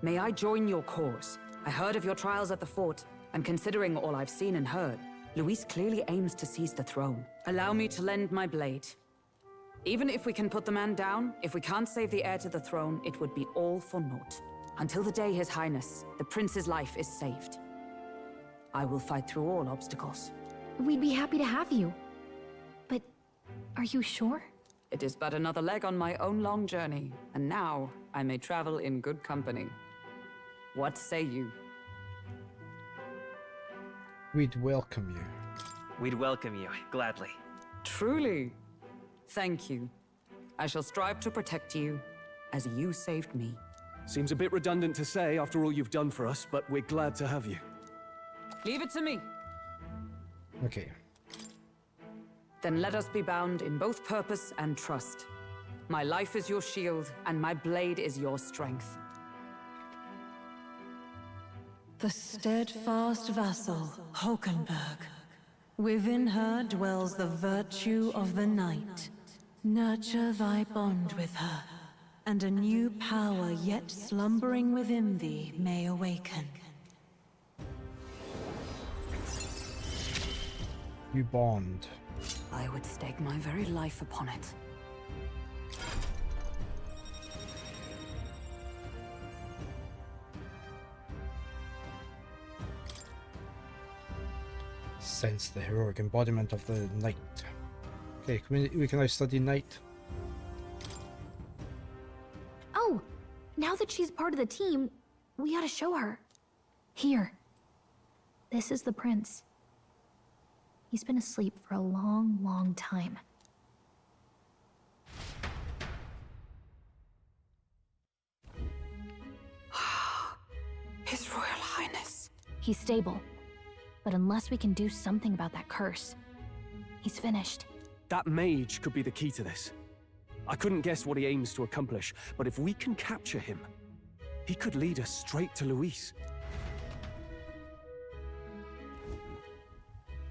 may I join your cause? I heard of your trials at the fort, and considering all I've seen and heard, Louise clearly aims to seize the throne. Allow me to lend my blade. Even if we can put the man down, if we can't save the heir to the throne, it would be all for naught. Until the day His Highness, the prince's life, is saved. I will fight through all obstacles. We'd be happy to have you. But are you sure? It is but another leg on my own long journey, and now I may travel in good company. What say you? We'd welcome you. We'd welcome you, gladly. Truly. Thank you. I shall strive to protect you, as you saved me. Seems a bit redundant to say after all you've done for us, but we're glad to have you. Leave it to me. Okay. Then let us be bound in both purpose and trust. My life is your shield, and my blade is your strength. The steadfast vassal, Hulkenberg. Within her dwells the virtue of the knight. Nurture thy bond with her, and a new power yet slumbering within thee may awaken. You bond. I would stake my very life upon it. Sense the heroic embodiment of the night. Okay, we can now study night. Oh, now that she's part of the team, we gotta show her. Here. This is the prince. He's been asleep for a long, long time. His Royal Highness. He's stable. But unless we can do something about that curse, he's finished. That mage could be the key to this. I couldn't guess what he aims to accomplish, but if we can capture him, he could lead us straight to Luis.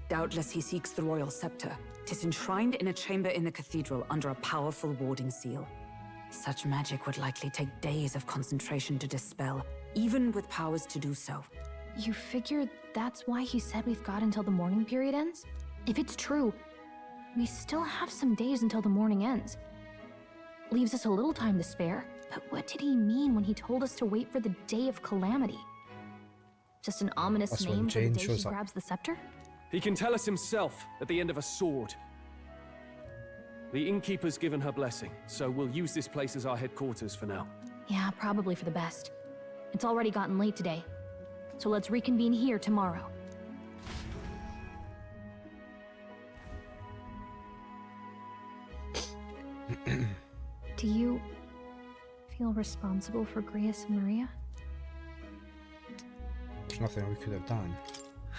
Doubtless he seeks the royal scepter. 'Tis enshrined in a chamber in the cathedral under a powerful warding seal. Such magic would likely take days of concentration to dispel, even with powers to do so. You figure that's why he said we've got until the mourning period ends? If it's true, we still have some days until the mourning ends. Leaves us a little time to spare, but what did he mean when he told us to wait for the day of calamity? Just an ominous That's when name for the Jane day shows he up. grabs the scepter? He can tell us himself at the end of a sword. The innkeeper's given her blessing, so we'll use this place as our headquarters for now. Yeah, probably for the best. It's already gotten late today, so let's reconvene here tomorrow. Do you feel responsible for Grius and Maria? There's nothing we could have done.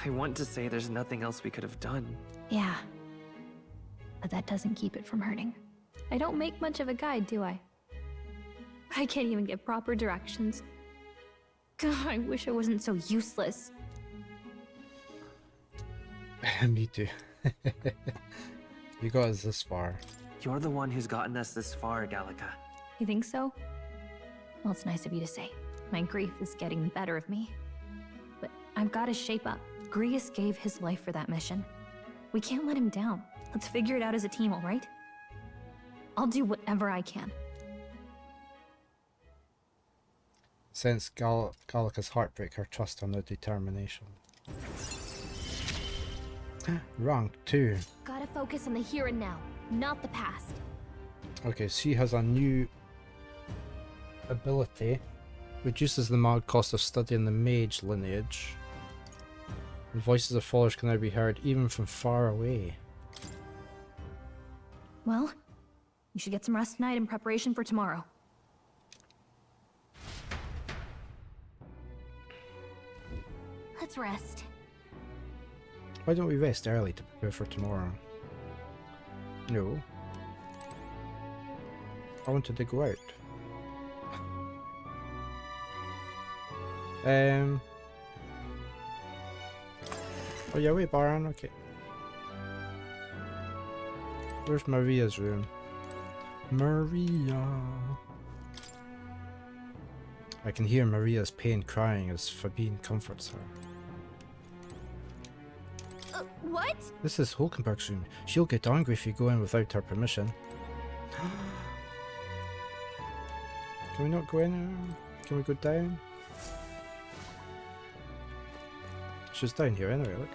I want to say there's nothing else we could have done. Yeah. But that doesn't keep it from hurting. I don't make much of a guide, do I? I can't even give proper directions. God, I wish I wasn't so useless. Me too. You got us this far. You're the one who's gotten us this far, Gallica. You think so? Well, it's nice of you to say. My grief is getting the better of me. But I've got to shape up. Grius gave his life for that mission. We can't let him down. Let's figure it out as a team, all right? I'll do whatever I can. Sense Gallica's heartbreak, her trust and her determination. Rank 2. Gotta focus on the here and now, not the past. Okay, she has a new ability. Reduces the mag cost of studying the mage lineage. The voices of followers can now be heard even from far away. Well, you should get some rest tonight in preparation for tomorrow. Let's rest. Why don't we rest early to prepare for tomorrow? No. I wanted to go out. Oh yeah, wait, Baron, okay. Where's Maria's room? Maria. I can hear Maria's pain crying as Fabine comforts her. What? This is Hulkenberg's room. She'll get angry if you go in without her permission. Can we not go in? Can we go down? She's down here anyway, look.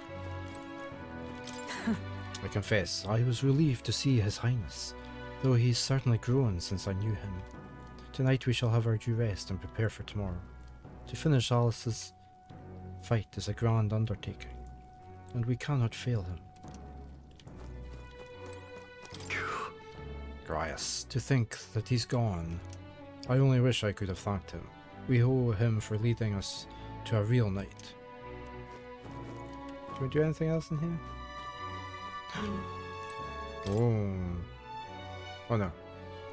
I confess, I was relieved to see His Highness, though he's certainly grown since I knew him. Tonight we shall have our due rest and prepare for tomorrow. To finish Alice's fight is a grand undertaking, and we cannot fail him. Grius, to think that he's gone. I only wish I could have thanked him. We owe him for leading us to a real night. Can we do anything else in here? Oh no.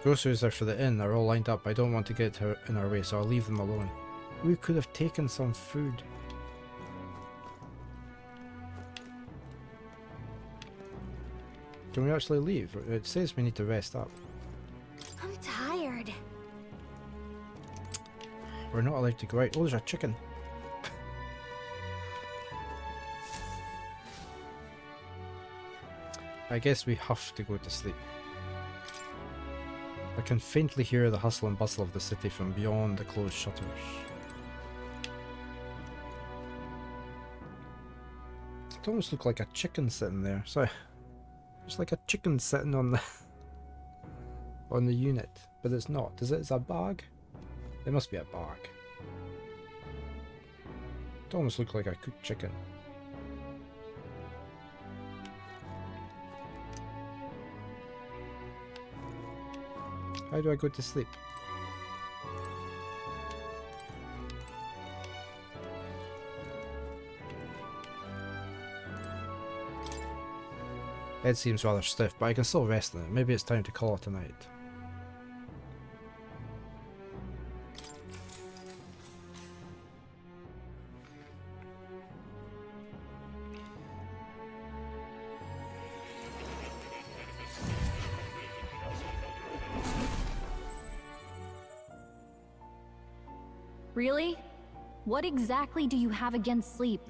Groceries are for the inn are all lined up. I don't want to get her in our way, so I'll leave them alone. We could have taken some food. Can we actually leave? It says we need to rest up. I'm tired. We're not allowed to go out. Oh, there's a chicken. I guess we have to go to sleep. I can faintly hear the hustle and bustle of the city from beyond the closed shutters. It almost looked like a chicken sitting there. Sorry. It's like a chicken sitting on the on the unit, but it's not. Is it? It's a bag? It must be a bag. It almost looked like a cooked chicken. How do I go to sleep? Head seems rather stiff, but I can still rest in it. Maybe it's time to call it a night. Really? What exactly do you have against sleep?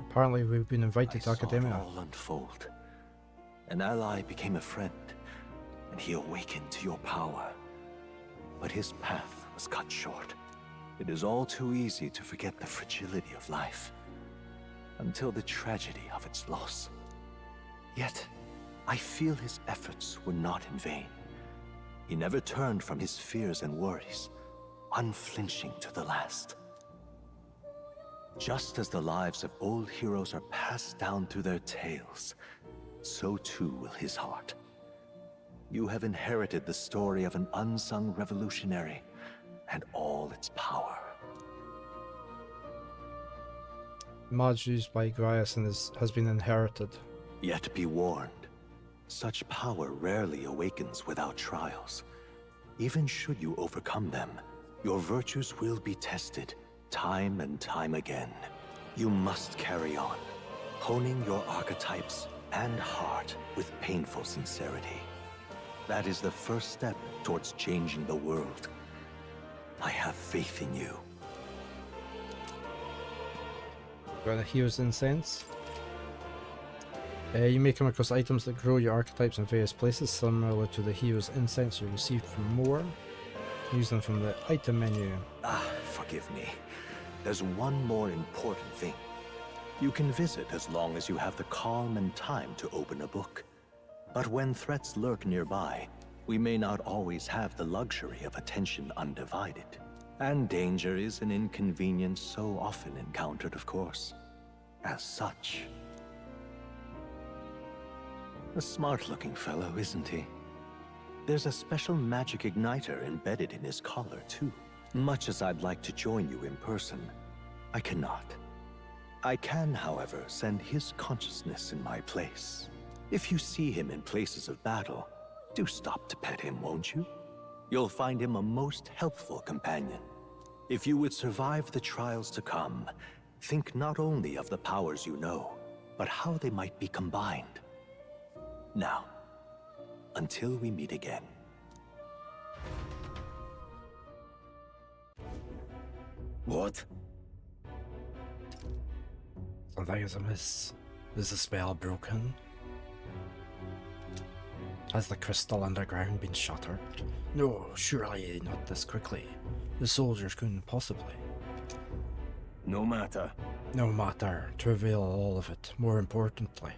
Apparently we've been invited to Academia. All unfold. An ally became a friend, and he awakened to your power. But his path was cut short. It is all too easy to forget the fragility of life, until the tragedy of its loss. Yet, I feel his efforts were not in vain. He never turned from his fears and worries, unflinching to the last. Just as the lives of old heroes are passed down through their tales, so too will his heart. You have inherited the story of an unsung revolutionary and all its power. Maj used by Grayson has been inherited. Yet be warned, such power rarely awakens without trials. Even should you overcome them, your virtues will be tested, time and time again. You must carry on, honing your archetypes and heart with painful sincerity. That is the first step towards changing the world. I have faith in you. Got a hero's incense. You may come across items that grow your archetypes in various places, similar to the hero's incense you received from more. Use them from the item menu. Forgive me. There's one more important thing. You can visit as long as you have the calm and time to open a book. But when threats lurk nearby, we may not always have the luxury of attention undivided. And danger is an inconvenience so often encountered, of course. As such. A smart-looking fellow, isn't he? There's a special magic igniter embedded in his collar, too. Much as I'd like to join you in person, I cannot. I can, however, send his consciousness in my place. If you see him in places of battle, do stop to pet him, won't you? You'll find him a most helpful companion. If you would survive the trials to come, think not only of the powers you know, but how they might be combined. Now, until we meet again. What? Something is amiss. Is the spell broken? Has the crystal underground been shattered? No, surely not this quickly. The soldiers couldn't possibly. No matter. No matter. To reveal all of it, more importantly.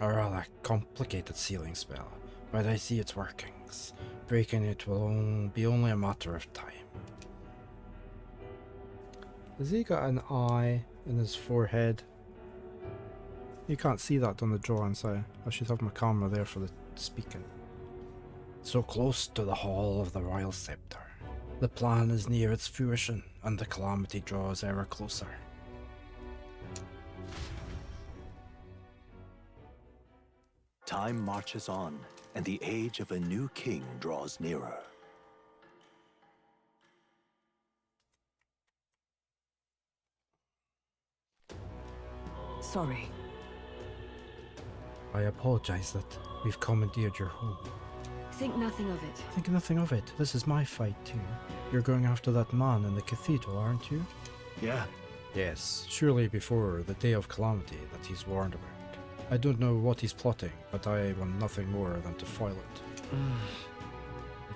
A rather complicated sealing spell, but I see its workings. Breaking it will be only a matter of time. Has he got an eye in his forehead? You can't see that on the drawing, so I should have my camera there for the speaking. So close to the hall of the royal scepter. The plan is near its fruition, and the calamity draws ever closer. Time marches on, and the age of a new king draws nearer. Sorry. I apologize that we've commandeered your home. Think nothing of it. Think nothing of it. This is my fight too. You're going after that man in the cathedral, aren't you? Yeah. Yes, surely before the day of calamity that he's warned about. I don't know what he's plotting, but I want nothing more than to foil it.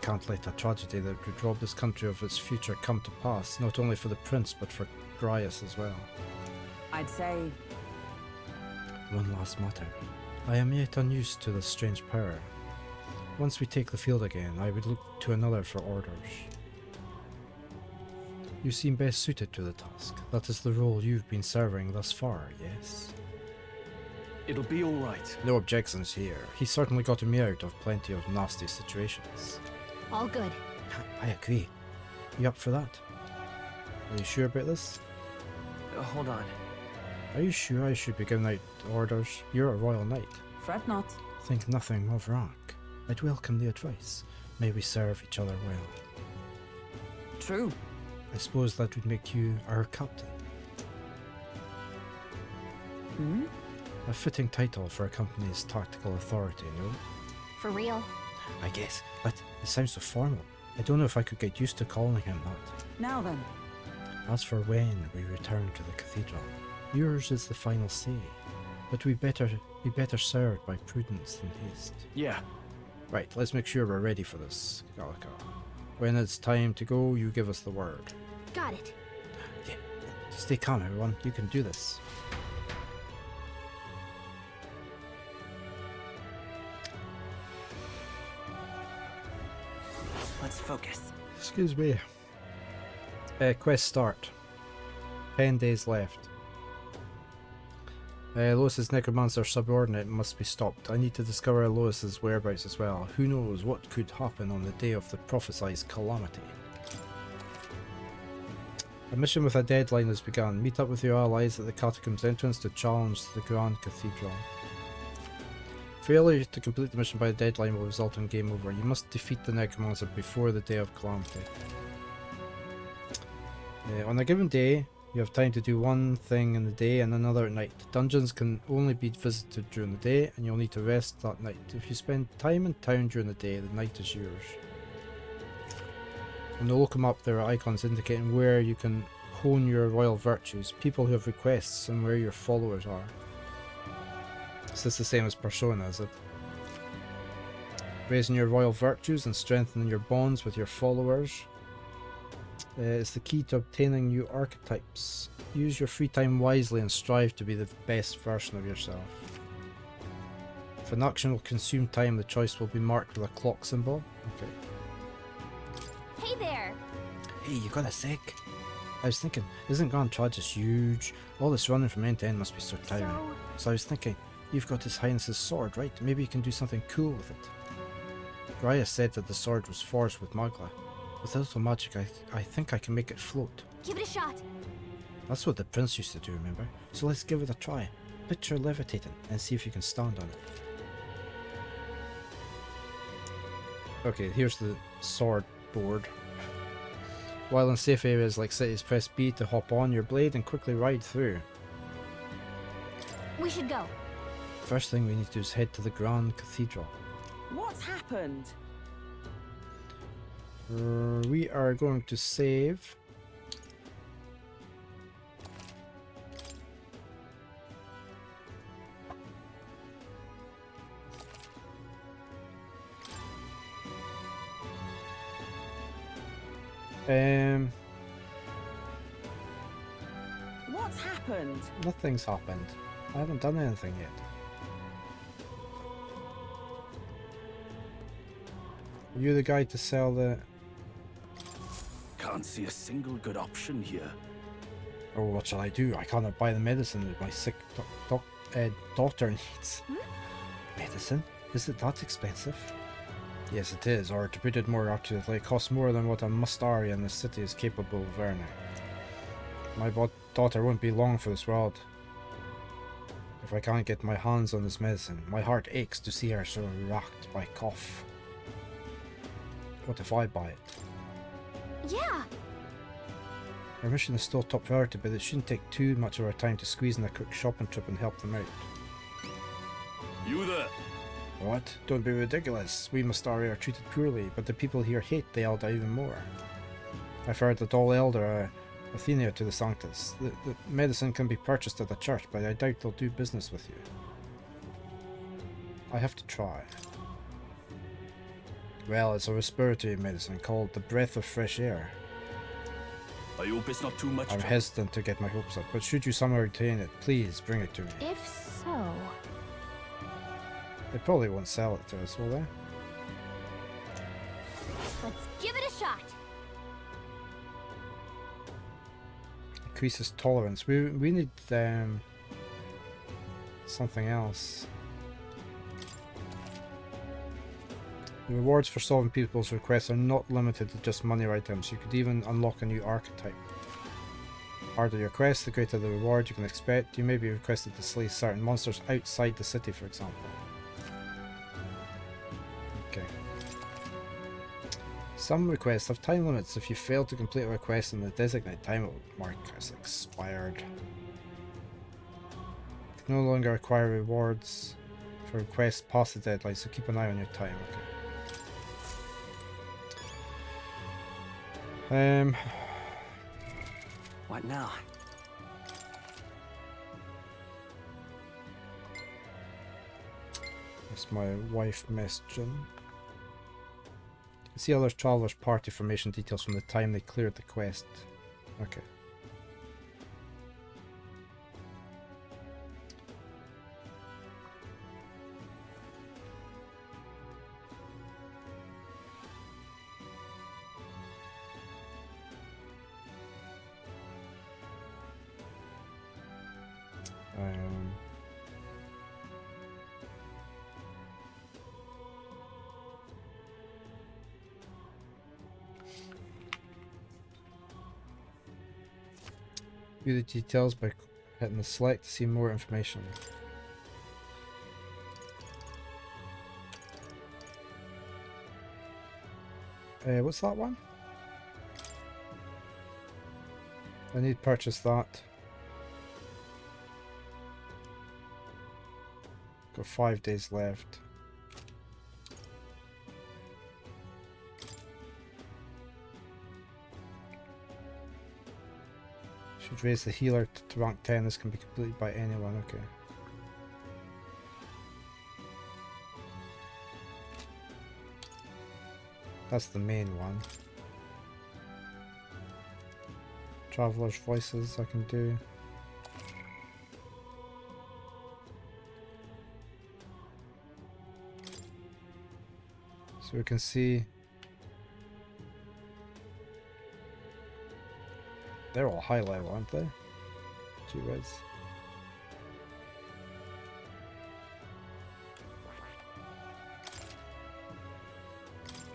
can't let a tragedy that would rob this country of its future come to pass, not only for the prince, but for Grias as well. I'd say... One last matter. I am yet unused to this strange power. Once we take the field again, I would look to another for orders. You seem best suited to the task. That is the role you've been serving thus far, yes? It'll be all right. No objections here. He certainly got me out of plenty of nasty situations. All good. I agree. You up for that? Are you sure about this? Hold on. Are you sure I should be giving out orders? You're a royal knight. Fret not. Think nothing of rank. I'd welcome the advice. May we serve each other well. True. I suppose that would make you our captain. Hmm? A fitting title for a company's tactical authority, no? For real. I guess, but it sounds so formal. I don't know if I could get used to calling him that. Now then. As for when we return to the cathedral, yours is the final say. But we better be better served by prudence than haste. Yeah. Right, let's make sure we're ready for this, Gallica. When it's time to go, you give us the word. Got it. Yeah. Stay calm, everyone. You can do this. Let's focus. Excuse me. Quest start. 10 days left. Lois's necromancer subordinate must be stopped. I need to discover Lois's whereabouts as well. Who knows what could happen on the day of the prophesied calamity. A mission with a deadline has begun. Meet up with your allies at the catacombs entrance to challenge the Grand Cathedral. Failure to complete the mission by the deadline will result in game over. You must defeat the necromancer before the day of calamity. On a given day, you have time to do one thing in the day and another at night. Dungeons can only be visited during the day, and you'll need to rest that night. If you spend time in town during the day, the night is yours. On the local map, there are icons indicating where you can hone your royal virtues, people who have requests, and where your followers are. Is this the same as Persona, is it? Raising your royal virtues and strengthening your bonds with your followers is the key to obtaining new archetypes. Use your free time wisely and strive to be the best version of yourself. If an action will consume time, the choice will be marked with a clock symbol. Okay. Hey there! Hey, you got a sec? I was thinking, isn't Grand Tragus huge? All this running from end to end must be so tiring. So I was thinking, you've got His Highness's sword, right? Maybe you can do something cool with it. Graya said that the sword was forged with Magla. With a little magic, I think I can make it float. Give it a shot. That's what the prince used to do, remember? So let's give it a try. Picture levitating and see if you can stand on it. Okay, here's the sword board. While in safe areas like cities, press B to hop on your blade and quickly ride through. We should go. First thing we need to do is head to the Grand Cathedral. What's happened? We are going to save. What's happened? Nothing's happened. I haven't done anything yet. Are you the guy to sell the... Can't see a single good option here. Oh, what shall I do? I cannot buy the medicine that my sick daughter needs. Medicine? Is it that expensive? Yes, it is, or to put it more accurately, it costs more than what a Mustari in this city is capable of earning. My daughter won't be long for this world if I can't get my hands on this medicine. My heart aches to see her so racked by cough. What if I buy it? Yeah. Our mission is still top priority, but it shouldn't take too much of our time to squeeze in a quick shopping trip and help them out. You there? What? Don't be ridiculous. We Mustari are treated poorly, but the people here hate the Elder even more. I've heard that all Elder are Athena to the Sanctus. The medicine can be purchased at the church, but I doubt they'll do business with you. I have to try. Well, it's a respiratory medicine called the breath of fresh air. I hope it's not too much I'm trouble. hesitant to get my hopes up, but should you somehow obtain it, please bring it to me. If so... They probably won't sell it to us, will they? Let's give it a shot. Increases tolerance. We need something else. The rewards for solving people's requests are not limited to just money items. You could even unlock a new archetype. The harder your quest, the greater the reward you can expect. You may be requested to slay certain monsters outside the city, for example. Okay. Some requests have time limits. If you fail to complete a request in the designated time, it will mark as expired. You can no longer acquire rewards for requests past the deadline, so keep an eye on your time. Okay. What now? That's my wife messaging. See other travelers' party formation details from the time they cleared the quest. Okay. View the details by hitting the select to see more information. What's that one? I need to purchase that. Got 5 days left. Should raise the healer to rank 10. This can be completed by anyone. Okay. That's the main one. Traveler's voices I can do. So we can see they're all high level, aren't they? Gee whiz.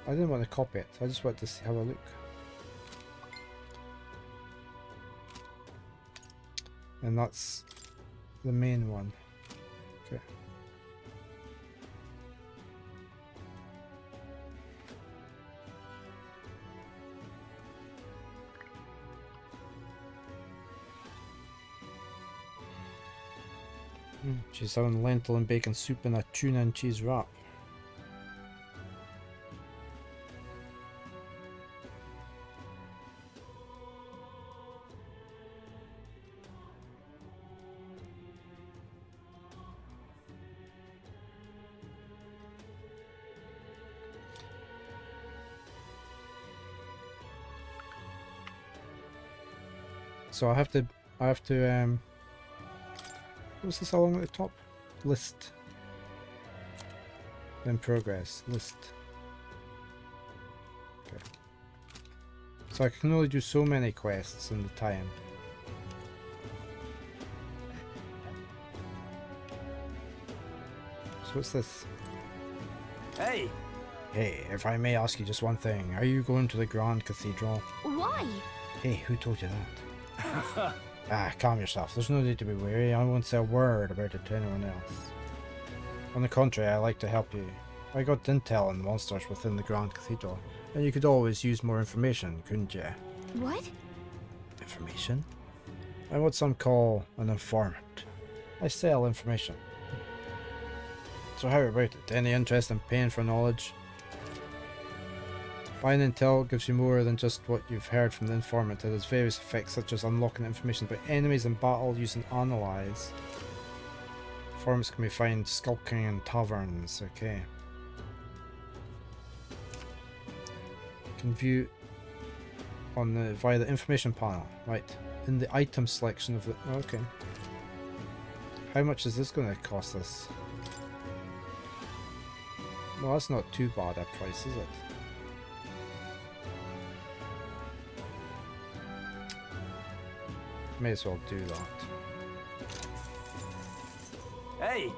I didn't want to copy it, I just wanted to see, have a look. And that's the main one. Okay. She's having lentil and bacon soup and a tuna and cheese wrap. So I have to what's this along at the top? List. In progress. List. Okay. So I can only do so many quests in the time. So what's this? Hey! Hey, if I may ask you just one thing. Are you going to the Grand Cathedral? Why? Hey, who told you that? Ah, calm yourself. There's no need to be wary. I won't say a word about it to anyone else. On the contrary, I like to help you. I got intel on the monsters within the Grand Cathedral, and you could always use more information, couldn't you? What? Information? I'm what some call an informant. I sell information. So how about it? Any interest in paying for knowledge? Buying intel gives you more than just what you've heard from the informant. It has various effects such as unlocking information about enemies in battle using analyze. Informants can be found skulking in taverns. Okay. Can view on the via the information panel, right? In the item selection of the okay. How much is this going to cost us? Well, that's not too bad a price, is it? May as well do that. Hey!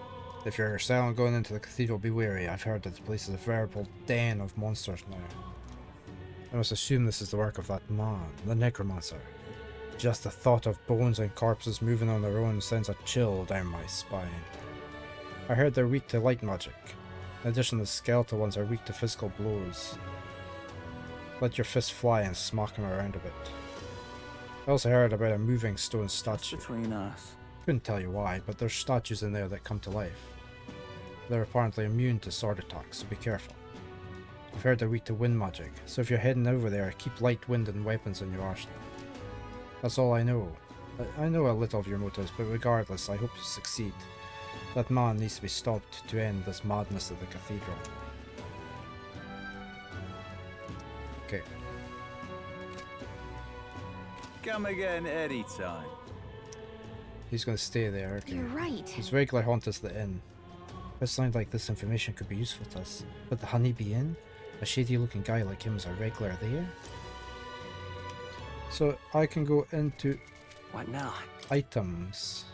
If you're selling going into the cathedral, be wary. I've heard that the place is a veritable den of monsters now. I must assume this is the work of that man, the necromancer. Just the thought of bones and corpses moving on their own sends a chill down my spine. I heard they're weak to light magic. In addition, the skeletal ones are weak to physical blows. Let your fist fly and smack them around a bit. I also heard about a moving stone statue. Between us. Couldn't tell you why, but there's statues in there that come to life. They're apparently immune to sword attacks, so be careful. I've heard they're weak to wind magic, so if you're heading over there, keep light wind and weapons in your arsenal. That's all I know. I know a little of your motives, but regardless, I hope you succeed. That man needs to be stopped to end this madness at the cathedral. Okay. Come again anytime. He's going to stay there. Okay. You're right. His regular haunt is the inn. It sounds like this information could be useful to us. But the Honeybee Inn? A shady looking guy like him is a regular there? So I can go into what now? Items.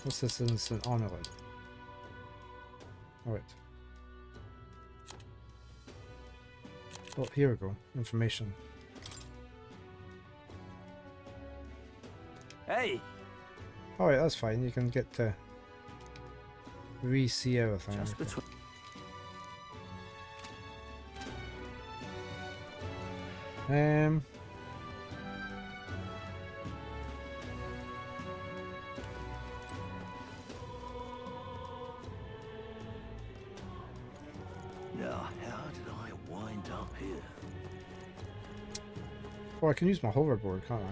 What's this instant amulet? Alright. Oh, here we go. Information. Hey! Alright, that's fine. You can get to re-see everything. Just okay. between. Now, how did I wind up here? Oh, I can use my hoverboard, can't I?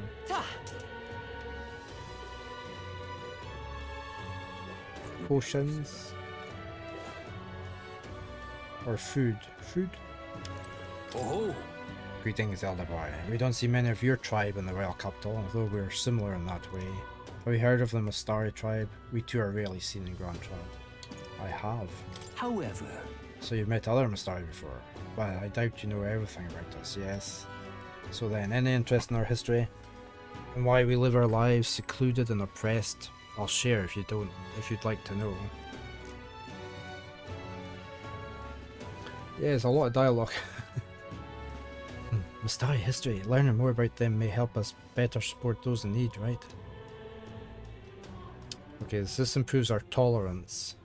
Potions. Or food. Food? Oh! Greetings, Elder Boy. We don't see many of your tribe in the royal capital, although we're similar in that way. Have you heard of the Mastari tribe? We too are rarely seen in Grand Trad. I have. However... So you've met other Mastari before? Well, I doubt you know everything about us, yes. So then, any interest in our history? And why we live our lives secluded and oppressed? I'll share if you'd like to know. Yeah, there's a lot of dialogue. Mastari history. Learning more about them may help us better support those in need, right? Okay, so this improves our tolerance.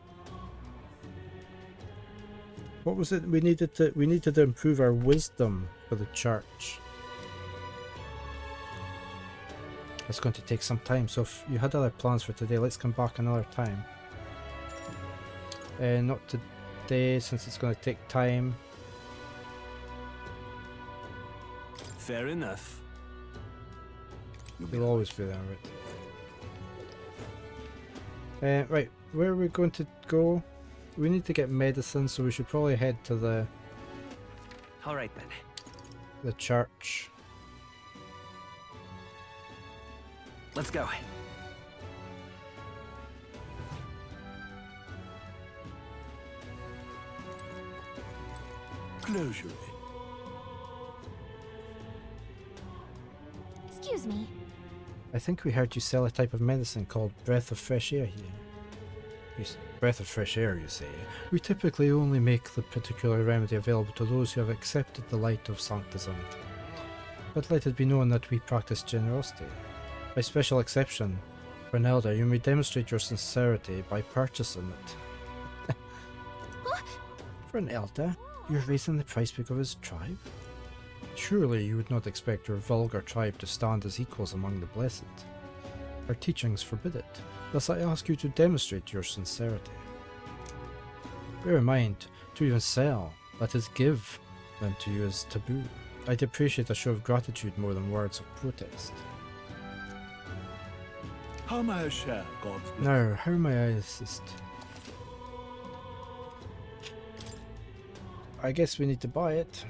What was it? We needed to improve our wisdom for the church. It's going to take some time, so if you had other plans for today, let's come back another time. Not today, since it's going to take time. Fair enough. You'll always be there, right? Right, where are we going to go? We need to get medicine, so we should probably head to the... Alright then. The church. Let's go. Closure. Excuse me. I think we heard you sell a type of medicine called breath of fresh air here. Breath of fresh air, you say? We typically only make the particular remedy available to those who have accepted the light of sanctism. But let it be known that we practice generosity. By special exception, for an elder, you may demonstrate your sincerity by purchasing it. For an elder, you're raising the price because of his tribe? Surely you would not expect your vulgar tribe to stand as equals among the blessed. Our teachings forbid it, thus I ask you to demonstrate your sincerity. Bear in mind, to even sell, that is give, them to you is taboo. I'd appreciate a show of gratitude more than words of protest. How may I share God's blessing? Now, how may I assist? I guess we need to buy it.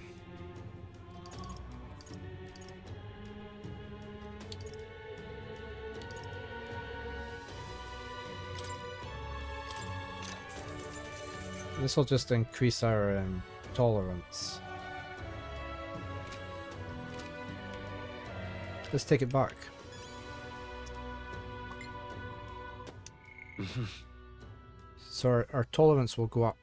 This will just increase our tolerance. Let's take it back. So our tolerance will go up.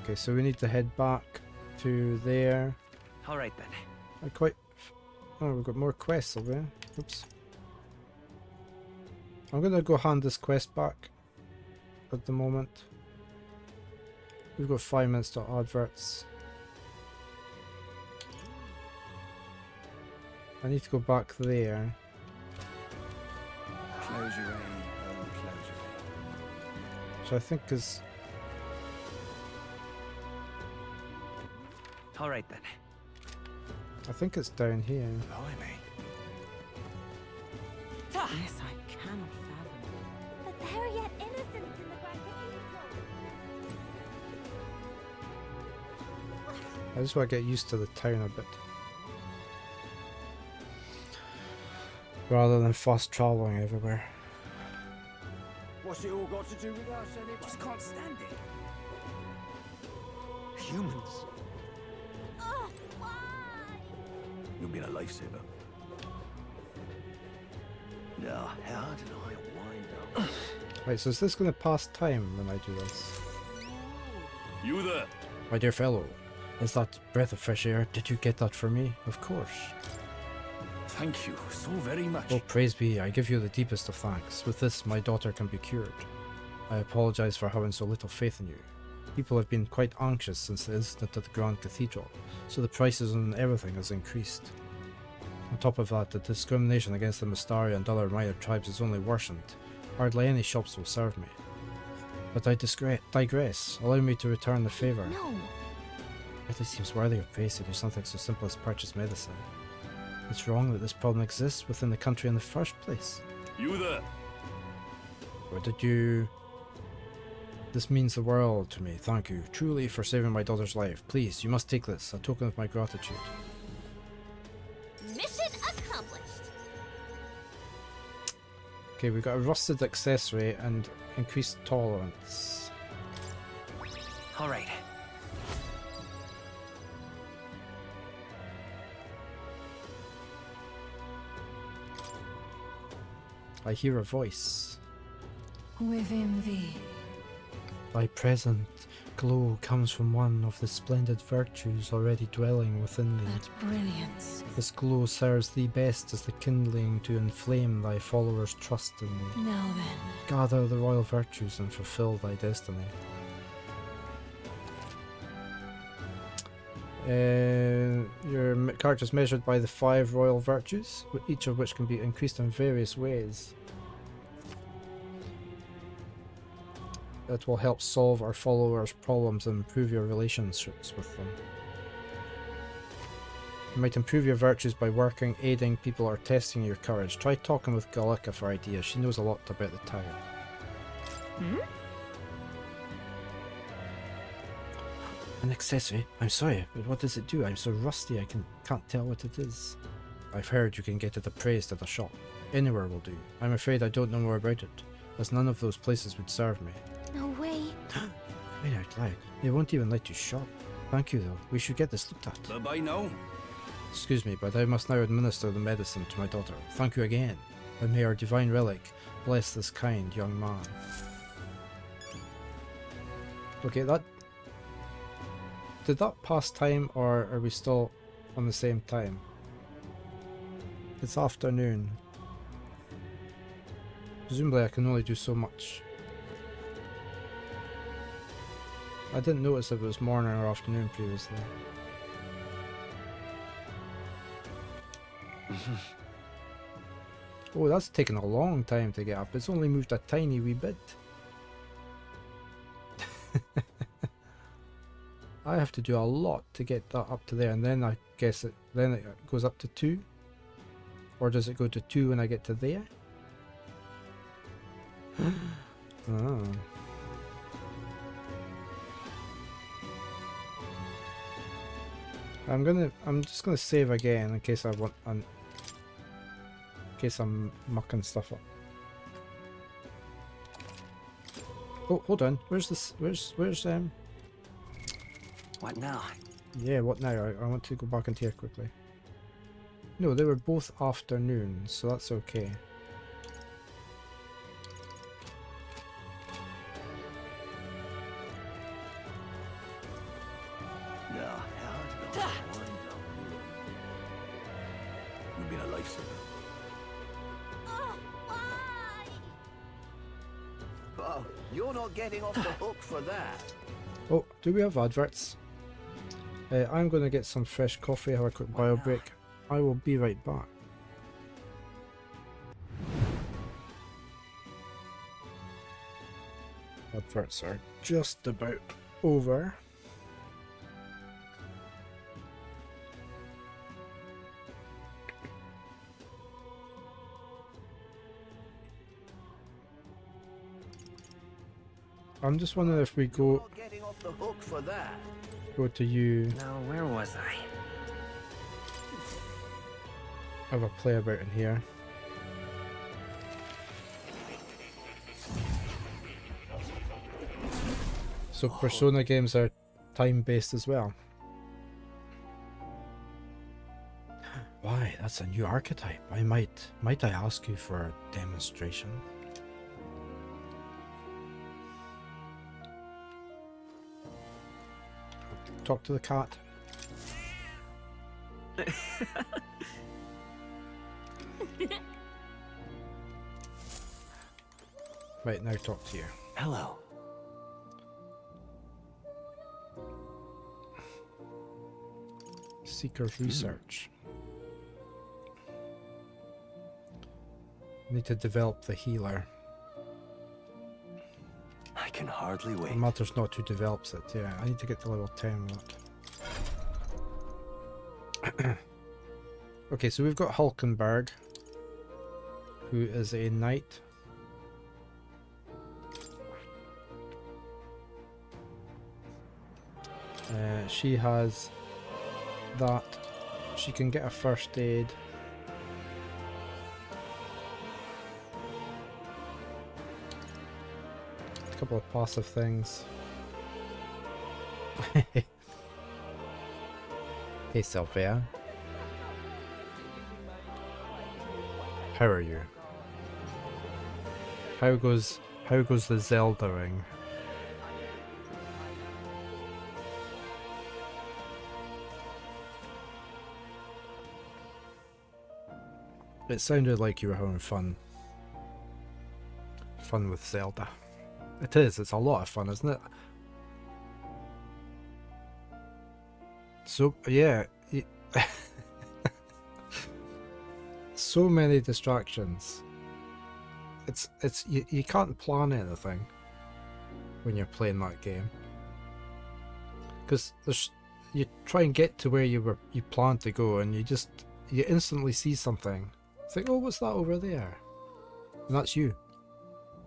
Okay, so we need to head back to there. All right then. Oh, we've got more quests over there. Oops. I'm gonna go hand this quest back at the moment. We've got 5 minutes to adverts. I need to go back there. Close your aim, close your So I think because All right then. I think it's down here. Blimey. Yes, I cannot fathom. But there are yet innocents in the Grand Cathedral. I just want to get used to the town a bit. Rather than fast traveling everywhere. What's it all got to do with us anyway? Just can't stand it. Humans. Oh, why? You've been a lifesaver. Now, how did I wind up? Right, so is this going to pass time when I do this? You there? My dear fellow, is that breath of fresh air? Did you get that for me? Of course. Thank you so very much. Oh, praise be, I give you the deepest of thanks. With this, my daughter can be cured. I apologize for having so little faith in you. People have been quite anxious since the incident at the Grand Cathedral, so the prices on everything has increased. On top of that, the discrimination against the Mystari and other minor tribes has only worsened. Hardly any shops will serve me. But I digress. Allow me to return the favour. No. It really seems worthy of praise to do something so simple as purchase medicine. It's wrong that this problem exists within the country in the first place. You there? Or did you... This means the world to me. Thank you, truly, for saving my daughter's life. Please, you must take this, a token of my gratitude. Mission accomplished. Okay, we got a rusted accessory and increased tolerance. All right. I hear a voice. Within thee. Thy present glow comes from one of the splendid virtues already dwelling within thee. That brilliance. This glow serves thee best as the kindling to inflame thy followers' trust in thee. Now then. Gather the royal virtues and fulfill thy destiny. Your character is measured by the 5 royal virtues, each of which can be increased in various ways. It will help solve our followers' problems and improve your relationships with them. You might improve your virtues by working, aiding people, or testing your courage. Try talking with Gallica for ideas. She knows a lot about the town. An accessory? I'm sorry, but what does it do? I'm so rusty I can't tell what it is. I've heard you can get it appraised at a shop. Anywhere will do. I'm afraid I don't know more about it, as none of those places would serve me. No way. I mean out loud. They won't even let you shop. Thank you though. We should get this looked at. Bye-bye now. Excuse me, but I must now administer the medicine to my daughter. Thank you again. And may our divine relic bless this kind young man. Okay, that... Did that pass time, or are we still on the same time? It's afternoon. Presumably I can only do so much. I didn't notice if it was morning or afternoon previously. Oh, that's taken a long time to get up. It's only moved a tiny wee bit. I have to do a lot to get that up to there, and then I guess it goes up to 2, or does it go to 2 when I get to there? Oh. I'm just gonna save again in case I want, in case I'm mucking stuff up. Oh, hold on. Where's this? Where's What now? Yeah, what now? I want to go back into here quickly. No, they were both afternoons, so that's okay. You've been a lifesaver. Oh, you're not getting off the hook for that. Oh, do we have adverts? I'm going to get some fresh coffee, have a quick bio break. I will be right back. Adverts are just about over. I'm just wondering if we go to you. Now, where was I? Have a play about in here. So Persona games are time-based as well. Why? That's a new archetype. Might I ask you for a demonstration? Talk to the cat. Right, now talk to you. Hello. Seeker's research. Need to develop the healer. I can hardly wait. It matters not who develops it. Yeah, I need to get to level 10 with that. Okay, so we've got Hulkenberg, who is a knight. She has that. She can get a first aid. A couple of passive things. Hey Sylvia. How are you? How goes the Zelda ring? It sounded like you were having fun. Fun with Zelda. It is, it's a lot of fun, isn't it? So, yeah. So many distractions. You can't plan anything when you're playing that game. Because you try and get to where you planned to go and you instantly see something. Think, oh, what's that over there? And that's you.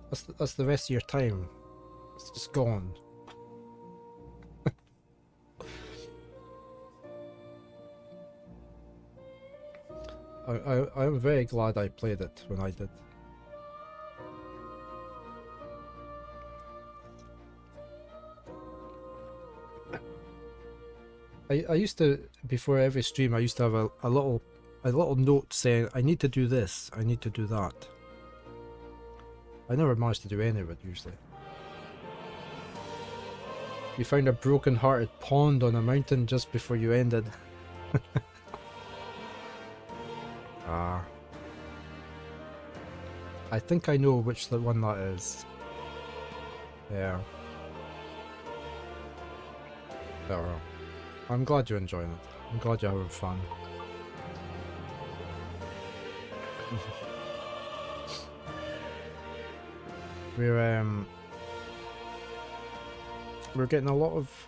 That's the rest of your time. It's just gone. I'm very glad I played it when I did. I used to, before every stream, I used to have a little note saying, I need to do this, I need to do that. I never managed to do any of it, usually. You found a broken-hearted pond on a mountain just before you ended. Ah. I think I know which one that is. Yeah. Oh well. I'm glad you're enjoying it. I'm glad you're having fun. We're We're getting a lot of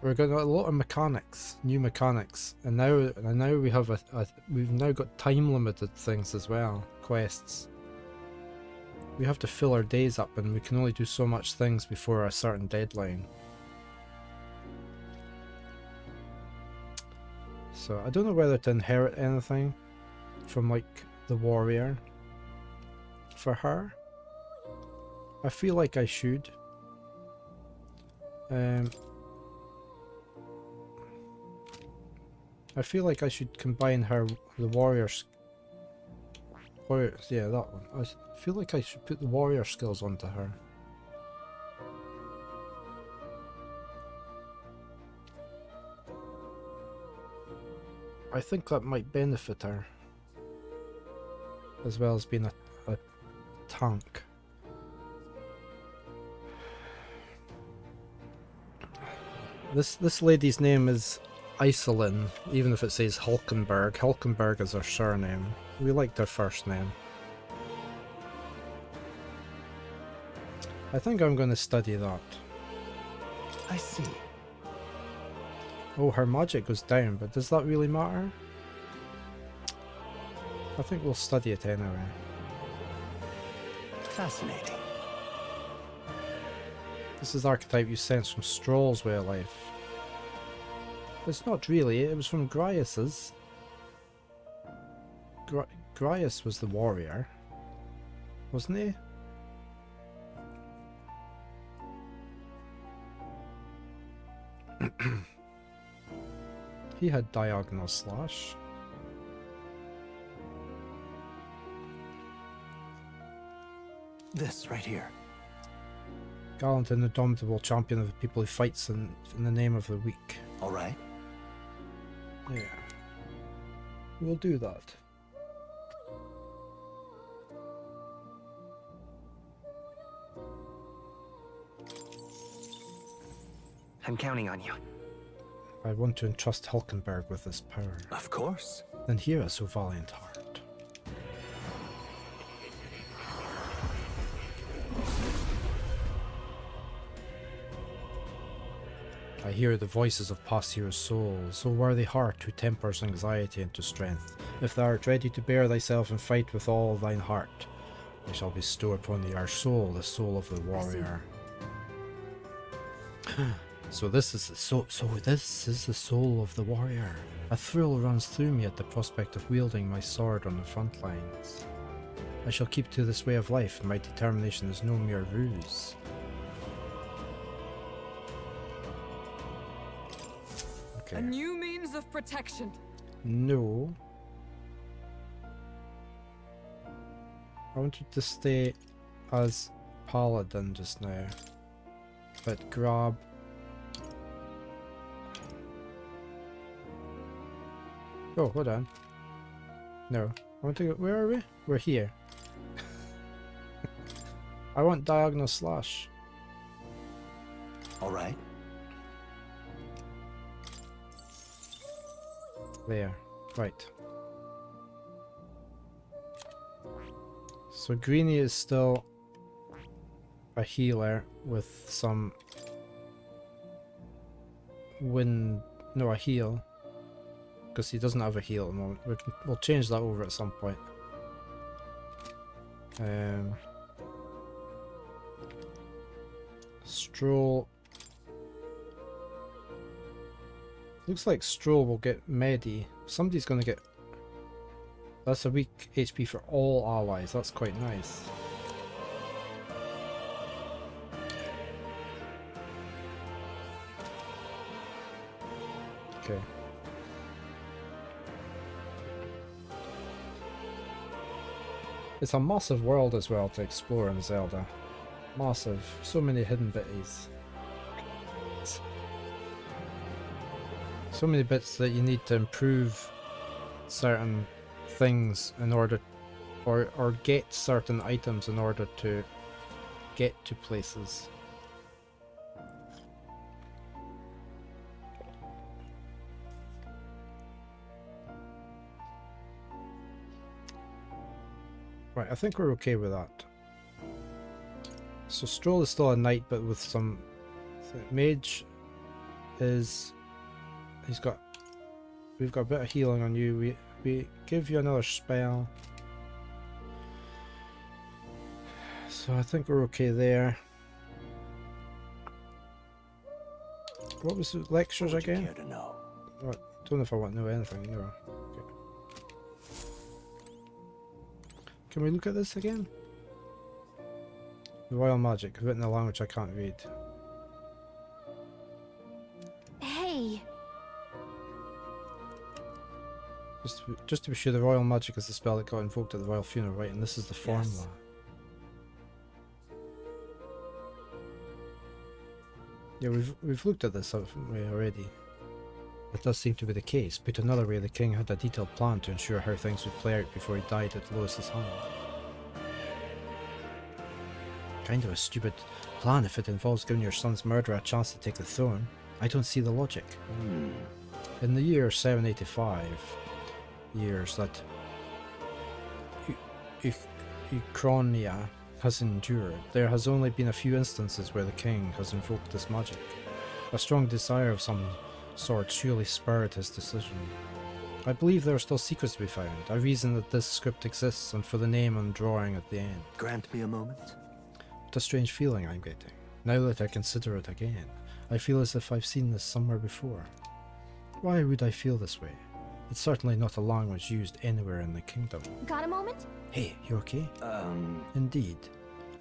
we're getting a lot of mechanics, new mechanics, and now we have we've now got time limited things as well, quests. We have to fill our days up, and we can only do so much things before a certain deadline. So I don't know whether to inherit anything from like the warrior for her. I feel like I should. I feel like I should combine the warriors. Yeah, that one. I feel like I should put the warrior skills onto her. I think that might benefit her, as well as being a tank. This lady's name is Iselin, even if it says Hulkenberg. Hulkenberg is her surname. We liked her first name. I think I'm going to study that. I see. Oh, her magic goes down, but does that really matter? I think we'll study it anyway. Fascinating. This is the archetype you sense from Stroll's way of life. It's not really, it was from Grias's. Grias was the warrior, wasn't he? He had diagonal slash. This right here. Gallant and indomitable champion of the people who fights in the name of the weak. All right. Yeah. We'll do that. I'm counting on you. I want to entrust Hulkenberg with this power. Of course. Then hear us, O valiant heart. I hear the voices of past heroes' souls, O worthy heart who tempers anxiety into strength. If thou art ready to bear thyself and fight with all thine heart, I shall bestow upon thee our soul, the soul of the warrior. So this is the soul of the warrior. A thrill runs through me at the prospect of wielding my sword on the front lines. I shall keep to this way of life. My determination is no mere ruse. Okay. A new means of protection. No. I wanted to stay as paladin just now, but grab. Oh, hold on. No, I want to go. Where are we? We're here. I want diagonal slash. All right. There. Right. So Greenie is still a healer with some wind. No, a heal. Because he doesn't have a heal at the moment. We'll change that over at some point. Stroll. Looks like Stroll will get Medi. Somebody's gonna get. That's a weak HP for all allies. That's quite nice. Okay. It's a massive world as well to explore in Zelda. Massive. So many hidden bitties. So many bits that you need to improve certain things in order, or get certain items in order to get to places. Right, I think we're okay with that. So Stroll is still a knight, but with some... Mage is... We've got a bit of healing on you. We give you another spell. So I think we're okay there. What was the lectures again? Care to know? I don't know if I want to know anything. No. Okay. Can we look at this again? The Royal Magic, written in a language I can't read. Hey. Just to be sure, the Royal Magic is the spell that got invoked at the Royal Funeral, right? And this is the formula. Yeah, we've looked at this haven't we, already. It does seem to be the case. Put another way, the king had a detailed plan to ensure how things would play out before he died at Lois's hand. Kind of a stupid plan if it involves giving your son's murderer a chance to take the throne. I don't see the logic. In the year 785, years that Uchronia has endured, there has only been a few instances where the king has invoked this magic. A strong desire of some sort surely spurred his decision. I believe there are still secrets to be found. I reason that this script exists and for the name and drawing at the end. Grant me a moment. What a strange feeling I'm getting. Now that I consider it again, I feel as if I've seen this somewhere before. Why would I feel this way? It's certainly not a language used anywhere in the kingdom. Got a moment? Hey, you okay? Indeed.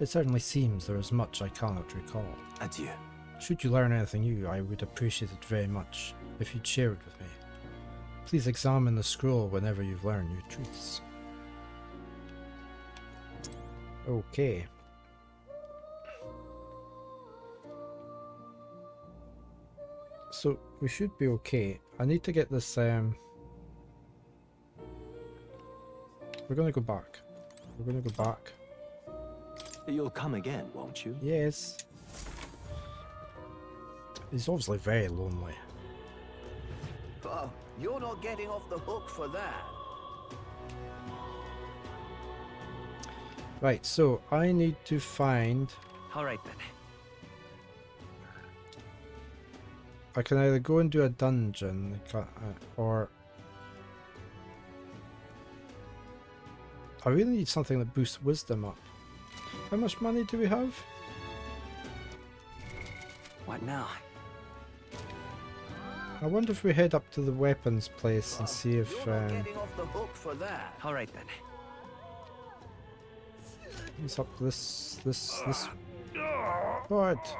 It certainly seems there is much I cannot recall. Adieu. Should you learn anything new, I would appreciate it very much if you'd share it with me. Please examine the scroll whenever you've learned new truths. Okay. So, we should be okay. I need to get this, we're gonna go back. We're gonna go back. You'll come again, won't you? Yes. He's obviously very lonely. Oh, you're not getting off the hook for that. Right, so I need to find... Alright then. I can either go and do a dungeon, or... I really need something that boosts wisdom up. How much money do we have? What now? I wonder if we head up to the weapons place and see if... Getting off the hook for that. Alright then. What's up this... What?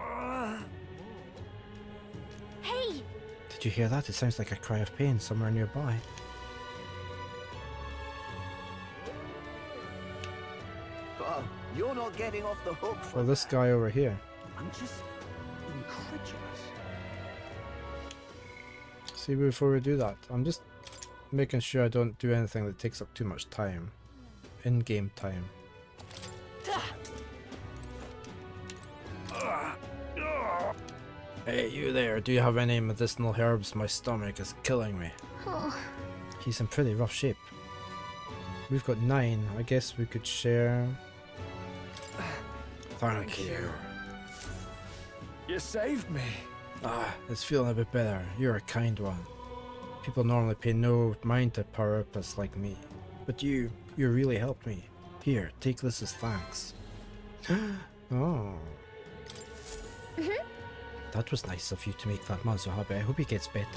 Hey! Did you hear that? It sounds like a cry of pain somewhere nearby. Oh, you're not getting off the hook for Or this guy over here. I'm just incredulous. See, before we do that, I'm just making sure I don't do anything that takes up too much time. In-game time. Hey, you there, do you have any medicinal herbs? My stomach is killing me. He's in pretty rough shape. We've got 9. I guess we could share. Thank you. You saved me. Ah, it's feeling a bit better. You're a kind one. People normally pay no mind to power-uppers like me. But you really helped me. Here, take this as thanks. Oh. That was nice of you to make that Mazuhabe. I hope he gets better.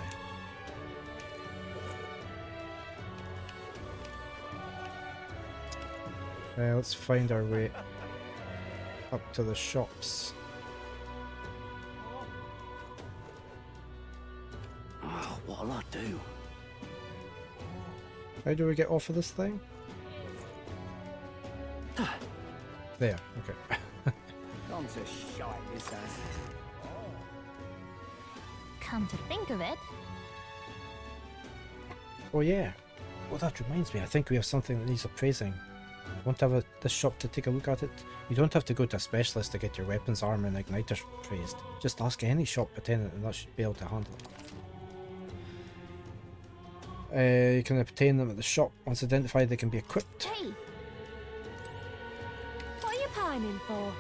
Let's find our way up to the shops. Oh, what'll I do? How do we get off of this thing? There, okay. Gone to shite, this ass. Come to think of it. Oh yeah. Well, that reminds me, I think we have something that needs appraising. Want to have this shop to take a look at it? You don't have to go to a specialist to get your weapons, armor and igniters appraised. Just ask any shop attendant and that should be able to handle it. You can obtain them at the shop. Once identified, they can be equipped. Hey. I'm in for.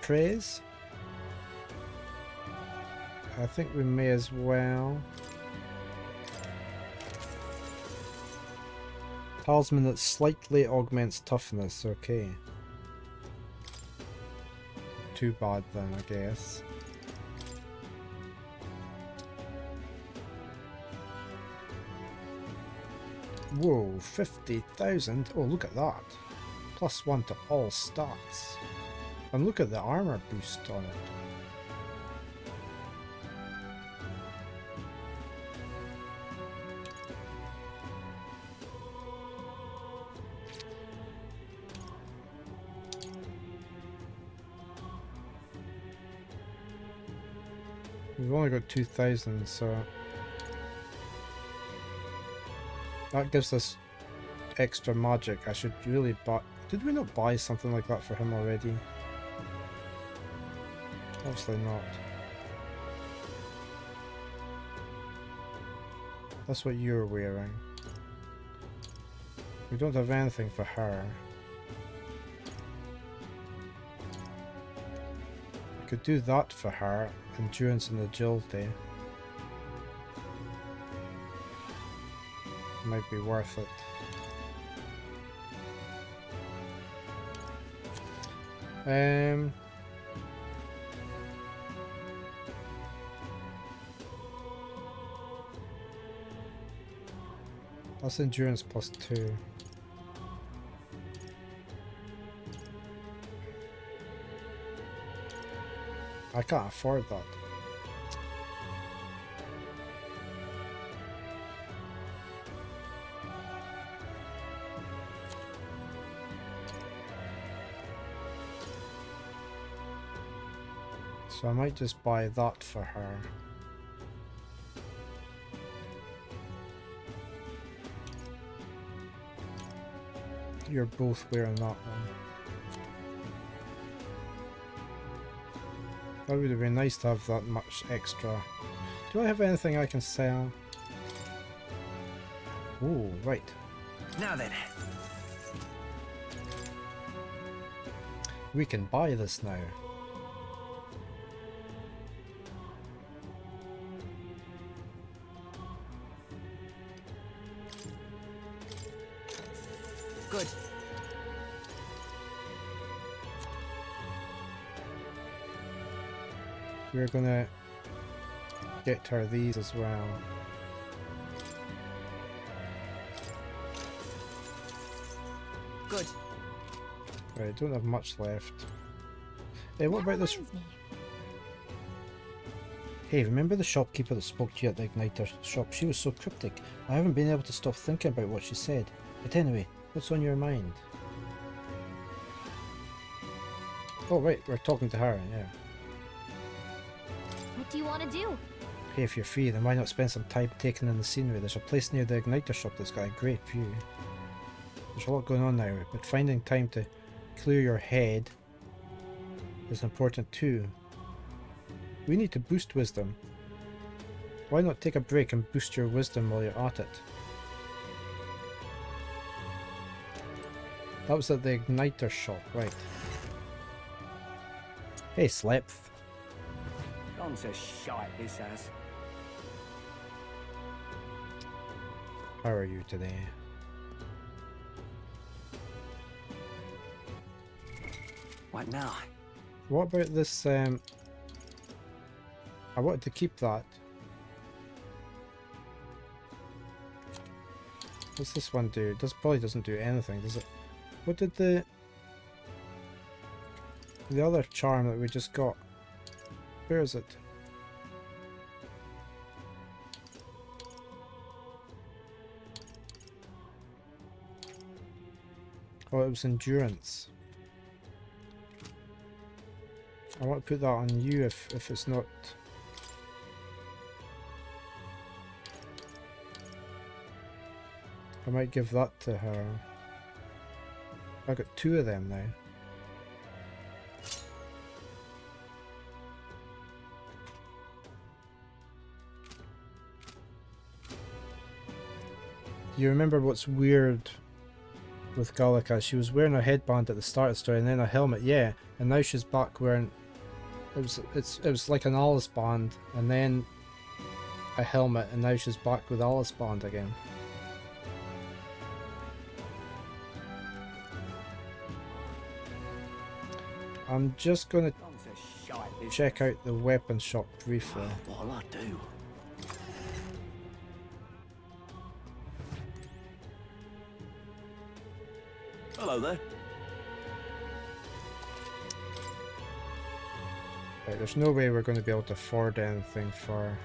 Praise. I think we may as well. Talisman that slightly augments toughness, okay. Too bad then, I guess. Whoa, 50,000? Oh, look at that. +1 to all stats. And look at the armor boost on it. We've only got 2,000, so that gives us extra magic. I should really buy. Did we not buy something like that for him already? Obviously not. That's what you're wearing. We don't have anything for her. I could do that for her. Endurance and agility. Might be worth it. That's endurance +2. I can't afford that. So I might just buy that for her. You're both wearing that one. That would have been nice to have that much extra. Do I have anything I can sell? Oh, right. Now then. We can buy this now. Good. We're gonna get her these as well. Good. Right, I don't have much left. Hey, what about this? Hey, remember the shopkeeper that spoke to you at the Igniter shop? She was so cryptic. I haven't been able to stop thinking about what she said. But anyway, what's on your mind? Oh right, we're talking to her, yeah. What do you want to do? Hey, if you're free, then why not spend some time taking in the scenery? There's a place near the Igniter shop that's got a great view. There's a lot going on now, but finding time to clear your head is important too. We need to boost wisdom. Why not take a break and boost your wisdom while you're at it? That was at the Igniter shop, right. Hey, Slepth. Gone to shite, this has. How are you today? What now? What about this, I wanted to keep that. What's this one do? It probably doesn't do anything, does it? What did the other charm that we just got? Where is it? Oh, it was endurance. I want to put that on you if it's not. I might give that to her. I got 2 of them now. Do you remember what's weird with Gallica. She was wearing a headband at the start of the story and then a helmet, yeah, and now she's back wearing it was like an Alice band and then a helmet, and now she's back with Alice band again. I'm just gonna check out the weapon shop briefly. What'll I do? Hello there. Right, there's no way we're going to be able to afford anything for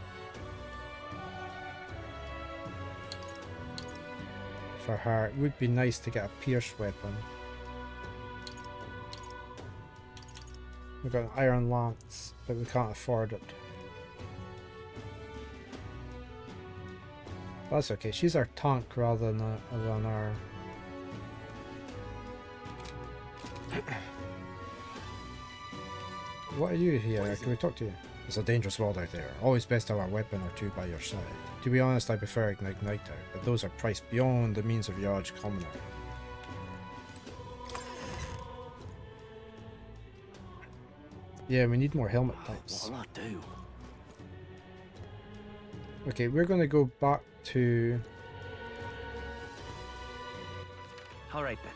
her. It would be nice to get a pierced weapon. We've got an iron lance, but we can't afford it. That's okay. She's our tank rather than our. What are you here? Can we talk to you? It's a dangerous world out there. Always best to have a weapon or two by your side. To be honest, I prefer Igniter, but those are priced beyond the means of your average commoner. Yeah, we need more helmet types. What'll I do? Okay, we're gonna go back to... Alright then.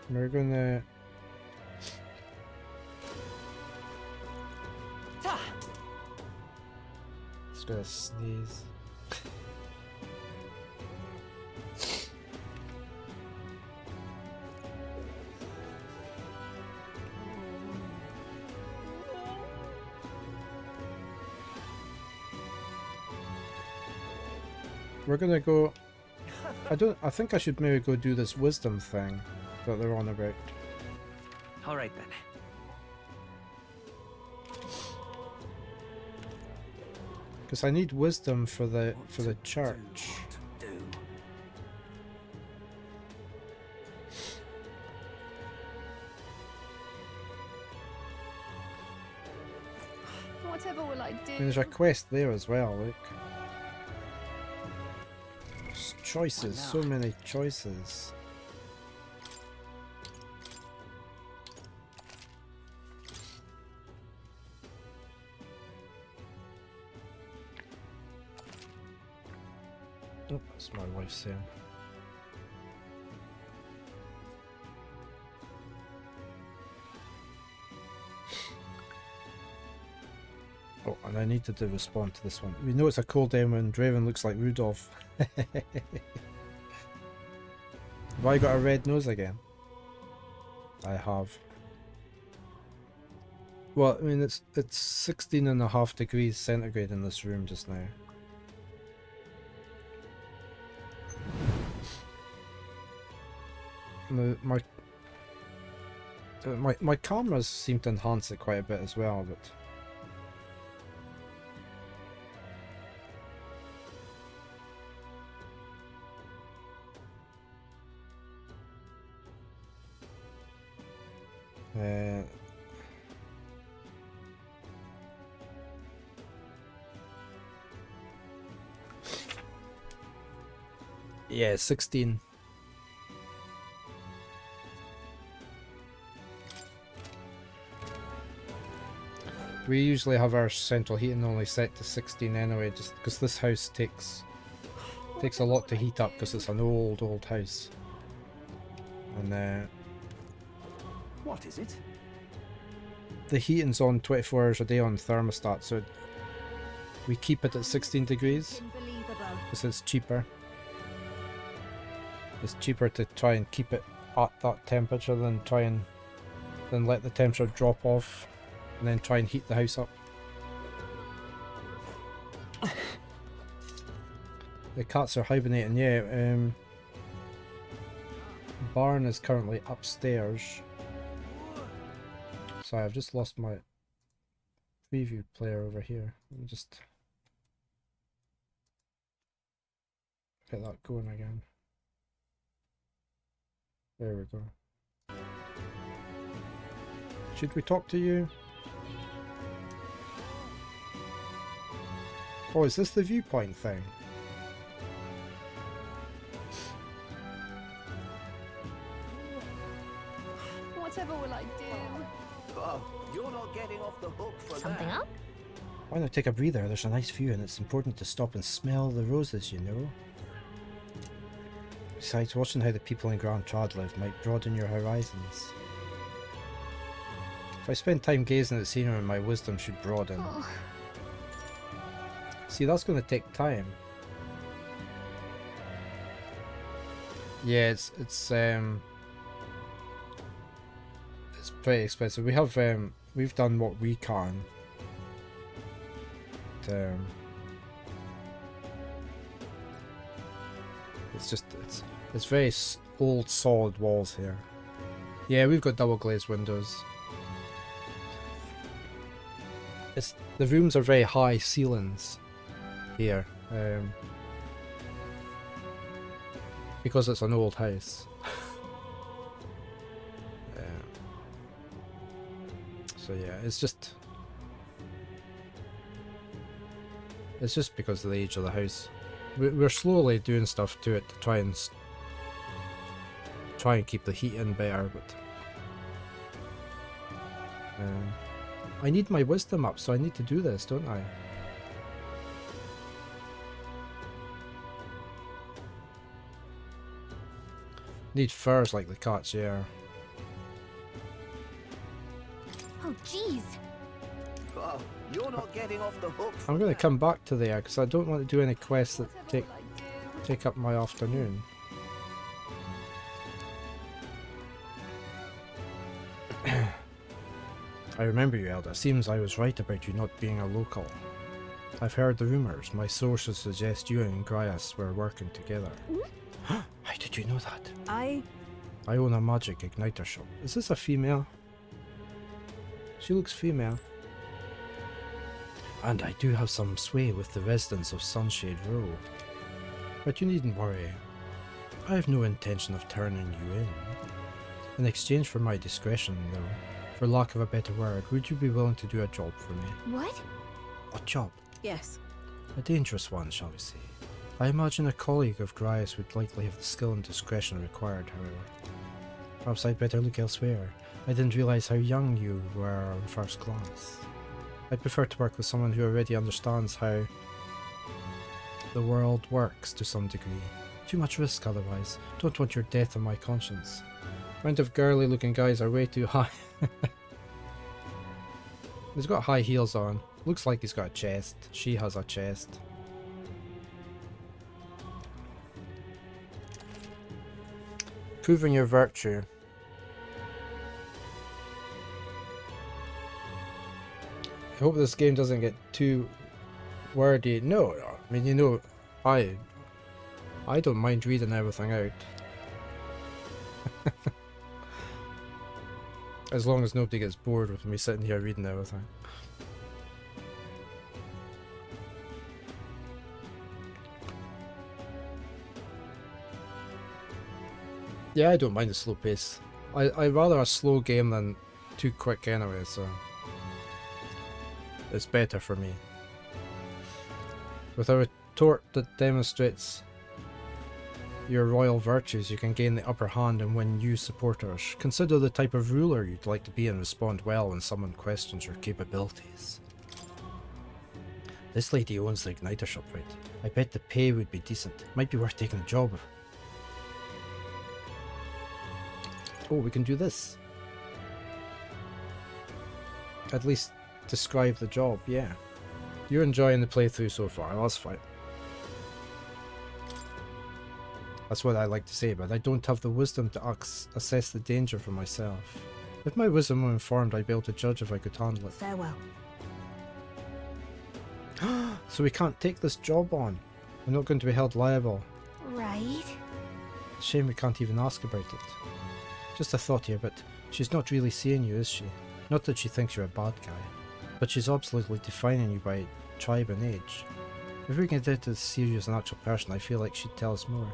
We're gonna... Just gonna sneeze. We're gonna go... I think I should maybe go do this wisdom thing that they're on about. Alright then. Because I need wisdom for the church. Whatever will I do? And there's a quest there as well, look. There's choices, so many choices. Oh, that's my wife saying. Oh, and I needed to respond to this one. We know it's a cold day when Draven looks like Rudolph. Have I got a red nose again? I have. Well, I mean, it's 16.5 degrees centigrade in this room just now. My cameras seem to enhance it quite a bit as well, but yeah, 16. We usually have our central heating only set to 16 anyway, just because this house takes a lot to heat up because it's an old house. And What is it? the heating's on 24 hours a day on thermostat, so we keep it at 16 degrees because it's cheaper. It's cheaper to try and keep it at that temperature than let the temperature drop off and then try and heat the house up. The cats are hibernating, yeah. Barn is currently upstairs. Sorry, I've just lost my preview player over here. Let me just get that going again. There we go. Should we talk to you? Oh, is this the viewpoint thing? Whatever will I do? Oh, you're not getting off the hook for Something that. up? Why not take a breather? There's a nice view and it's important to stop and smell the roses, you know? Besides, watching how the people in Grand Trad live might broaden your horizons. If I spend time gazing at the scenery, my wisdom should broaden. Oh. See, that's going to take time. Yeah, it's pretty expensive. We have we've done what we can. But, it's just it's very old solid walls here. Yeah, we've got double glazed windows. The rooms are very high ceilings here, because it's an old house. So yeah, it's just because of the age of the house. We're slowly doing stuff to it to try and keep the heat in better, but I need my wisdom up, so I need to do this, don't I? Need furs like the cats, yeah. Oh, jeez. Oh, you're not getting off the hook for I'm going to come back to there because I don't want to do any quests that take up my afternoon. I remember you, Elder. Seems I was right about you not being a local. I've heard the rumours. My sources suggest you and Grias were working together. How did you know that? I own a magic igniter shop. Is this a female? She looks female. And I do have some sway with the residents of Sunshade Row. But you needn't worry. I have no intention of turning you in. In exchange for my discretion, though, for lack of a better word, would you be willing to do a job for me? What? A job? Yes. A dangerous one, shall we say. I imagine a colleague of Grias would likely have the skill and discretion required, however. Perhaps I'd better look elsewhere. I didn't realise how young you were on first glance. I'd prefer to work with someone who already understands how the world works to some degree. Too much risk otherwise. Don't want your death on my conscience. Round of girly looking guys are way too high. He's got high heels on. Looks like he's got a chest. She has a chest. Proving your virtue. I hope this game doesn't get too wordy. No, I mean, you know, I don't mind reading everything out. As long as nobody gets bored with me sitting here reading everything. Yeah, I don't mind the slow pace. I'd rather a slow game than too quick anyway, so it's better for me. With a retort that demonstrates your royal virtues, you can gain the upper hand and win new supporters. Consider the type of ruler you'd like to be and respond well when someone questions your capabilities. This lady owns the igniter shop, right? I bet the pay would be decent. Might be worth taking the job. Oh, we can do this. At least describe the job, yeah. You're enjoying the playthrough so far, that's fine. That's what I like to say, but I don't have the wisdom to assess the danger for myself. If my wisdom were informed, I'd be able to judge if I could handle it. Farewell. So we can't take this job on. We're not going to be held liable. Right. Shame we can't even ask about it. Just a thought here, but she's not really seeing you, is she? Not that she thinks you're a bad guy, but she's absolutely defining you by tribe and age. If we can get to see you as an actual person, I feel like she'd tell us more.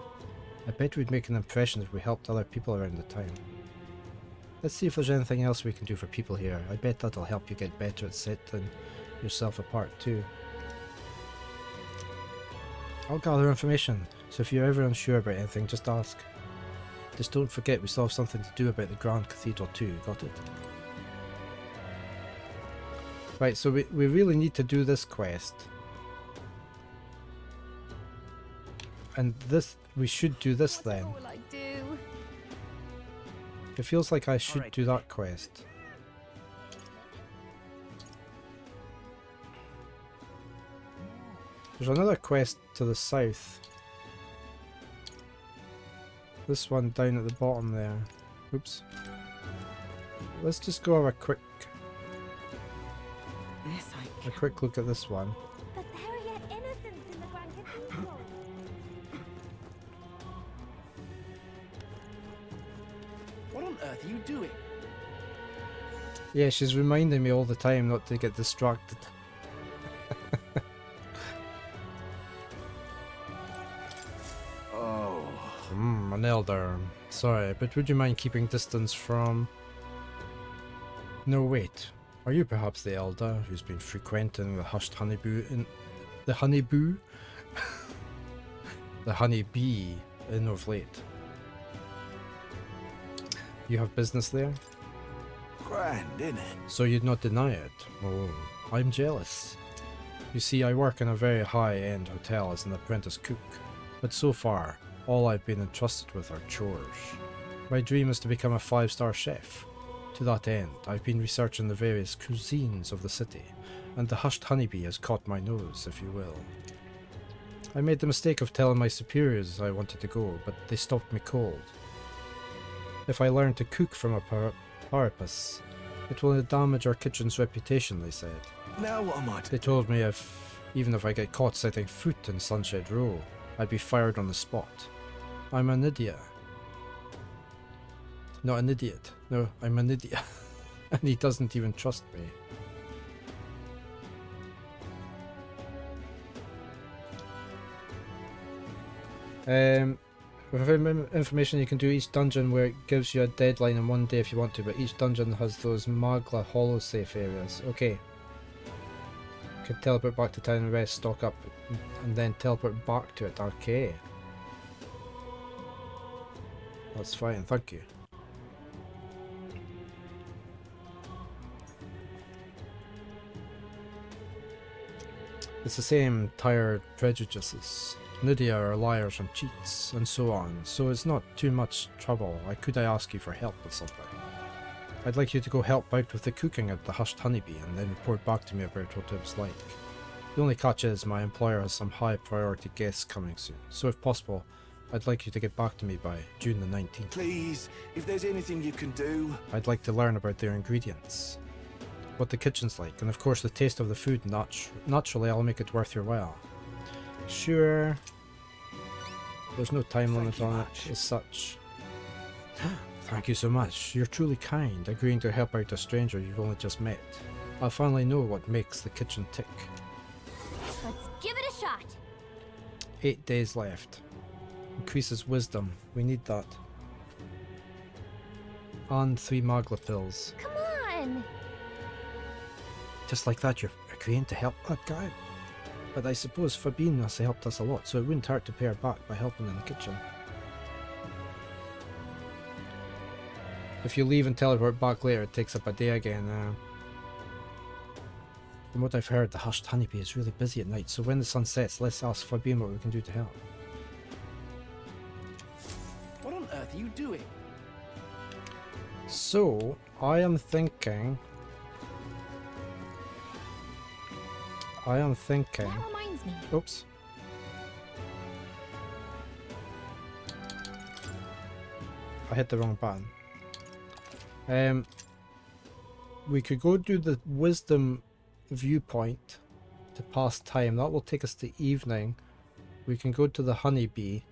I bet we'd make an impression if we helped other people around the town. Let's see if there's anything else we can do for people here. I bet that'll help you get better at setting yourself apart too. I'll gather information, so if you're ever unsure about anything, just ask. Just don't forget we still have something to do about the Grand Cathedral too, got it? Right, so we really need to do this quest. And this, we should do this then. What will I do? It feels like I should do that quest. There's another quest to the south. This one down at the bottom there. Oops. Let's just go have a quick look at this one. But there are yet innocents in the Grand Cathedral. What on earth are you doing? Yeah, she's reminding me all the time not to get distracted. Oh. An elder. Sorry, but would you mind keeping distance from... No, wait. Are you perhaps the elder who's been frequenting the hushed honeybee in... The honeybee? The honeybee in of late? You have business there? Grand, innit? So you'd not deny it? Oh, I'm jealous. You see, I work in a very high-end hotel as an apprentice cook, but so far, all I've been entrusted with are chores. My dream is to become a 5-star chef. To that end, I've been researching the various cuisines of the city, and the hushed honeybee has caught my nose, if you will. I made the mistake of telling my superiors I wanted to go, but they stopped me cold. If I learn to cook from a parapus, it will damage our kitchen's reputation, they said. Now what am I to... They told me even if I get caught setting foot in Sunshade Row, I'd be fired on the spot. I'm an idiot. Not an idiot. No, I'm an idiot. And he doesn't even trust me. With information you can do each dungeon where it gives you a deadline in one day if you want to, but each dungeon has those Magla hollow safe areas. Okay. Can teleport back to town and rest, stock up, and then teleport back to it. Okay. That's fine, thank you. It's the same tired prejudices. Nydia are liars and cheats, and so on, so it's not too much trouble. Could I ask you for help with something? I'd like you to go help out with the cooking at the Hushed Honeybee and then report back to me about what it was like. The only catch is my employer has some high priority guests coming soon, so if possible, I'd like you to get back to me by June the 19th. Please, if there's anything you can do. I'd like to learn about their ingredients, what the kitchen's like, and of course the taste of the food. Naturally, I'll make it worth your while. Sure. There's no time limit on it as such. Thank you so much. You're truly kind, agreeing to help out a stranger you've only just met. I'll finally know what makes the kitchen tick. Let's give it a shot. 8 days left. Increases wisdom. We need that. And 3 Magla pills. Come on. Just like that, you're agreeing to help that guy. But I suppose Fabine has helped us a lot, so it wouldn't hurt to pay her back by helping in the kitchen. If you leave and teleport back later, it takes up a day again. From what I've heard, the Hushed Honeybee is really busy at night, so when the sun sets, let's ask Fabine what we can do to help. What on earth are you doing? So, I am thinking... That reminds me. Oops. I hit the wrong button. We could go do the wisdom viewpoint to pass time. That will take us to evening. We can go to the honeybee.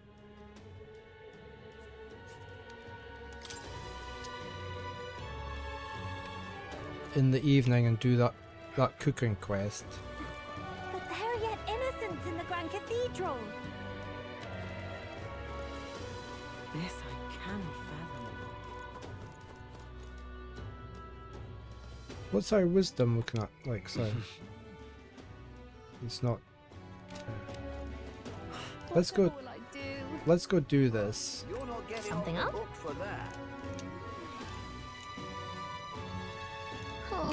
In the evening and do that cooking quest. But there are yet innocents in the Grand Cathedral. This I can fathom. What's our wisdom looking at? Like, so it's not. Let's go. Let's go do this. You're not getting Something off up? the hook for that.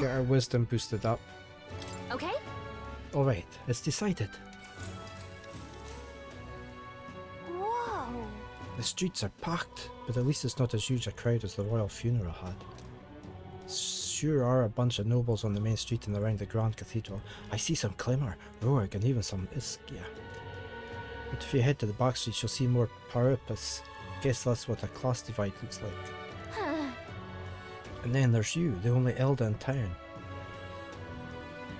Get our wisdom boosted up. Okay. Alright, it's decided. Whoa. The streets are packed, but at least it's not as huge a crowd as the royal funeral had. Sure are a bunch of nobles on the main street and around the Grand Cathedral. I see some Clemmer, Rourke, and even some Ischia. But if you head to the back streets, you'll see more Parapus. Guess that's what a class divide looks like. Huh. And then there's you, the only elder in town.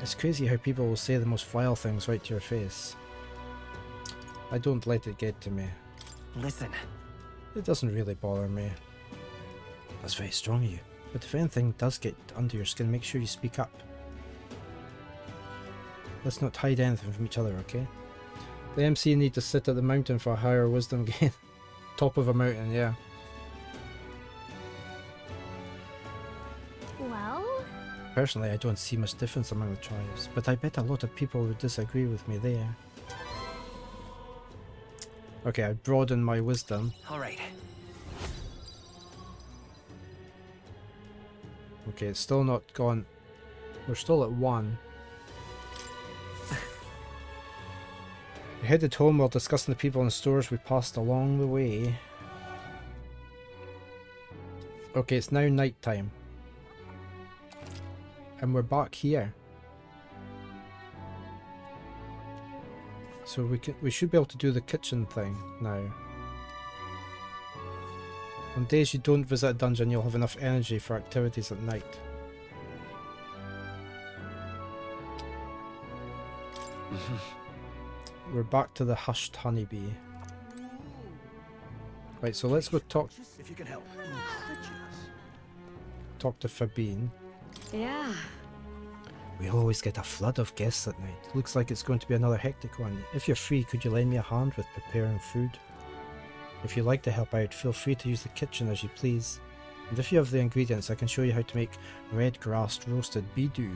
It's crazy how people will say the most vile things right to your face. I don't let it get to me. Listen. It doesn't really bother me. That's very strong of you. But if anything does get under your skin, make sure you speak up. Let's not hide anything from each other, okay? The MC need to sit at the mountain for a higher wisdom gain. Top of a mountain, yeah. Well? Personally, I don't see much difference among the tribes, but I bet a lot of people would disagree with me there. Okay, I broadened my wisdom. Alright. Okay, it's still not gone. We're still at 1. We headed home while discussing the people in stores we passed along the way. Okay, it's now night time. And we're back here. So we should be able to do the kitchen thing now. On days you don't visit a dungeon, you'll have enough energy for activities at night. We're back to the hushed honeybee. Right, so let's go talk. If you can help. Talk to Fabine. Yeah. We always get a flood of guests at night. Looks like it's going to be another hectic one. If you're free, could you lend me a hand with preparing food? If you'd like to help out, feel free to use the kitchen as you please. And if you have the ingredients, I can show you how to make red-grassed roasted bidou.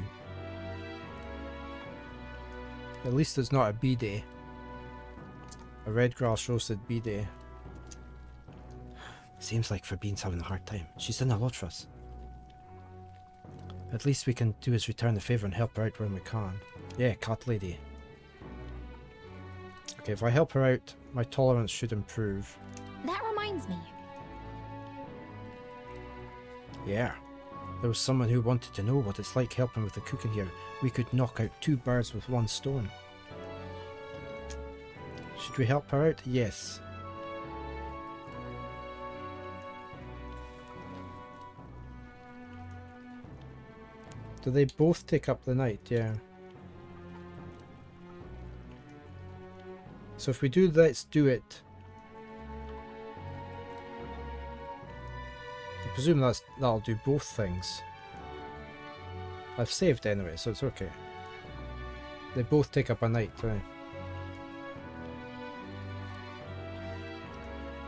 At least it's not a bidet. A red-grass roasted bidet. Seems like Fabine's having a hard time. She's done a lot for us. At least we can do is return the favour and help her out when we can. Yeah, cat lady. Okay, if I help her out, my tolerance should improve. That reminds me. Yeah. There was someone who wanted to know what it's like helping with the cooking here. We could knock out 2 birds with 1 stone. Should we help her out? Yes. Do they both take up the night? Yeah. So if we do let's do it. I presume that'll do both things. I've saved anyway, so it's okay. They both take up a night, right?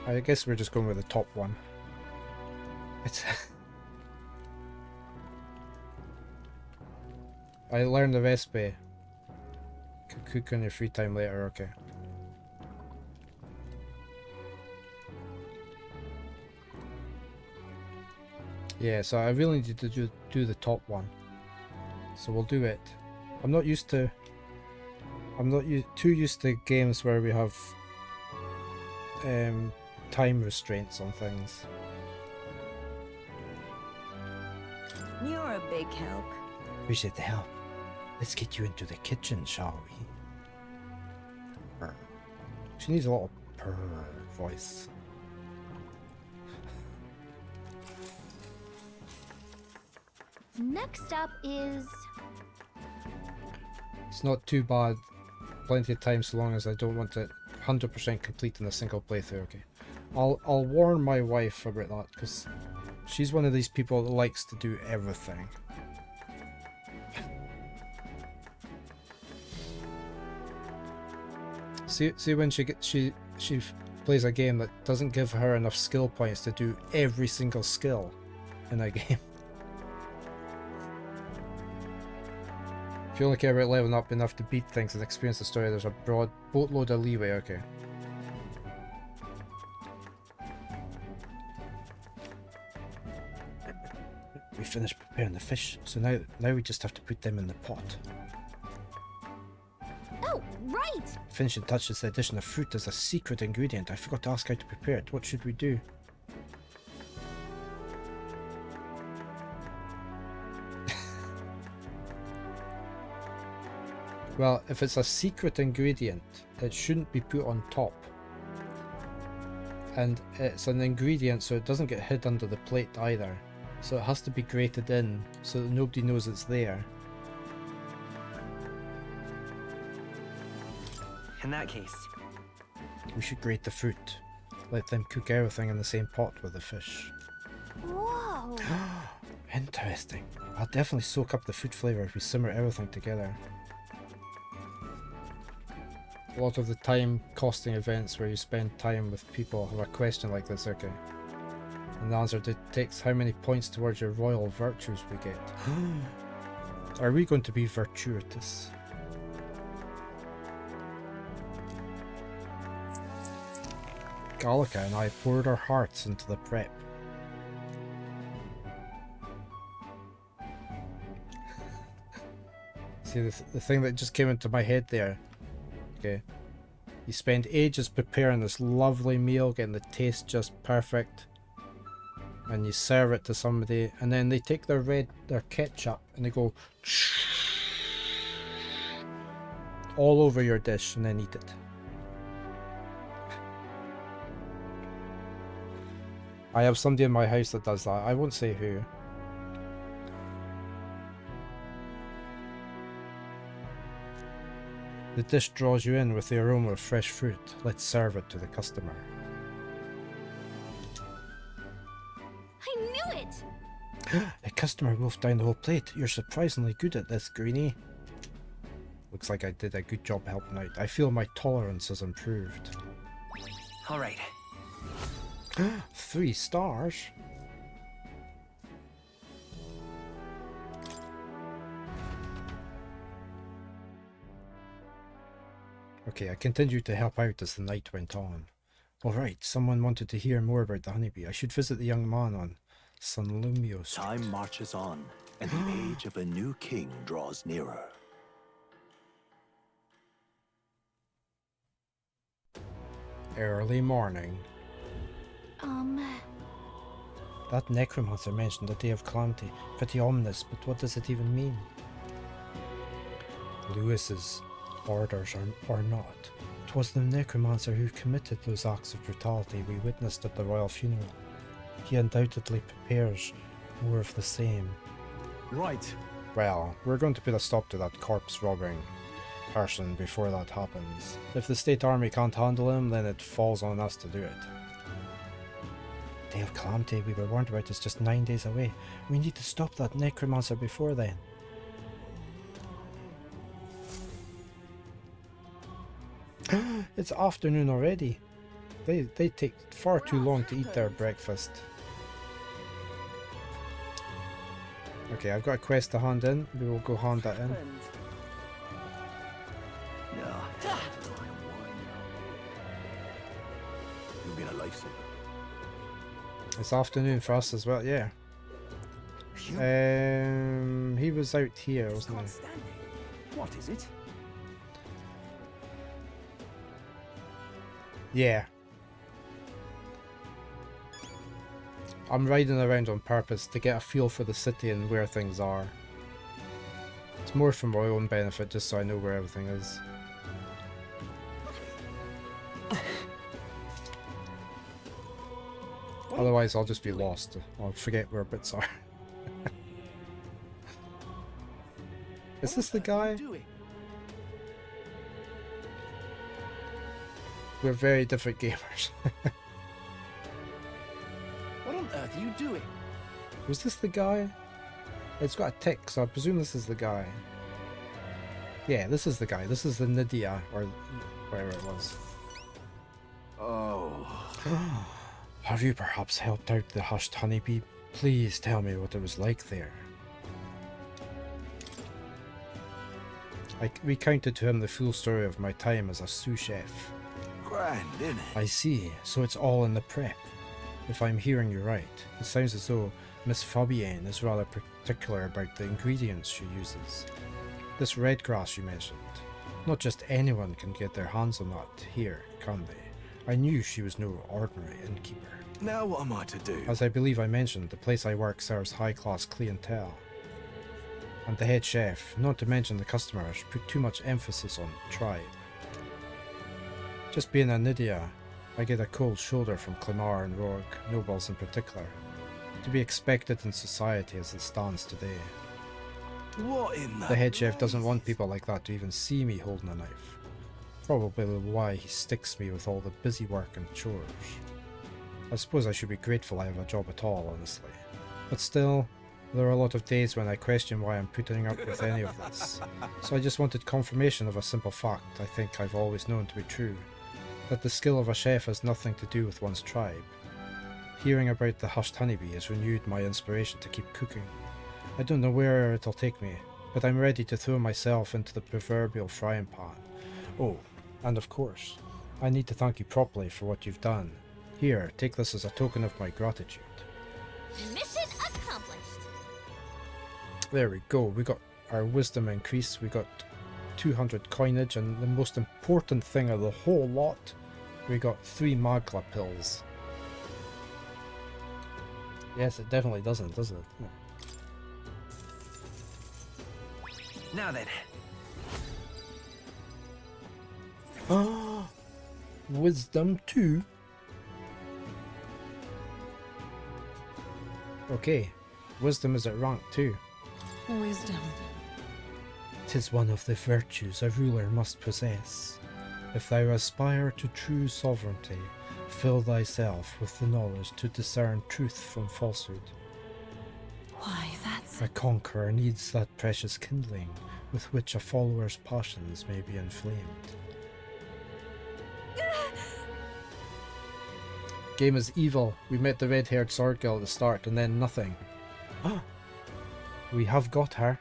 I guess we're just going with the top one. It's I learned the recipe. Cook on your free time later, okay. Yeah, so I really need to do the top one. So we'll do it. I'm not too used to games where we have time restraints on things. You're a big help. Appreciate the help. Let's get you into the kitchen, shall we? Purr. She needs a little purr voice. Next up is... It's not too bad. Plenty of time so long as I don't want to 100% complete in a single playthrough, okay. I'll warn my wife about that, because she's one of these people that likes to do everything. See when she plays a game that doesn't give her enough skill points to do every single skill in a game. If you only care about leveling up enough to beat things and experience the story, there's a broad boatload of leeway, okay. We finished preparing the fish, so now we just have to put them in the pot. Oh, right! Finishing touch is the addition of fruit as a secret ingredient. I forgot to ask how to prepare it. What should we do? Well, if it's a secret ingredient, it shouldn't be put on top. And it's an ingredient, so it doesn't get hid under the plate either. So it has to be grated in, so that nobody knows it's there. In that case, We should grate the fruit. Let them cook everything in the same pot with the fish. Whoa! Interesting. I'll definitely soak up the food flavour if we simmer everything together. A lot of the time costing events where you spend time with people have a question like this, okay? And the answer dictates how many points towards your royal virtues we get. Are we going to be virtuitous? Gallica and I poured our hearts into the prep. See, the thing that just came into my head there. Okay. You spend ages preparing this lovely meal, getting the taste just perfect. And you serve it to somebody, and then they take their ketchup and they go all over your dish and then eat it. I have somebody in my house that does that. I won't say who. The dish draws you in with the aroma of fresh fruit. Let's serve it to the customer. I knew it! A customer wolfed down the whole plate. You're surprisingly good at this, Greenie. Looks like I did a good job helping out. I feel my tolerance has improved. all right. 3 stars? Okay, I continued to help out as the night went on. Alright, someone wanted to hear more about the honeybee. I should visit the young man on Sunlumio Street. Time marches on, and the age of a new king draws nearer. Early morning. That necromancer mentioned the Day of Calamity. Pretty ominous, but what does it even mean? Lewis's orders or not. 'Twas the necromancer who committed those acts of brutality we witnessed at the royal funeral. He undoubtedly prepares more of the same. Right. Well, we're going to put a stop to that corpse robbing person before that happens. If the state army can't handle him, then it falls on us to do it. Day of Calamity we were warned about is just 9 days away. We need to stop that necromancer before then. It's afternoon already. They take far too long to eat their breakfast. Okay, I've got a quest to hand in. We will go hand that in. You've been a lifesaver. It's afternoon for us as well, yeah. He was out here, wasn't he? What is it? Yeah. I'm riding around on purpose to get a feel for the city and where things are. It's more for my own benefit, just so I know where everything is. Otherwise I'll just be lost. I'll forget where bits are. Is this the guy? We're very different gamers. What on earth are you doing? Was this the guy? It's got a tick, so I presume this is the guy. Yeah, this is the guy. This is the Nydia, or whatever it was. Oh. Have you perhaps helped out the hushed honeybee? Please tell me what it was like there. I recounted to him the full story of my time as a sous chef. Grand, innit? I see, so it's all in the prep. If I'm hearing you right, it sounds as though Miss Fabienne is rather particular about the ingredients she uses. This red grass you mentioned. Not just anyone can get their hands on that here, can they? I knew she was no ordinary innkeeper. Now what am I to do? As I believe I mentioned, the place I work serves high-class clientele. And the head chef, not to mention the customers, put too much emphasis on tribe. Just being a Nydia, I get a cold shoulder from Clemar and Rourke, nobles in particular. To be expected in society as it stands today. What in The head chef doesn't want people like that to even see me holding a knife. Probably why he sticks me with all the busy work and chores. I suppose I should be grateful I have a job at all, honestly. But still, there are a lot of days when I question why I'm putting up with any of this. So I just wanted confirmation of a simple fact I think I've always known to be true. That the skill of a chef has nothing to do with one's tribe. Hearing about the hushed honeybee has renewed my inspiration to keep cooking. I don't know where it'll take me, but I'm ready to throw myself into the proverbial frying pan. Oh, and of course, I need to thank you properly for what you've done. Here, take this as a token of my gratitude. Mission accomplished. There we go, we got our wisdom increase, we got 200 coinage, and the most important thing of the whole lot, we got 3 Magla pills. Yes, it definitely doesn't, does it? Yeah. Now then. Ah, wisdom 2. Okay, wisdom is at rank 2. Wisdom. 'Tis one of the virtues a ruler must possess. If thou aspire to true sovereignty, fill thyself with the knowledge to discern truth from falsehood. Why, that's... A conqueror needs that precious kindling with which a follower's passions may be inflamed. Game is evil. We met the red-haired sword girl at the start and then nothing. We have got her.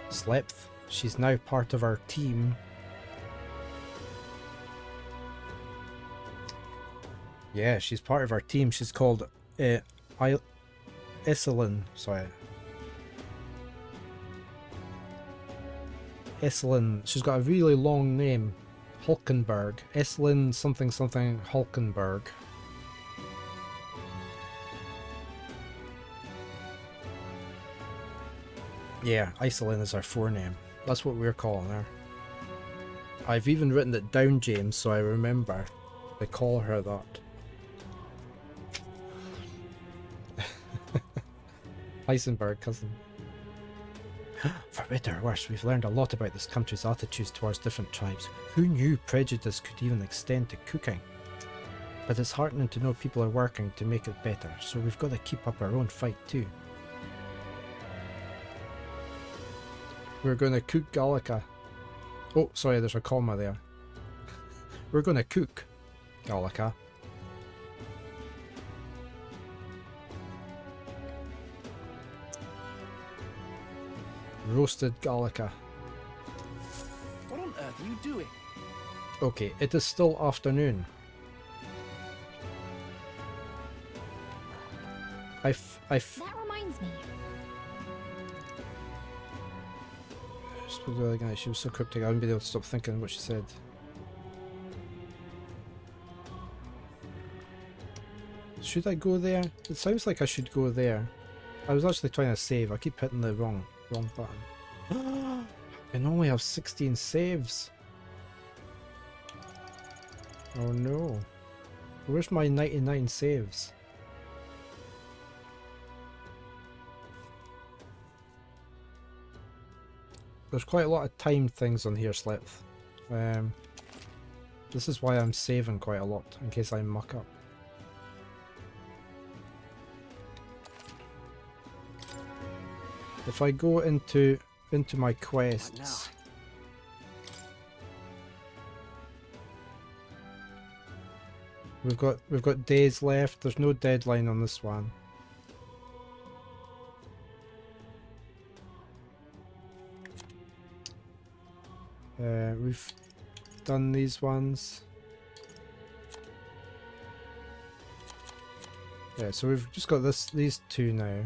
Slepth. She's now part of our team. Yeah, she's part of our team. She's called Esselin. Sorry. Esselin. She's got a really long name. Hulkenberg. Esselin something something Hulkenberg. Yeah, Iselin is our forename. That's what we're calling her. I've even written it down, James, so I remember. They call her that. Heisenberg, cousin. For better or worse, we've learned a lot about this country's attitudes towards different tribes. Who knew prejudice could even extend to cooking? But it's heartening to know people are working to make it better, so we've got to keep up our own fight too. We're going to cook Gallica. Oh, sorry, there's a comma there. We're going to cook Gallica. Roasted Gallica. What on earth are you doing? Okay, it is still afternoon. That reminds me. The other guy, she was so cryptic, I wouldn't be able to stop thinking what she said. Should I go there? It sounds like I should go there. I was actually trying to save. I keep hitting the wrong button. I can only have 16 saves. Oh no. Where's my 99 saves? There's quite a lot of timed things on here, Slepth. This is why I'm saving quite a lot, in case I muck up. If I go into my quests, we've got days left. There's no deadline on this one. We've done these ones. Yeah, so we've just got these two now.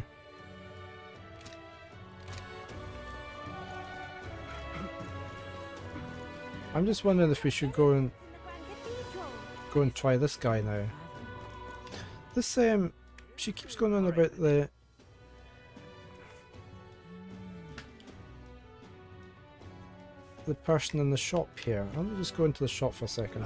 I'm just wondering if we should go and try this guy now. This she keeps going on about the person in the shop here. Let me just go into the shop for a second.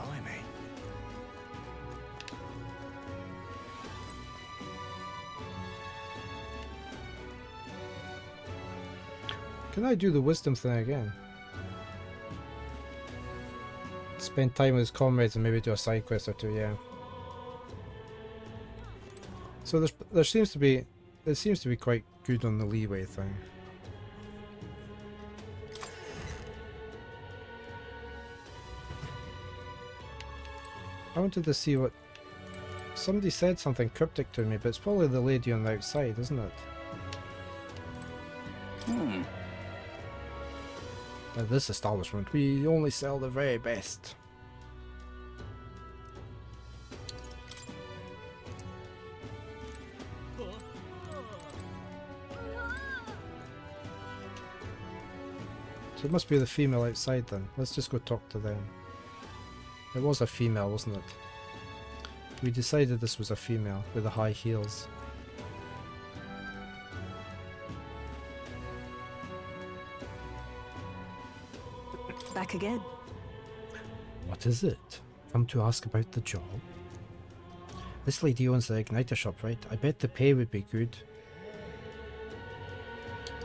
Can I do the wisdom thing again? Spend time with his comrades and maybe do a side quest or two, yeah. So there seems to be, it seems to be quite good on the leeway thing. I wanted to see what... Somebody said something cryptic to me, but it's probably the lady on the outside, isn't it? At this establishment, we only sell the very best. So it must be the female outside then. Let's just go talk to them. It was a female, wasn't it? We decided this was a female with the high heels. Back again. What is it? Come to ask about the job? This lady owns the igniter shop, right? I bet the pay would be good.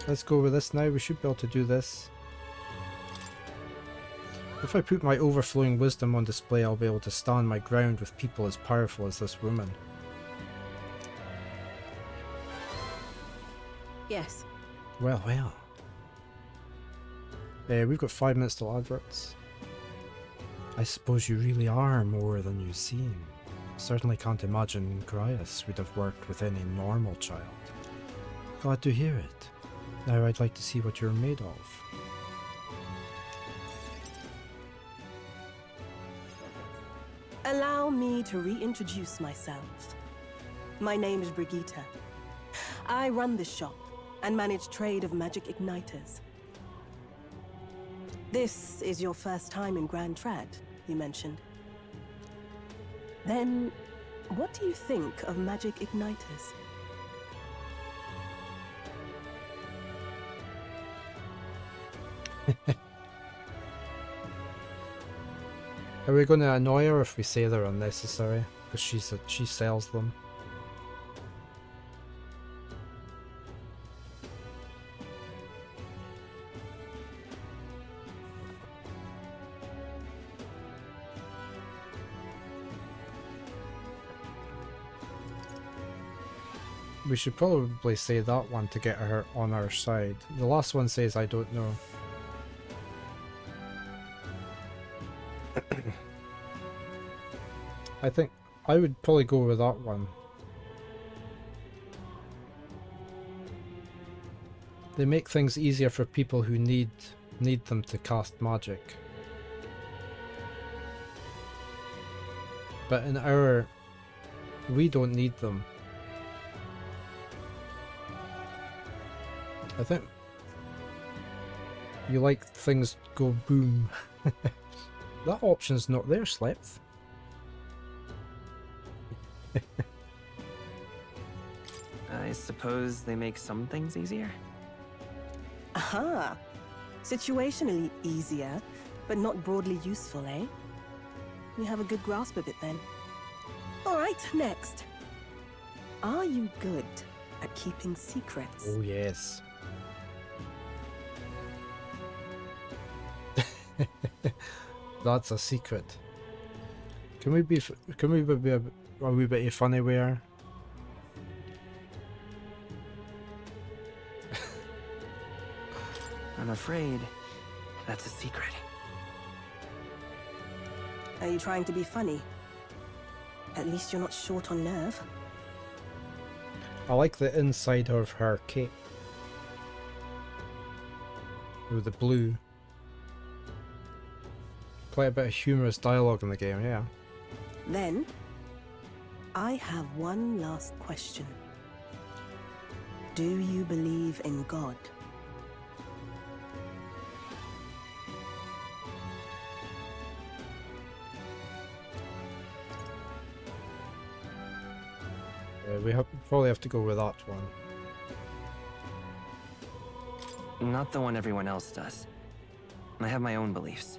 Let's go with this now. We should be able to do this. If I put my overflowing wisdom on display, I'll be able to stand my ground with people as powerful as this woman. Yes. Well, well. We've got 5 minutes till adverts. I suppose you really are more than you seem. Certainly can't imagine Grias would have worked with any normal child. Glad to hear it. Now I'd like to see what you're made of. Allow me to reintroduce myself. My name is Brigitte. I run this shop and manage trade of magic igniters. This is your first time in Grand Trad, you mentioned. Then, what do you think of magic igniters? Are we going to annoy her if we say they're unnecessary? Because she sells them. We should probably say that one to get her on our side. The last one says I don't know. I think I would probably go with that one. They make things easier for people who need them to cast magic. But in our... we don't need them. I think you like things go boom. That option's not there, Slepth. I suppose they make some things easier? Aha! Situationally easier, but not broadly useful, eh? You have a good grasp of it then. Alright, next. Are you good at keeping secrets? Oh yes. That's a secret. Can we be a wee bit funny with her? I'm afraid that's a secret. Are you trying to be funny? At least you're not short on nerve. I like the inside of her cape. With the blue. Quite a bit of humorous dialogue in the game, yeah. Then, I have one last question. Do you believe in God? We probably have to go with that one. Not the one everyone else does. I have my own beliefs.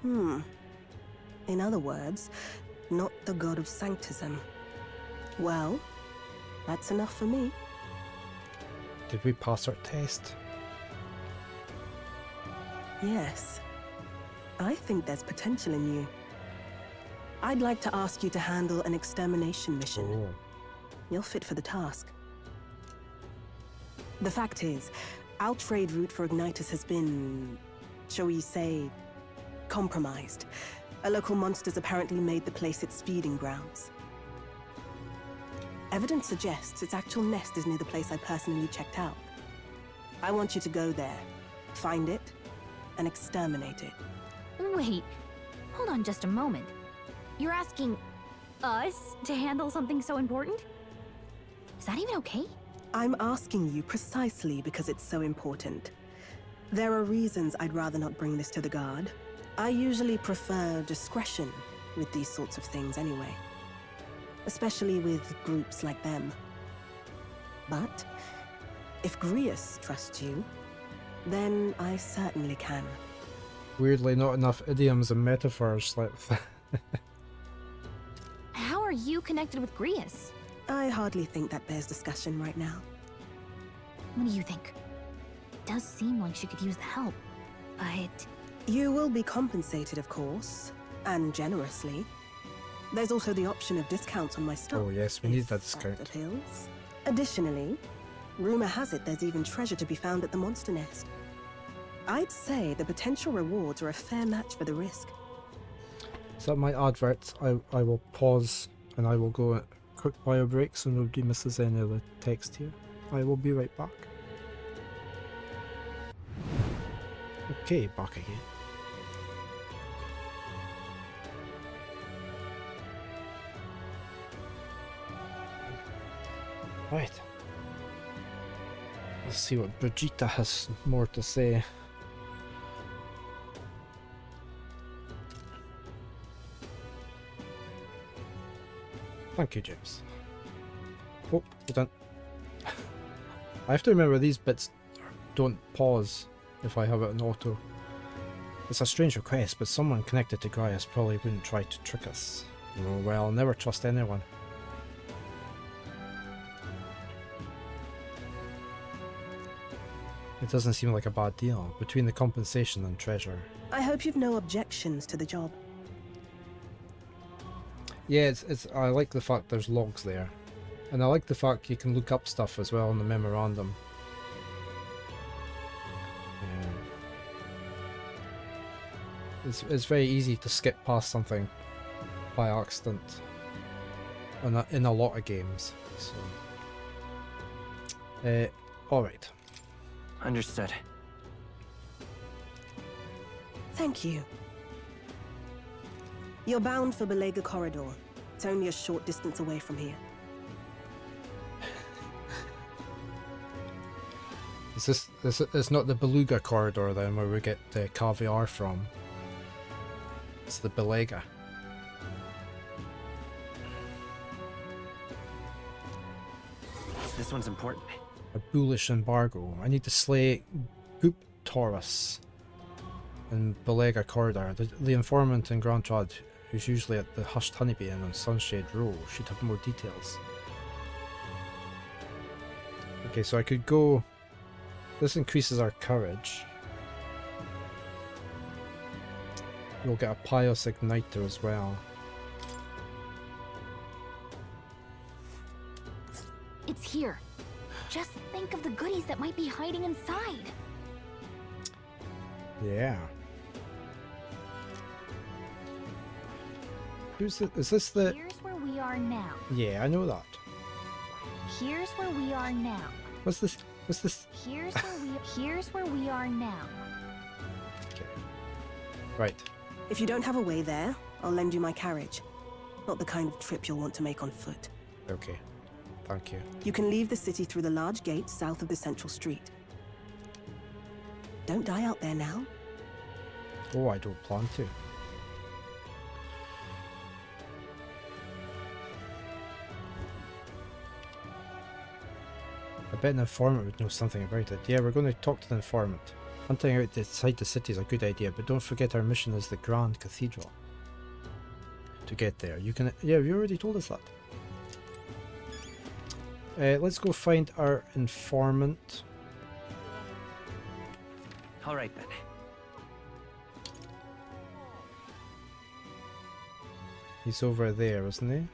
In other words, not the god of sanctism. Well, that's enough for me. Did we pass our test? Yes. I think there's potential in you. I'd like to ask you to handle an extermination mission. Oh. You're fit for the task. The fact is, our trade route for Ignitus has been, shall we say, compromised. A local monster's apparently made the place its feeding grounds. Evidence suggests its actual nest is near the place I personally checked out. I want you to go there, find it, and exterminate it. Wait, hold on just a moment. You're asking us to handle something so important? Is that even okay? I'm asking you precisely because it's so important. There are reasons I'd rather not bring this to the guard. I usually prefer discretion with these sorts of things anyway. Especially with groups like them. But if Grius trusts you, then I certainly can. Weirdly, not enough idioms and metaphors like that. How are you connected with Grius? I hardly think that bears discussion right now. What do you think? It does seem like she could use the help, but... You will be compensated, of course, and generously. There's also the option of discounts on my stock. Oh yes, we need that discount. Appeals. Additionally, rumor has it there's even treasure to be found at the monster nest. I'd say the potential rewards are a fair match for the risk. Is that my advert? I will pause and I will go at quick bio break so nobody misses any of the text here. I will be right back. Okay, back again. Right. Let's see what Brigitte has more to say. Thank you, James. Oh, hold on. I have to remember these bits don't pause if I have it on auto. It's a strange request, but someone connected to Grius probably wouldn't try to trick us. Oh well, never trust anyone. It doesn't seem like a bad deal, between the compensation and treasure. I hope you've no objections to the job. Yeah, I like the fact there's logs there. And I like the fact you can look up stuff as well in the memorandum. It's very easy to skip past something by accident in a lot of games. So, alright. Understood. Thank you. You're bound for Belega Corridor. It's only a short distance away from here. It's not the Beluga corridor then where we get the caviar from. It's the Belega. This one's important. A bullish embargo. I need to slay Goop Taurus in Belega corridor. The informant in Grand Trad, who's usually at the Hushed Honeybee Inn on Sunshade Row, should have more details. Okay, so I could go... This increases our courage. We'll get a Pious Igniter as well. It's here. Just think of the goodies that might be hiding inside. Yeah. Is this the... Here's where we are now. Yeah, I know that. Here's where we are now. What's this? What's this? Here's where we are now. Okay. Right. If you don't have a way there, I'll lend you my carriage. Not the kind of trip you'll want to make on foot. Okay. Thank you. You can leave the city through the large gate south of the central street. Don't die out there now. Oh, I don't plan to. bet an informant would know something about it. Yeah, we're going to talk to the informant. Hunting outside the city is a good idea, but don't forget our mission is the Grand Cathedral. To get there, you can... Yeah, you already told us that. Let's go find our informant. All right then. He's over there, isn't he?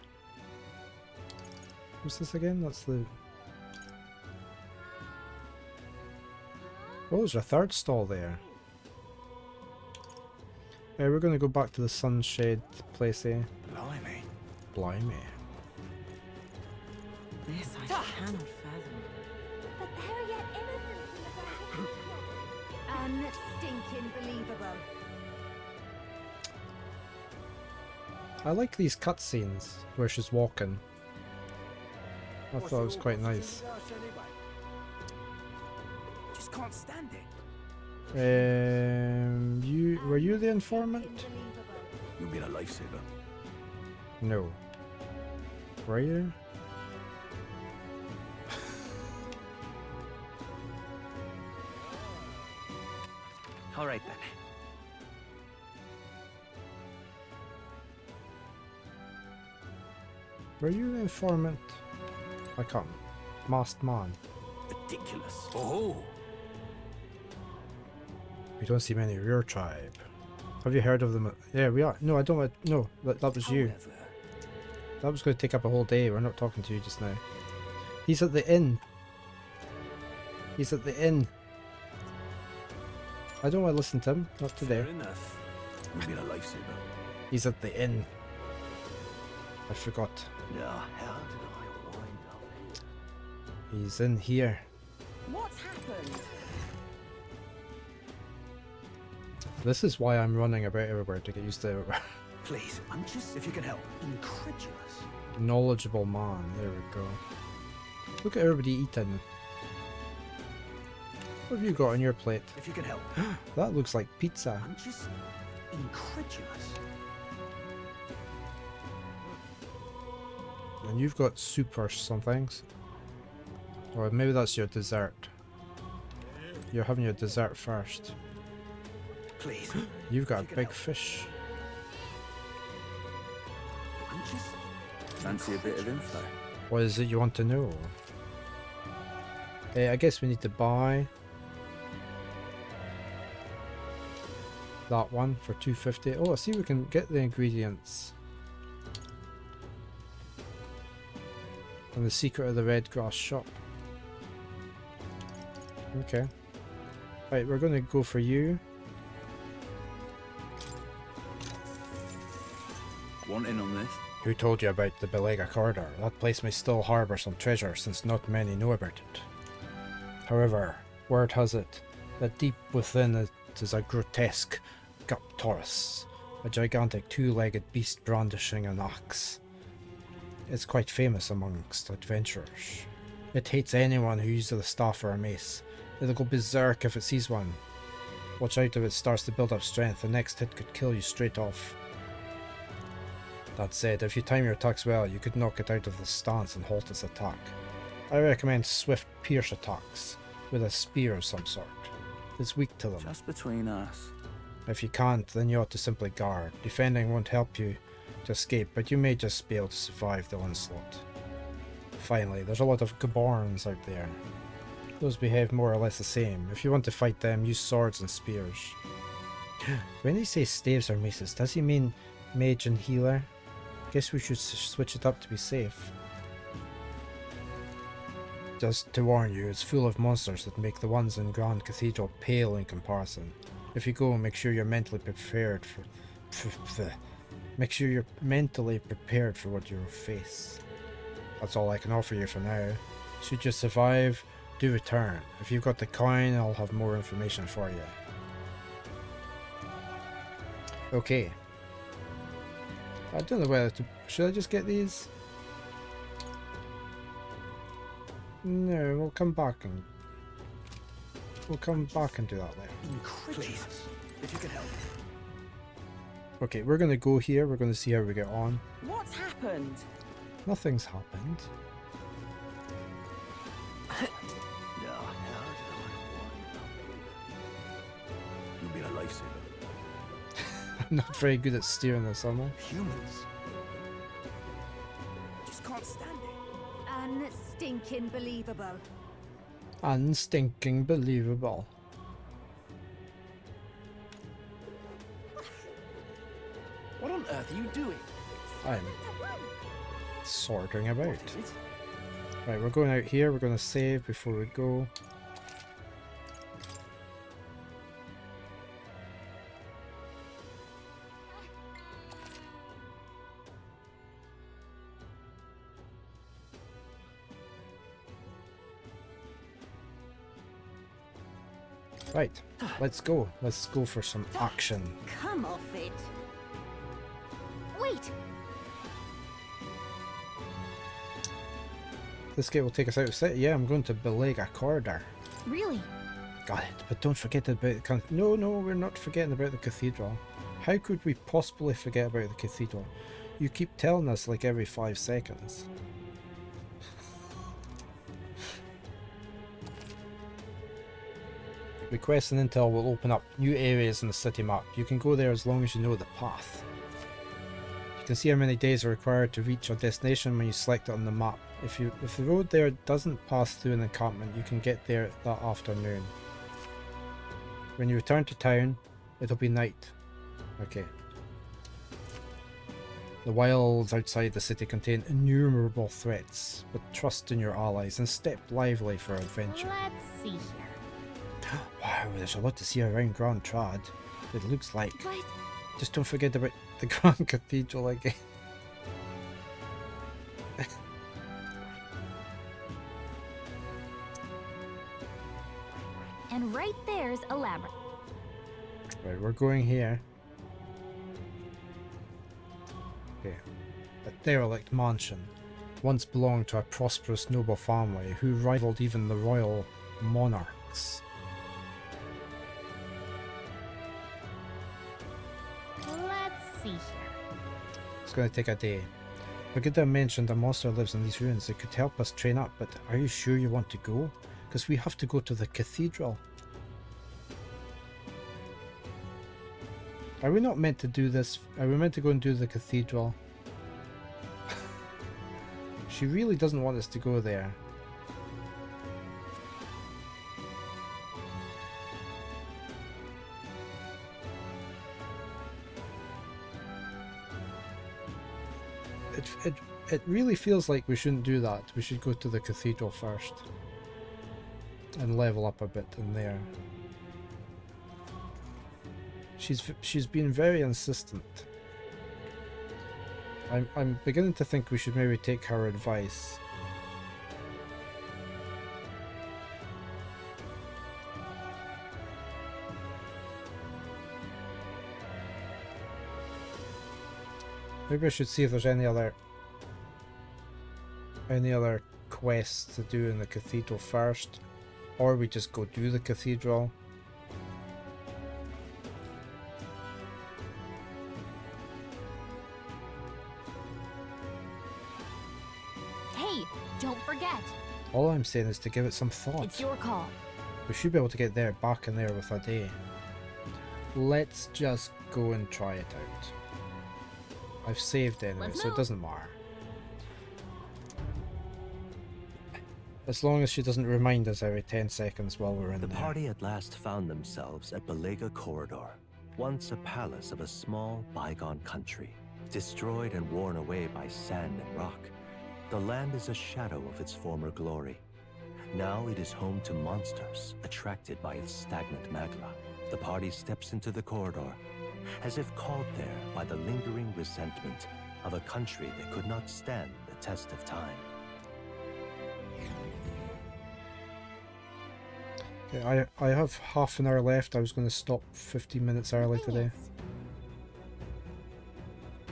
What's this again? That's the... Oh, there's a third stall there. We're going to go back to the Sunshade place here. Blimey. Blimey. This I cannot fathom. But there are yet innocents in the unstinking believable. I like these cutscenes where she's walking. I thought it was quite nice. Just can't stand it. Were you the informant? You've been a lifesaver. No. Were you? All right then. Were you the informant? I can't. Masked man. Ridiculous. Oh. We don't see many of your tribe. Have you heard of them? Yeah, we are. No, I don't. No, that was you. That was going to take up a whole day. We're not talking to you just now. He's at the inn. He's at the inn. I don't want to listen to him. Not today. Fair enough. You've been a lifesaver. He's at the inn. I forgot. Yeah, how did I wind up? He's in here. What's happened? This is why I'm running about everywhere, to get used to everywhere. Please, I'm just, if you can help, incredulous. Knowledgeable man. There we go. Look at everybody eating. What have you got on your plate? If you can help. That looks like pizza. I'm just incredulous. And you've got soup or some things. Or maybe that's your dessert. You're having your dessert first. Please. You've got a big fish. I'm just... Fancy a bit of info? What is it you want to know? I guess we need to buy that one for 250. Oh, I see we can get the ingredients. And the secret of the red grass shop. Okay. Right, we're going to go for you. Want in on this? Who told you about the Belega corridor? That place may still harbour some treasure, since not many know about it. However, word has it that deep within it is a grotesque Gaptorus, a gigantic two-legged beast brandishing an axe. It's quite famous amongst adventurers. It hates anyone who uses a staff or a mace. It'll go berserk if it sees one. Watch out if it starts to build up strength, the next hit could kill you straight off. That said, if you time your attacks well, you could knock it out of the stance and halt its attack. I recommend swift pierce attacks, with a spear of some sort. It's weak to them. Just between us. If you can't, then you ought to simply guard. Defending won't help you to escape, but you may just be able to survive the onslaught. Finally, there's a lot of Gaborns out there. Those behave more or less the same. If you want to fight them, use swords and spears. When he says staves or maces, does he mean mage and healer? Guess we should switch it up to be safe. Just to warn you, it's full of monsters that make the ones in Grand Cathedral pale in comparison. If you go, make sure you're mentally prepared for... Make sure you're mentally prepared for what you'll face. That's all I can offer you for now. Should you survive, do return. If you've got the coin, I'll have more information for you. Okay. I don't know whether to... Should I just get these? No, we'll come back and... We'll come back and do that later. Please, if you can help. Okay, we're gonna go here. We're gonna see how we get on. What's happened? Nothing's happened. Not very good at steering this, am I? Humans. Just can't stand it. Unstinking believable. Unstinking believable. What on earth are you doing? I'm sorting about. Right, we're going out here. We're going to save before we go. Right, let's go. Let's go for some action. Come off it. Wait! This gate will take us out of the city. Yeah, I'm going to Belega Corridor. Really? Got it, but don't forget about the no, we're not forgetting about the cathedral. How could we possibly forget about the cathedral? You keep telling us like every 5 seconds. Request and intel will open up new areas in the city map. You can go there as long as you know the path. You can see how many days are required to reach your destination when you select it on the map. If the road there doesn't pass through an encampment, you can get there that afternoon. When you return to town, it'll be night. Okay. The wilds outside the city contain innumerable threats, but trust in your allies and step lively for adventure. Let's see here. Wow, there's a lot to see around Grand Trad. It looks like. But Just don't forget about the Grand Cathedral again. and right there's a labyrinth. Right, we're going here. Okay. A derelict mansion. Once belonged to a prosperous noble family who rivaled even the royal monarchs. Let's see here. It's going to take a day. Brigitte mentioned a monster lives in these ruins that could help us train up, but are you sure you want to go? Because we have to go to the cathedral. Are we not meant to do this? Are we meant to go and do the cathedral? She really doesn't want us to go there. It really feels like we shouldn't do that. We should go to the cathedral first and level up a bit in there. She's been very insistent. I'm beginning to think we should maybe take her advice. Maybe I should see if there's any other quests to do in the cathedral first, or we just go do the cathedral. Hey, don't forget. All I'm saying is to give it some thought. It's your call. We should be able to get there, back in there with a day. Let's just go and try it out. I've saved anyway, so it doesn't matter. As long as she doesn't remind us every 10 seconds while we're in there. The party at last found themselves at Belega Corridor, once a palace of a small, bygone country, destroyed and worn away by sand and rock. The land is a shadow of its former glory. Now it is home to monsters, attracted by its stagnant magma. The party steps into the corridor, as if called there by the lingering resentment of a country that could not stand the test of time. Okay, I have half an hour left. I was going to stop 15 minutes early today.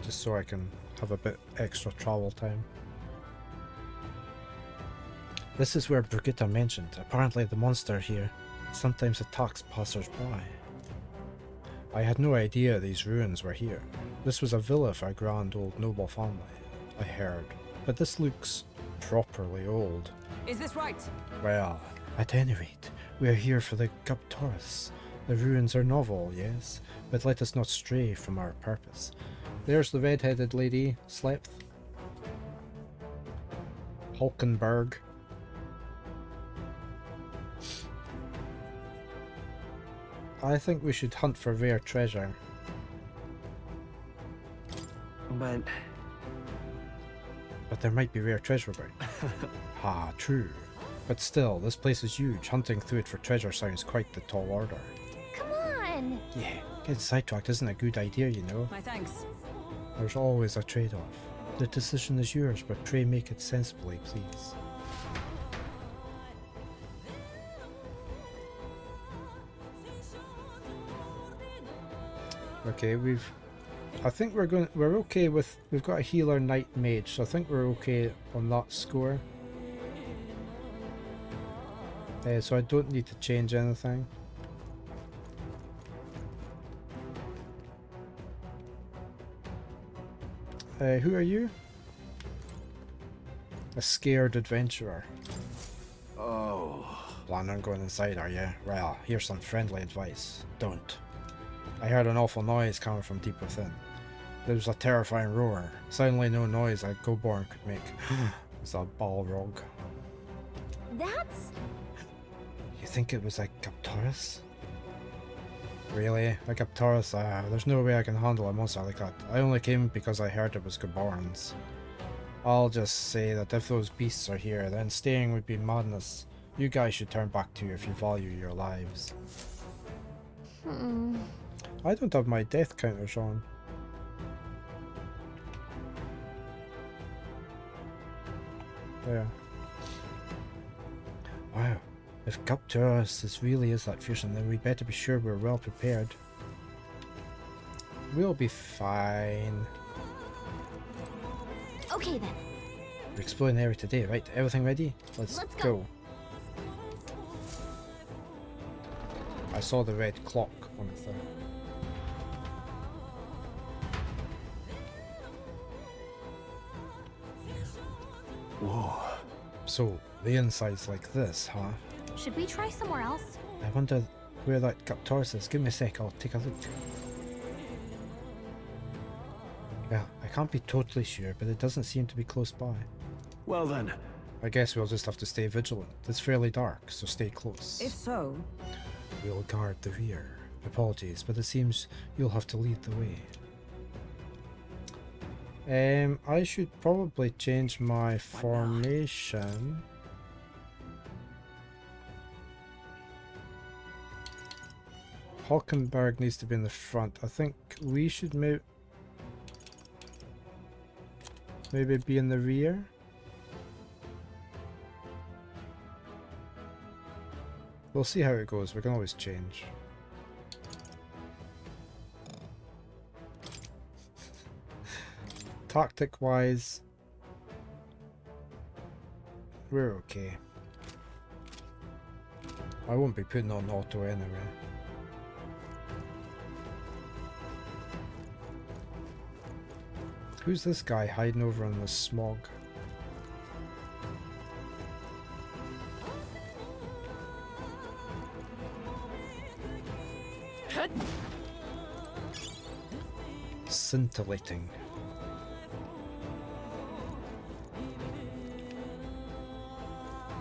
Just so I can have a bit extra travel time. This is where Brigitte mentioned. Apparently the monster here sometimes attacks passers-by. I had no idea these ruins were here. This was a villa for a grand old noble family, I heard. But this looks properly old. Is this right? Well, at any rate, we are here for the Guptaurus, The ruins are novel, yes, but let us not stray from our purpose. There's the red-headed lady, Slepth. Hulkenberg. I think we should hunt for rare treasure. But there might be rare treasure about. Ah, true. But still, this place is huge. Hunting through it for treasure sounds quite the tall order. Come on! Yeah, getting sidetracked isn't a good idea, you know. My thanks. There's always a trade-off. The decision is yours, but pray make it sensibly, please. Okay, I think we're okay with, we've got a healer knight mage, so I think we're okay on that score. So I don't need to change anything. Who are you? A scared adventurer. Oh. Plan on going inside, are you? Well, here's some friendly advice. Don't. I heard an awful noise coming from deep within. There was a terrifying roar. Soundly no noise a Goborn could make. It's a Balrog. That's... You think it was a Captorus? Really? A Captorus? There's no way I can handle a monster like that. I only came because I heard it was Goborns. I'll just say that if those beasts are here, then staying would be madness. You guys should turn back to if you value your lives. I don't have my death counters on. There. Wow. If Captorus really is that fearsome, then we better be sure we're well prepared. We'll be fine. Okay then. We're exploring the area today, right? Everything ready? Let's go. I saw the red clock on the thing. Whoa. So, the inside's like this, huh? Should we try somewhere else? I wonder where that Captorus is. Give me a sec, I'll take a look. Yeah, I can't be totally sure, but it doesn't seem to be close by. Well then. I guess we'll just have to stay vigilant. It's fairly dark, so stay close. If so... We'll guard the rear. Apologies, but it seems you'll have to lead the way. I should probably change my formation. Hulkenberg needs to be in the front. I think we should maybe be in the rear. We'll see how it goes. We can always change. Tactic wise, we're okay. I won't be putting on auto anyway. Who's this guy hiding over in the smog? Scintillating.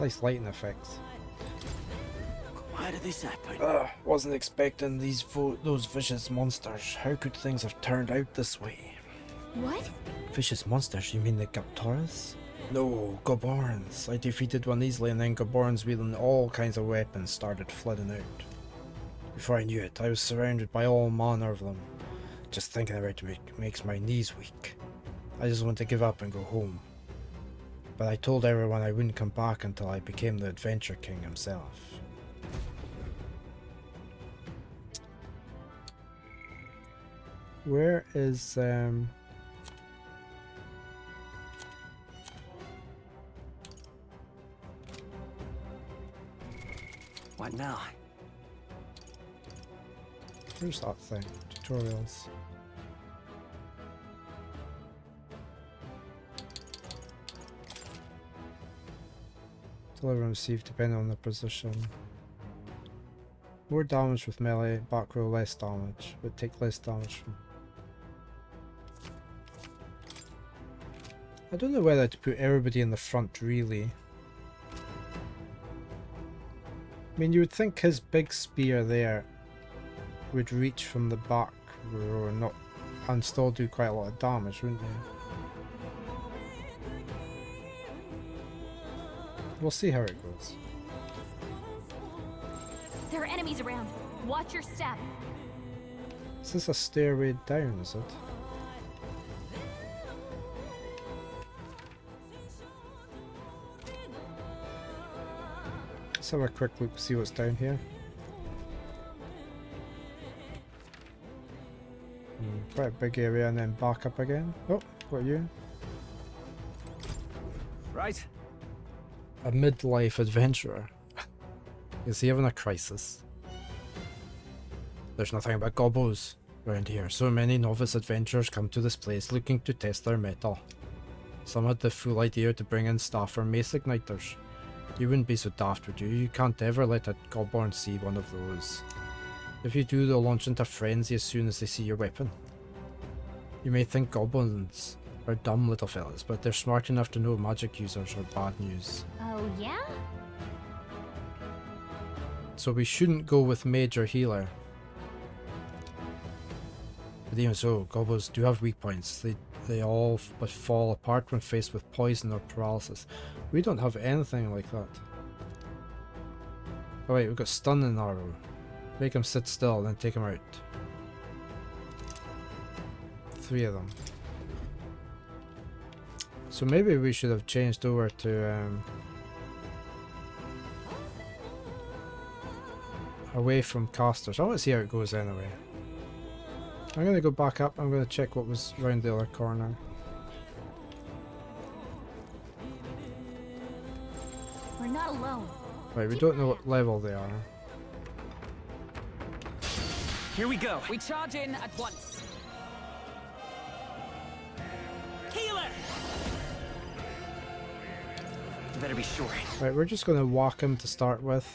Nice lighting effects. Why did this happen? Wasn't expecting those vicious monsters. How could things have turned out this way? What? Vicious monsters? You mean the Captorus? No, Goborns. I defeated one easily, and then Goborns wielding all kinds of weapons started flooding out. Before I knew it, I was surrounded by all manner of them. Just thinking about it makes my knees weak. I just want to give up and go home. But I told everyone I wouldn't come back until I became the Adventure King himself. Where is What now? Where's that thing? Tutorials. Deliver and receive depending on the position. More damage with melee, back row less damage, but take less damage from... I don't know whether to put everybody in the front really. I mean, you would think his big spear there would reach from the back row and still do quite a lot of damage, wouldn't he? We'll see how it goes. There are enemies around. Watch your step. Is this a stairway down, is it? Let's have a quick look, see what's down here. Quite a big area and then back up again. Oh, what are you? Right. A midlife adventurer. Is he having a crisis? There's nothing but gobos around here. So many novice adventurers come to this place looking to test their mettle. Some had the fool idea to bring in staff or mace igniters. You wouldn't be so daft, would you? You can't ever let a goblin see one of those. If you do, they'll launch into frenzy as soon as they see your weapon. You may think goblins are dumb little fellas, but they're smart enough to know magic users are bad news. Oh, yeah? So we shouldn't go with mage or healer. But even so, goblins do have weak points. They all but fall apart when faced with poison or paralysis. We don't have anything like that. Oh wait, we've got stun and arrow. Make him sit still, then take him out. 3 of them. So maybe we should have changed over to away from casters. I want to see how it goes anyway. I'm going to go back up. I'm going to check what was around the other corner. We're not alone. Right, we don't know what level they are. Here we go. We charge in at once. Healer! You better be sure. Right, we're just going to walk him to start with.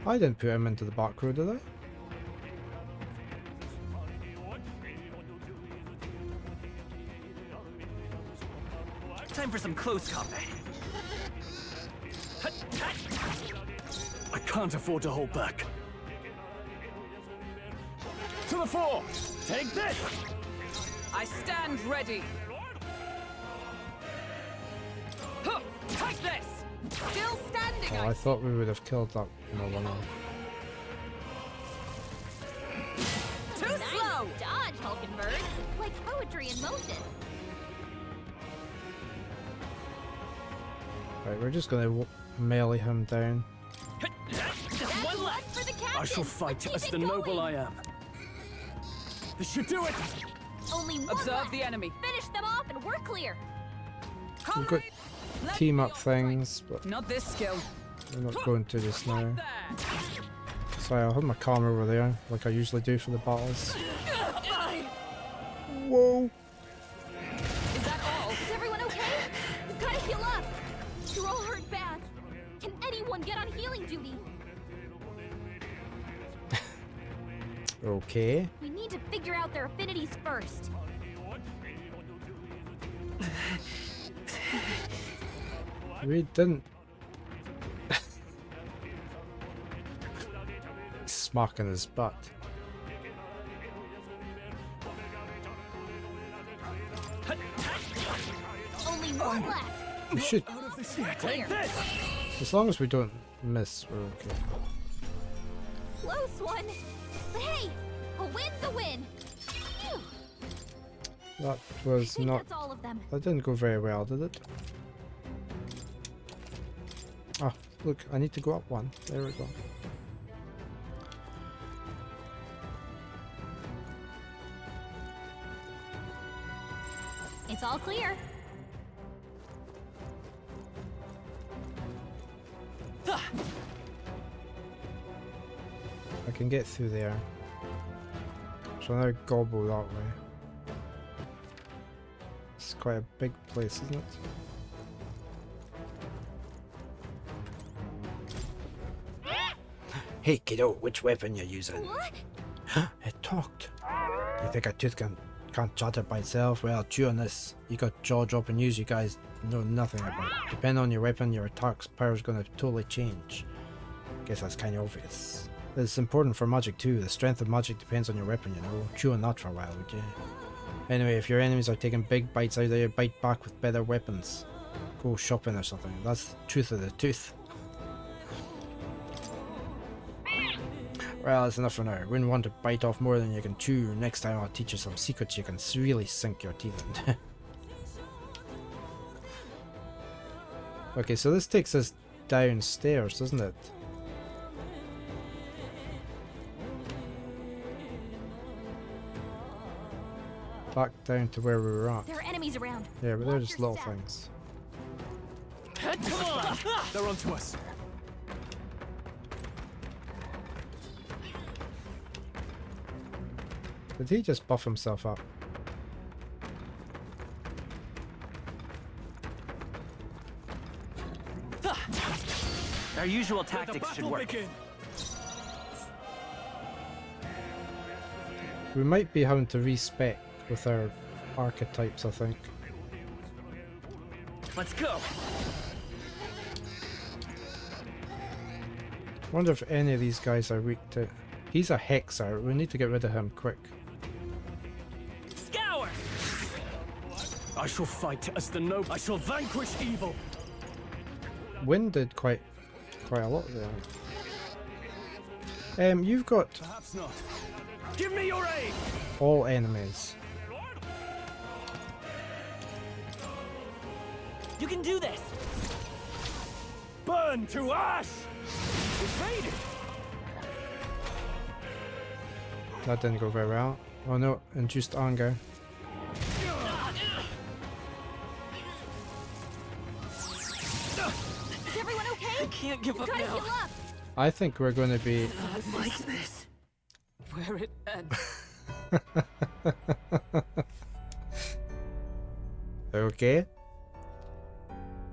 I didn't put him into the back row, did I? Time for some close combat. I can't afford to hold back. To the fore! Take this! I stand ready. Huh, take this! Still standing. Oh, I thought we would have killed that one off. Too slow! Dodge, Hulkenberg. Like poetry in motion. Right, we're just going to melee him down. One left for the captain. I shall fight as the noble I am. This should do it! Only one Observe left. the enemy. Finish them off and we're clear. We've got team up things, but Not this skill. we're not going to this now. Sorry, I'll hold my camera over there, like I usually do for the battles. Whoa! Is that all? Is everyone okay? We've got to heal up. You're all hurt bad. Can anyone get on healing duty? Okay. We need to figure out their affinities first. We didn't... Smacking his butt. Only one left. We should... Take this. As long as we don't miss, we're okay. Close one. But hey, a win's a win. Phew. That was I think not... that's all of them. That didn't go very well, did it? Oh, look, I need to go up one. There we go. It's all clear. I can get through there. So now gobble that way. It's quite a big place, isn't it? Hey kiddo, which weapon you using? What? It talked. You think a tooth can't chatter by itself? Well, chew on this. You got jaw-dropping news you guys know nothing about. Depending on your weapon, your attack's power's gonna totally change. Guess that's kinda obvious. It's important for magic too. The strength of magic depends on your weapon, you know. Chew on that for a while, would you? Anyway, if your enemies are taking big bites out of you, bite back with better weapons. Go shopping or something. That's the truth of the tooth. Well, that's enough for now. Wouldn't want to bite off more than you can chew. Next time I'll teach you some secrets you can really sink your teeth into. Okay, so this takes us downstairs, doesn't it? Back down to where we were at. There are enemies around. Yeah, but they're just little things. Come on! They're onto us. Did he just buff himself up? Our usual tactics should work. We might be having to respec with our archetypes, I think. Let's go. Wonder if any of these guys are weak to... He's a hexer. We need to get rid of him quick. Scour! I shall fight as the noble. I shall vanquish evil. Wind did quite a lot there. You've got Perhaps not. Give me your aid. all enemies. You can do this. Burn to ash. Invaded. That didn't go very well. Oh no, induced anger. Is everyone okay? I can't give up Gotta now. heal up. I think we're going to be... Not like this. Where it ends. Okay.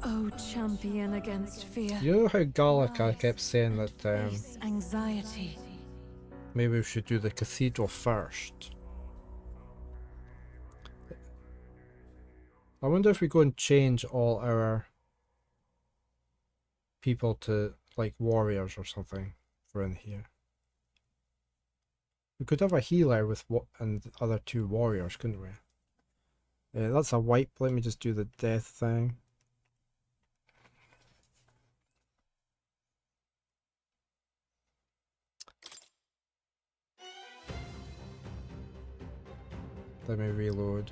Oh, champion against fear. You know how Gallica kept saying that Face anxiety. maybe we should do the cathedral first. I wonder if we go and change all our people to like warriors or something for in here. We could have a healer with and the other two warriors, couldn't we? Yeah, that's a wipe. Let me just do the death thing. Let me reload.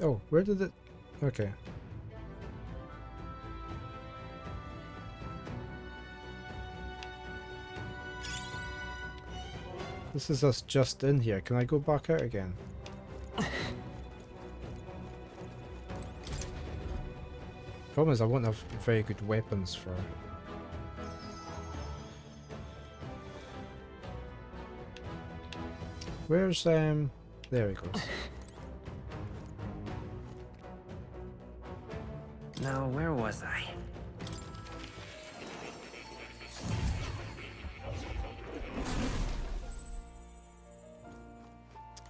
Oh, where did it... Okay. This is us just in here. Can I go back out again? Problem is I won't have very good weapons for... Where's there he goes. Now, where was I?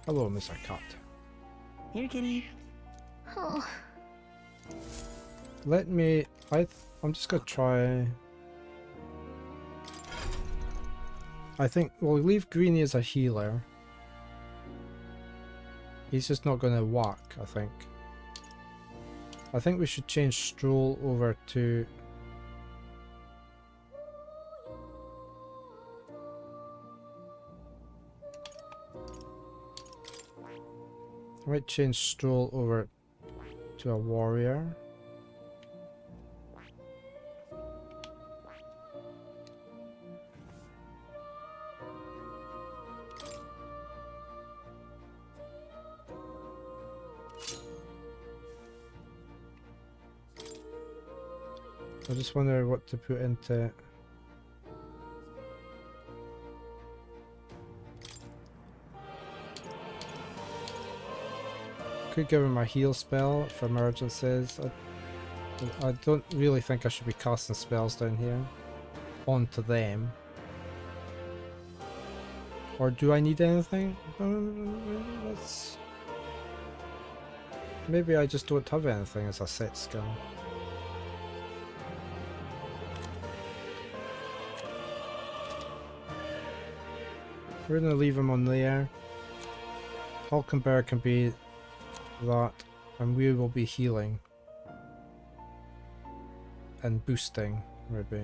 Hello, Mr. Cat. Here, kitty. Oh. Let me... I'm just gonna try... I think we'll leave Greenie as a healer. He's just not gonna whack, I think. I think we should change Stroll over to... I might change Stroll over to a warrior. I just wonder what to put into... Could give him a heal spell for emergencies. I don't really think I should be casting spells down here. onto them. Or do I need anything? Let's... Maybe I just don't have anything as a set skill. We're gonna leave him on there. Hulkenberg can be that, and we will be healing. And boosting, maybe.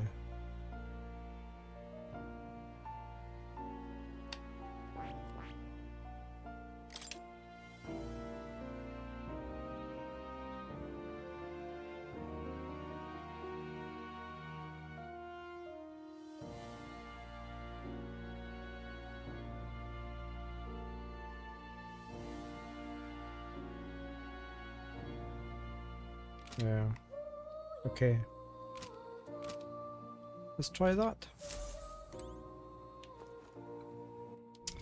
Yeah. Okay. Let's try that.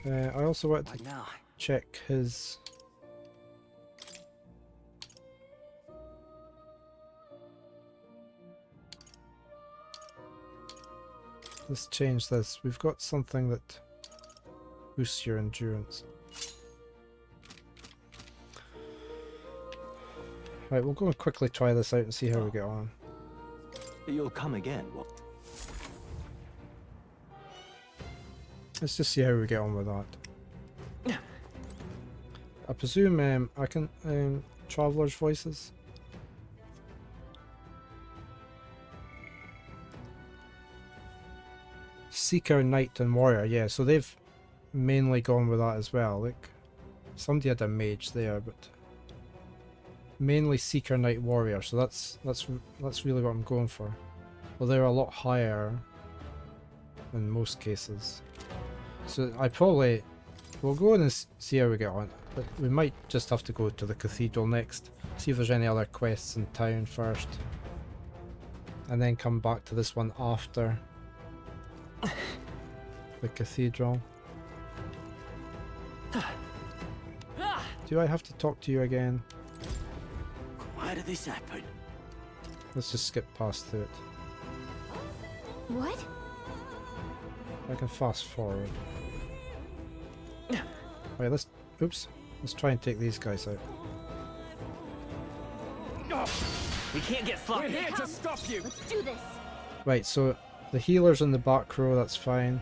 I also want to check his... Let's change this. We've got something that boosts your endurance. Right, we'll go and quickly try this out and see how we get on. You'll come again. Let's just see how we get on with that. I presume I can Traveler's Voices. Seeker, Knight and Warrior, yeah, so they've mainly gone with that as well. Like, somebody had a mage there, but mainly Seeker, Knight, Warrior, so that's really what I'm going for. Well, they're a lot higher in most cases. So I probably will go in and see how we get on, but we might just have to go to the cathedral next, see if there's any other quests in town first, and then come back to this one after the cathedral. Do I have to talk to you again? Why did this happen? Let's just skip past through it. What? I can fast forward. Right, let's... Oops. Let's try and take these guys out. We can't get sloppy. We're here to stop you. Let's do this. Right, so the healer's in the back row, that's fine.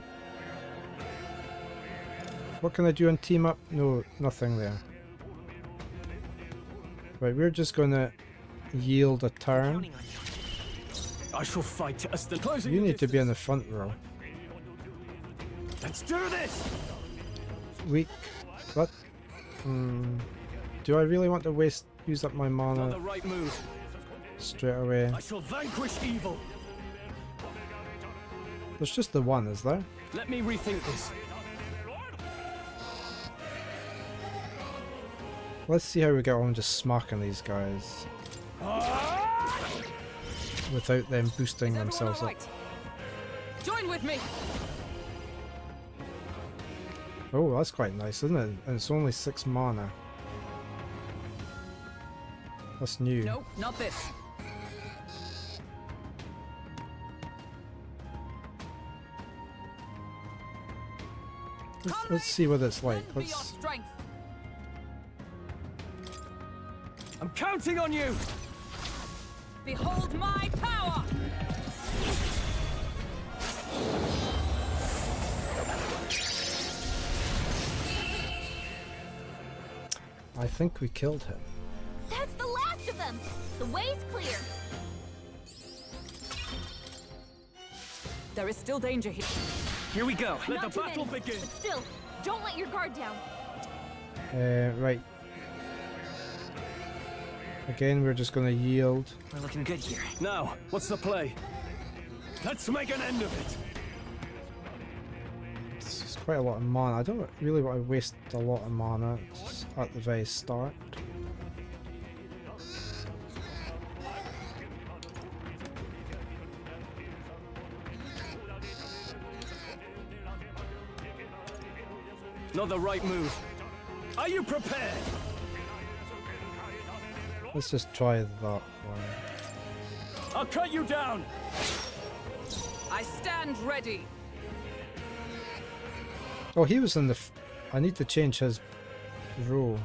What can I do on team up? No, nothing there. Right, we're just gonna yield a turn. I shall fight as the You need to be in the front row. Let's do this. Weak. What? Do I really want to use up my mana The right move. straight away? I shall vanquish evil. There's just the one, is there? Let me rethink this. Let's see how we get on just smacking these guys without them boosting themselves up. Join with me. Oh, that's quite nice, isn't it? And it's only 6 mana. That's new. No, not this. Let's see what it's like. Let's... I'm counting on you. Behold my power. I think we killed him. That's the last of them. The way's clear. There is still danger here. Here we go. Not the battle begin. But still, don't let your guard down. Right. Again, we're just gonna yield. We're looking good here. Now, what's the play? Let's make an end of it. It's quite a lot of mana. I don't really want to waste a lot of mana at the very start. Not the right move. Are you prepared? Let's just try that one. I'll cut you down. I I stand ready. Oh, he was in the. I need to change his role.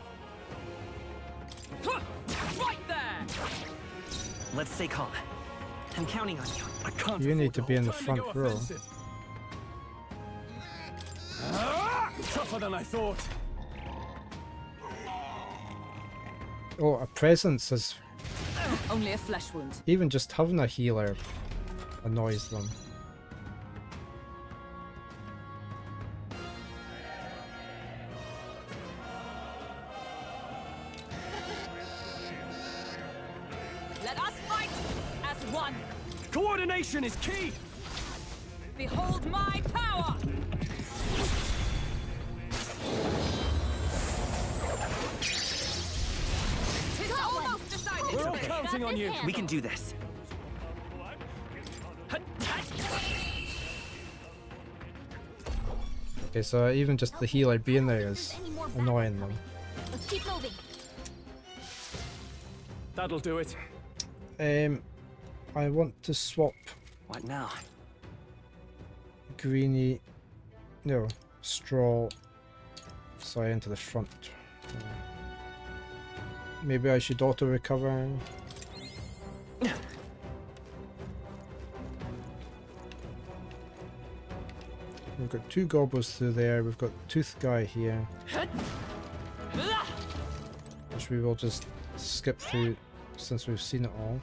Right there. Let's stay calm. I'm counting on you. I can't. You need to be in the front row. Tougher than I thought. Oh, a presence is. Only a flesh wound. Even just having a healer annoys them. Let us fight as one. Coordination is key. Behold my power. It's almost decided. We're all counting on you. We can do this. Okay, so even just the healer being there is annoying them. Let's keep moving. That'll do it. I want to swap What now? Greeny, no, Straw, sorry, into the front. Maybe I should auto recover. We've got two goblins through there. We've got Tooth Guy here, which we will just skip through since we've seen it all.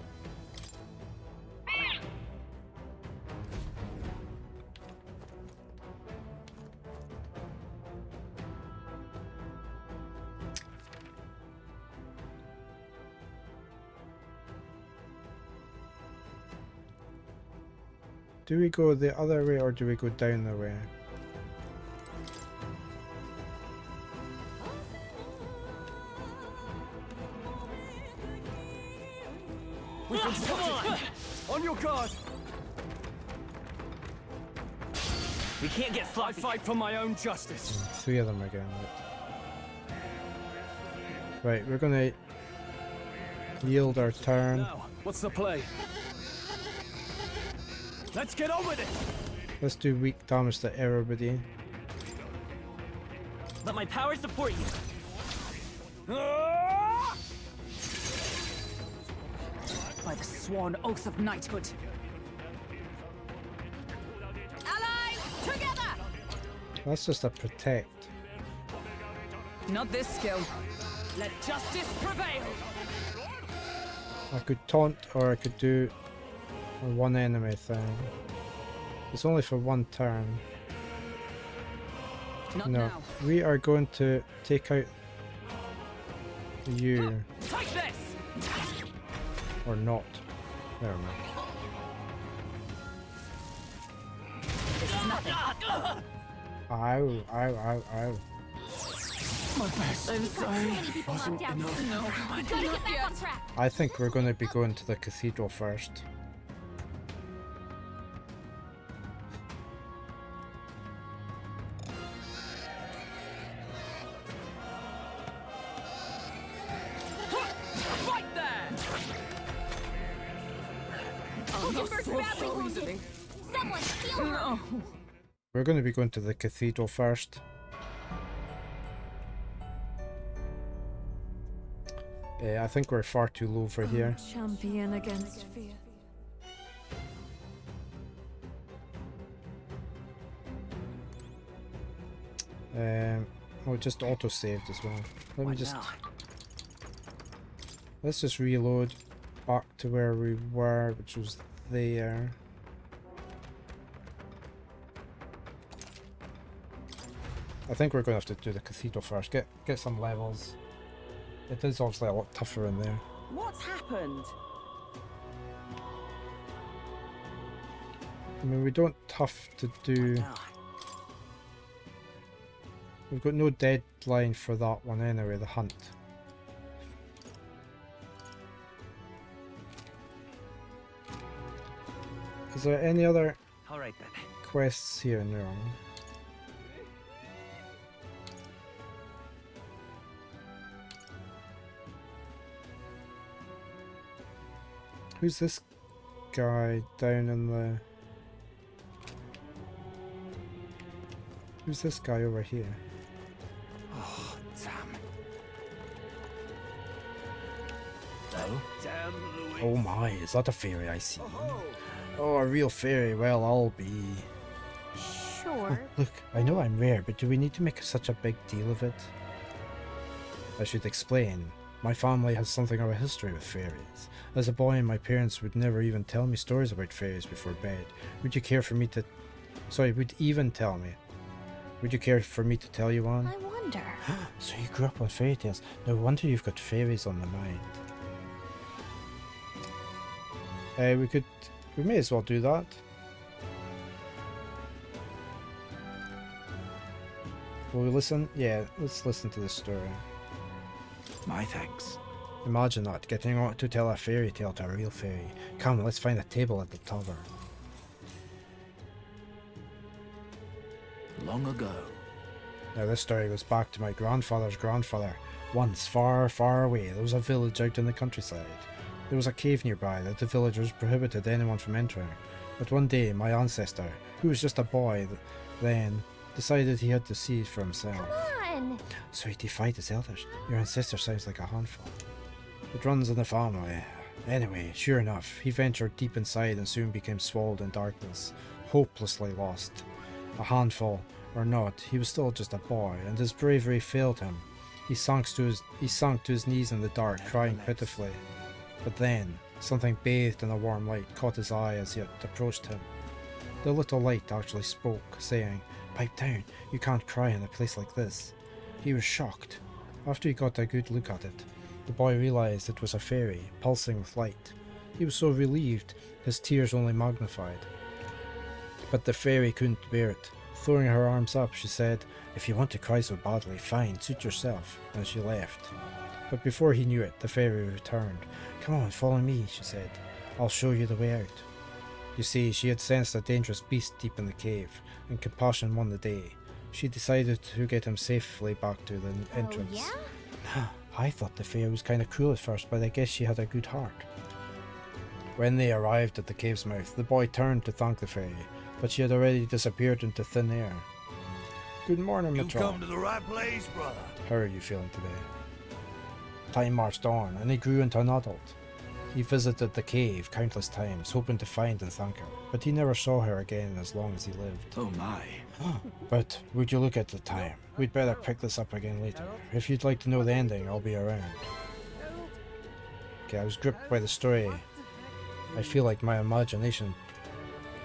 Do we go the other way or do we go down the way? We've been spotted. On your guard. We can't get sloppy. I fight for my own justice. Three of them again. Right, we're gonna yield our turn. Now, what's the play? Let's get on with it. Let's do weak damage to everybody. Let my power support you. By the sworn oath of knighthood. Allies, together! That's just a protect. Not this skill. Let justice prevail. I could taunt or I could do a one enemy thing. It's only for one turn. Not no, now. we are going to take out you. Take this! Or not. Never mind. This is nothing. Ow, ow, ow, ow. My best. I'm sorry. Wasn't enough. No, Gotta get back on track. I think we're going to be going to the cathedral first. Right there! Hulkenberg's badly wounded. Someone heal her. No. We're going to be going to the cathedral first. I think we're far too low for here. Champion against fear. Oh, just auto saved as well. Let me What just. now? Let's just reload back to where we were, which was there. I think we're going to have to do the cathedral first. Get some levels. It is obviously a lot tougher in there. What's happened? I mean, we don't have to do. We've got no deadline for that one anyway, the hunt. Is there any other All right then. quests here? No. Who's this guy down in the... Who's this guy over here? Oh, damn. Oh? Damn, Louis. Oh my, is that a fairy I see? Oh, a real fairy. Well, I'll be... Sure. Look, I know I'm rare, but do we need to make such a big deal of it? I should explain. My family has something of a history with fairies. As a boy, my parents would never even tell me stories about fairies before bed. Would you care for me to... Sorry, would even tell me. Would you care for me to tell you one? I wonder. So you grew up on fairy tales. No wonder you've got fairies on the mind. We may as well do that. Will we listen? Yeah, let's listen to this story. My thanks. Imagine that, getting on to tell a fairy tale to a real fairy. Come, let's find a table at the tavern. Long ago. Now this story goes back to my grandfather's grandfather. Once, far, far away, there was a village out in the countryside. There was a cave nearby that the villagers prohibited anyone from entering. But one day, my ancestor, who was just a boy then, decided he had to see it for himself. Come on! So he defied his elders. Your ancestor sounds like a handful. It runs in the family. Anyway, sure enough, he ventured deep inside and soon became swallowed in darkness, hopelessly lost. A handful or not, he was still just a boy, and his bravery failed him. He sunk to his knees in the dark, crying pitifully. But then, something bathed in a warm light caught his eye as it approached him. The little light actually spoke, saying, "Pipe down, you can't cry in a place like this." He was shocked. After he got a good look at it, the boy realized it was a fairy, pulsing with light. He was so relieved, his tears only magnified. But the fairy couldn't bear it. Throwing her arms up, she said, "If you want to cry so badly, fine, suit yourself," and she left. But before he knew it, the fairy returned. "Come on, follow me," she said. "I'll show you the way out." You see, she had sensed a dangerous beast deep in the cave, and compassion won the day. She decided to get him safely back to the entrance. Oh, yeah? I thought the fairy was kind of cruel at first, but I guess she had a good heart. When they arrived at the cave's mouth, the boy turned to thank the fairy, but she had already disappeared into thin air. "Good morning, You Matron. come to the right place, brother. How are you feeling today?" Time marched on, and he grew into an adult. He visited the cave countless times, hoping to find and thank her, but he never saw her again as long as he lived. Oh my. But would you look at the time? We'd better pick this up again later. If you'd like to know the ending, I'll be around. Okay, I was gripped by the story. I feel like my imagination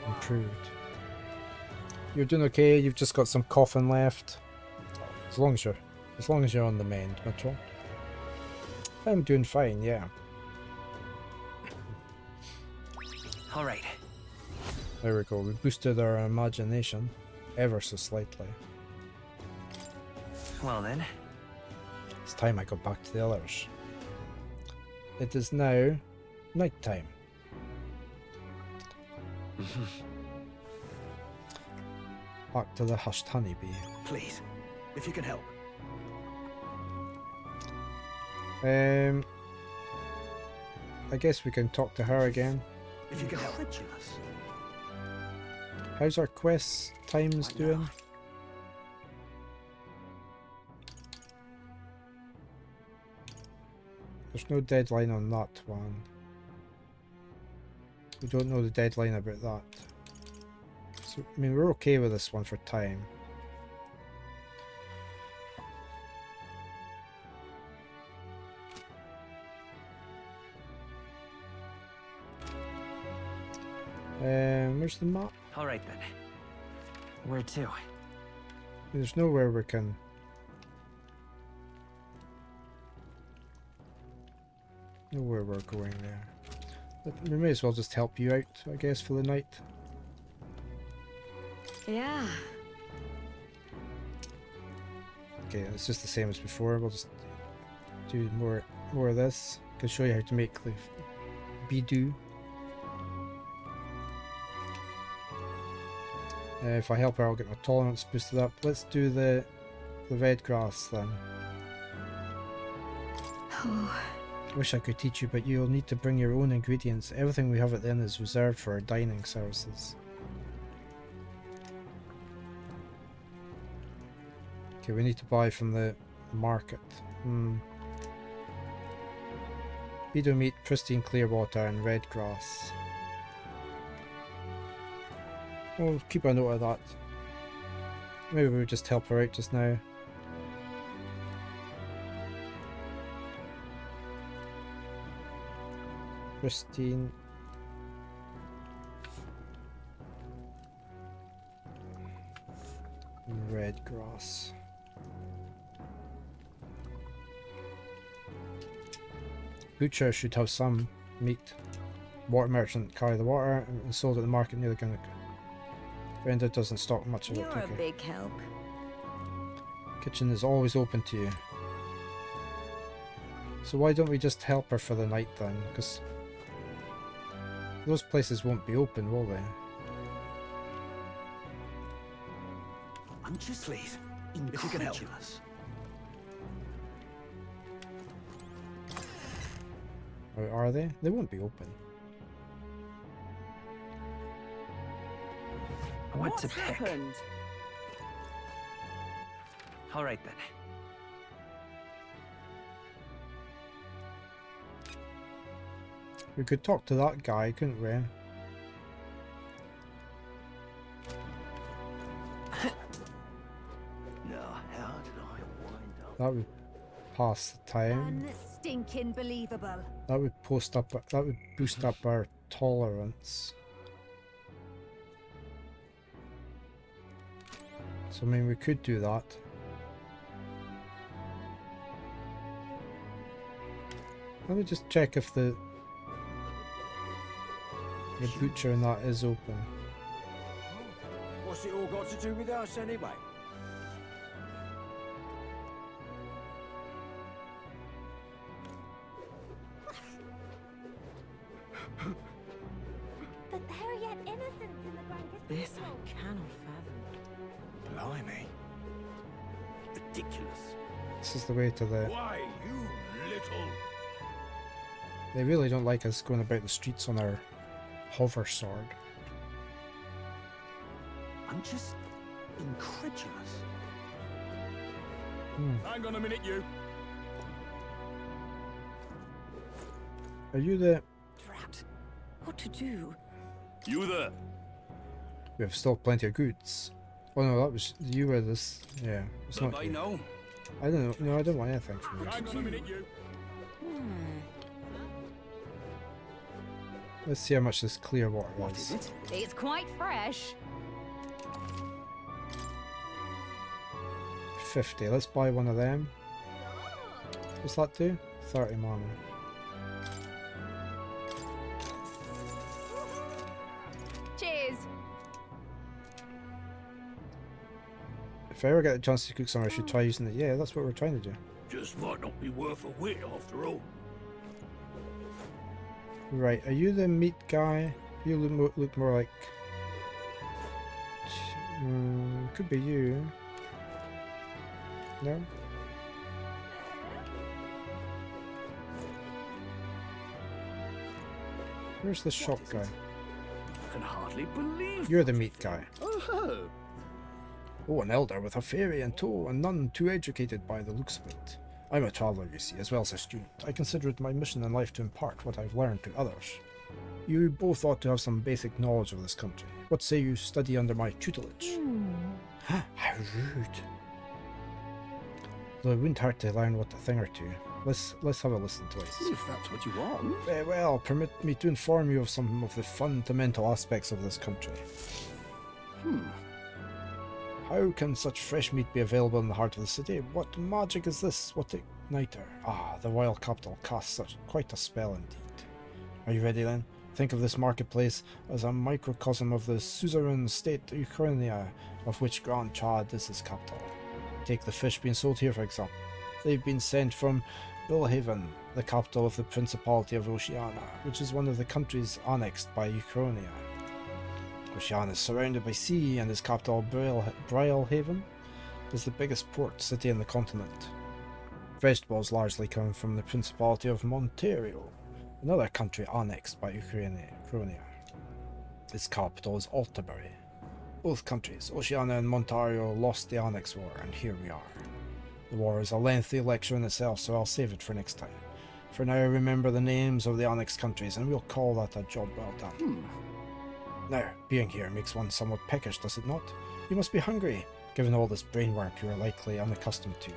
improved. You're doing okay, you've just got some coughing left. As long as you're on the mend, Mitchell. I'm doing fine, yeah. All right. There we go, we boosted our imagination ever so slightly. Well then. It's time I go back to the others. It is now night time. Back to the hushed honeybee. Please, if you can help. I guess we can talk to her again. If you can help. How's our quest times doing? There's no deadline on that one. We don't know the deadline about that. So, I mean, we're okay with this one for time. Where's the map? All right then. Where to? There's nowhere we can... Nowhere we're going there. But we may as well just help you out, I guess, for the night. Yeah. Okay, it's just the same as before. We'll just do more of this. I can show you how to make the Bidoo. If I help her, I'll get my tolerance boosted up. Let's do the red grass then. Wish I could teach you, but you'll need to bring your own ingredients. Everything we have at the inn is reserved for our dining services. Okay, we need to buy from the market. Beetle meat, pristine clear water, and red grass. We'll keep a note of that. Maybe we'll just help her out just now. Pristine. Red grass. Butcher should have some meat. Water merchant carry the water and sold at the market near the gun. Vendor doesn't stock much of it. You're a big help. Kitchen is always open to you. So why don't we just help her for the night then? Because those places won't be open, will they? I'm just Please, if you can help us. Or are they? They won't be open. What to pick? All right then. We could talk to that guy, couldn't we? That would pass the time. Unstinking believable. That would that would boost up our tolerance. So I mean we could do that. Let me just check if the butcher and that is open. What's it all got to do with us anyway? But there are yet innocents in the blanket. This I cannot fathom. Blimey. Ridiculous. This is the way to the... Why, you little... They really don't like us going about the streets on our hover sword. I'm just incredulous. Hang on a minute, you. Are you the... Drat. What to do? You there? We have still plenty of goods. Oh no, that was... You were this... Yeah, it's not you. know. I don't know. No, I don't want anything from you. Hang on a minute, you. Let's see how much this clear water is. It's quite fresh. 50. Let's buy one of them. What's that do? 30 mana. Cheers. If I ever get a chance to cook somewhere, I should try using it. Yeah, that's what we're trying to do. Just might not be worth a whit after all. Right, are you the meat guy? You look more like... could be you. No? Where's the shop guy? I can hardly believe You're the meat guy. Oh, Oh, an elder with a fairy in tow, and none too educated by the looks of it. I'm a traveller, you see, as well as a student. I consider it my mission in life to impart what I've learned to others. You both ought to have some basic knowledge of this country. What say you study under my tutelage? How rude. Though it wouldn't hurt to learn what a thing or two. Let's have a listen to this. if that's what you want. Very well, permit me to inform you of some of the fundamental aspects of this country. How can such fresh meat be available in the heart of the city? What magic is this? What igniter? Ah, the royal capital casts quite a spell indeed. Are you ready then? Think of this marketplace as a microcosm of the suzerain state Ukrainia, of which Grand Chad is its capital. Take the fish being sold here for example. They've been sent from Bilhaven, the capital of the Principality of Oceania, which is one of the countries annexed by Ukrainia. Oceania is surrounded by sea, and its capital, Brylehaven, is the biggest port city in the continent. Vegetables largely come from the Principality of Monterio, another country annexed by Ukrainia. Its capital is Altabury. Both countries, Oceania and Montario, lost the Onyx War, and here we are. The war is a lengthy lecture in itself, so I'll save it for next time. For now, remember the names of the Onyx countries, and we'll call that a job well done. Now, being here makes one somewhat peckish, does it not? You must be hungry, given all this brain work you are likely unaccustomed to.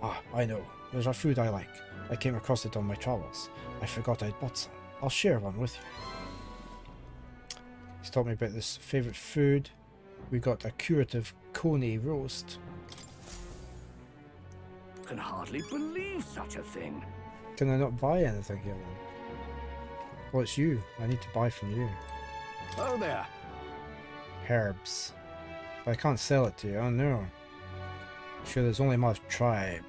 Ah, I know. There's a food I like. I came across it on my travels. I forgot I'd bought some. I'll share one with you. He's taught me about this favourite food. We got a curative coney roast. Can hardly believe such a thing. Can I not buy anything here then? Well, it's you. I need to buy from you. Oh there. Herbs. But I can't sell it to you. Oh no. Sure, there's only my tribe.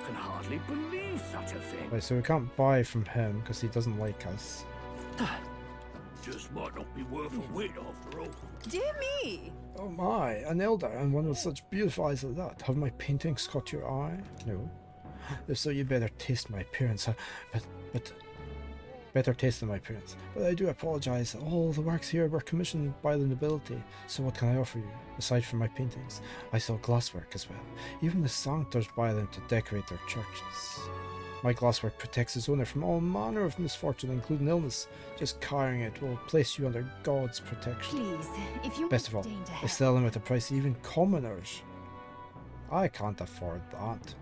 Can hardly believe such a thing. Right, so we can't buy from him because he doesn't like us. Just might not be worth a wait after all. Dear me! Oh my, an elder and one with such beautiful eyes like that. Have my paintings caught your eye? No. If so, you better taste my appearance. But better taste than my appearance. But I do apologise. All the works here were commissioned by the nobility. So what can I offer you, aside from my paintings? I sell glasswork as well. Even the Sanctors buy them to decorate their churches. My glasswork protects its owner from all manner of misfortune, including illness. Just carrying it will place you under God's protection. Please, if you Best of all, I sell them at a price even commoners. I can't afford that.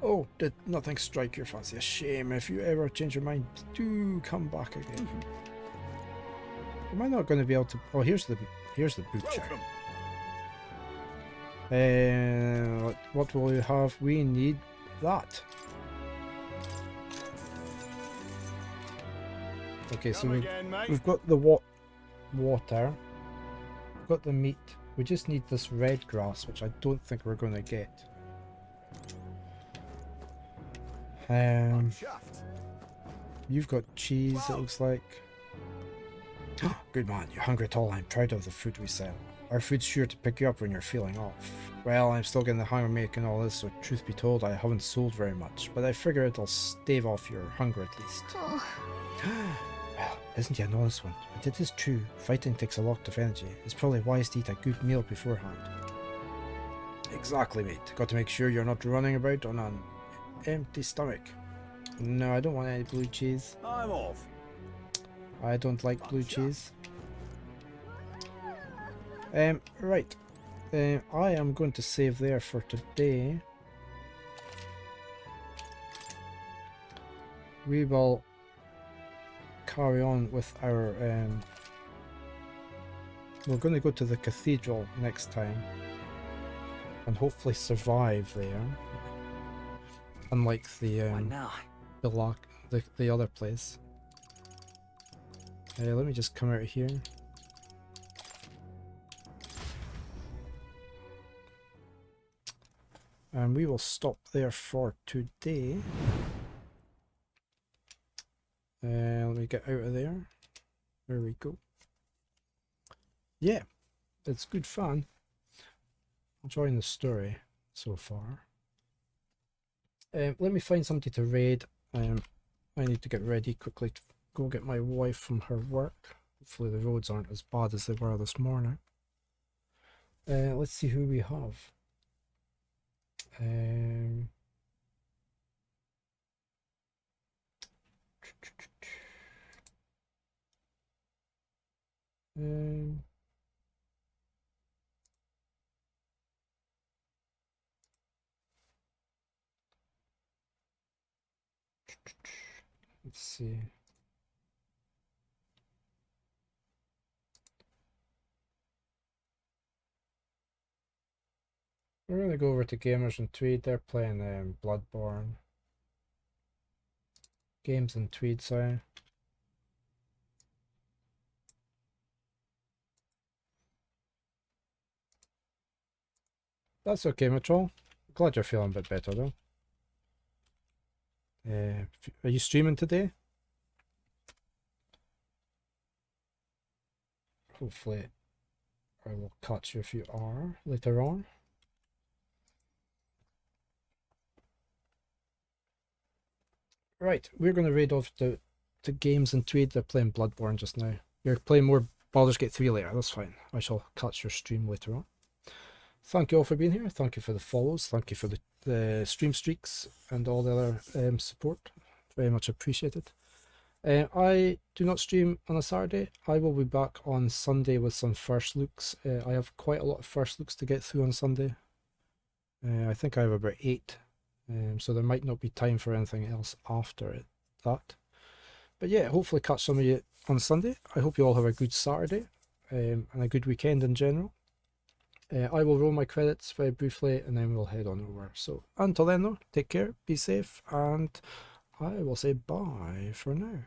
Oh, did nothing strike your fancy? A shame. If you ever change your mind, do come back again. Am I not going to be able to? Oh, here's the butcher. What will you have? We need that. Okay, so we've got the water. We've got the meat. We just need this red grass, which I don't think we're going to get. You've got cheese, it looks like. Good man, you're hungry at all. I'm proud of the food we sell. Our food's sure to pick you up when you're feeling off. Well, I'm still getting the hang of making all this, so truth be told, I haven't sold very much, but I figure it'll stave off your hunger at least. Oh. Well, isn't he an honest one? But it is true, fighting takes a lot of energy. It's probably wise to eat a good meal beforehand. Exactly, mate. Got to make sure you're not running about on an empty stomach. No, I don't want any blue cheese. I'm off. I don't like blue cheese. Right. I am going to save there for today. We will carry on with our we're going to go to the cathedral next time and hopefully survive there, unlike the the other place. Let me just come out here. And we will stop there for today. Let me get out of there. There we go. Yeah, it's good fun. Enjoying the story so far. Let me find somebody to raid. I need to get ready quickly to go get my wife from her work. Hopefully the roads aren't as bad as they were this morning. Let's see who we have. Let's see. We're going to go over to Gamers and Tweed. They're playing Bloodborne. Games and Tweed, sorry. That's okay, Mitchell. Glad you're feeling a bit better, though. Are you streaming today? Hopefully I will catch you if you are later on. Right, we're going to raid off the to games and Tweed. They're playing Bloodborne just now. You're playing more Baldur's Gate 3 later. That's fine. I shall catch your stream later on. Thank you all for being here. Thank you for the follows. Thank you for the stream streaks and all the other support. Very much appreciated. I do not stream on a Saturday. I will be back on Sunday with some first looks. I have quite a lot of first looks to get through on Sunday. I think I have about 8. So there might not be time for anything else after that. But yeah, hopefully catch some of you on Sunday. I hope you all have a good Saturday and a good weekend in general. I will roll my credits very briefly and then we'll head on over. So until then though, take care, be safe, and I will say bye for now.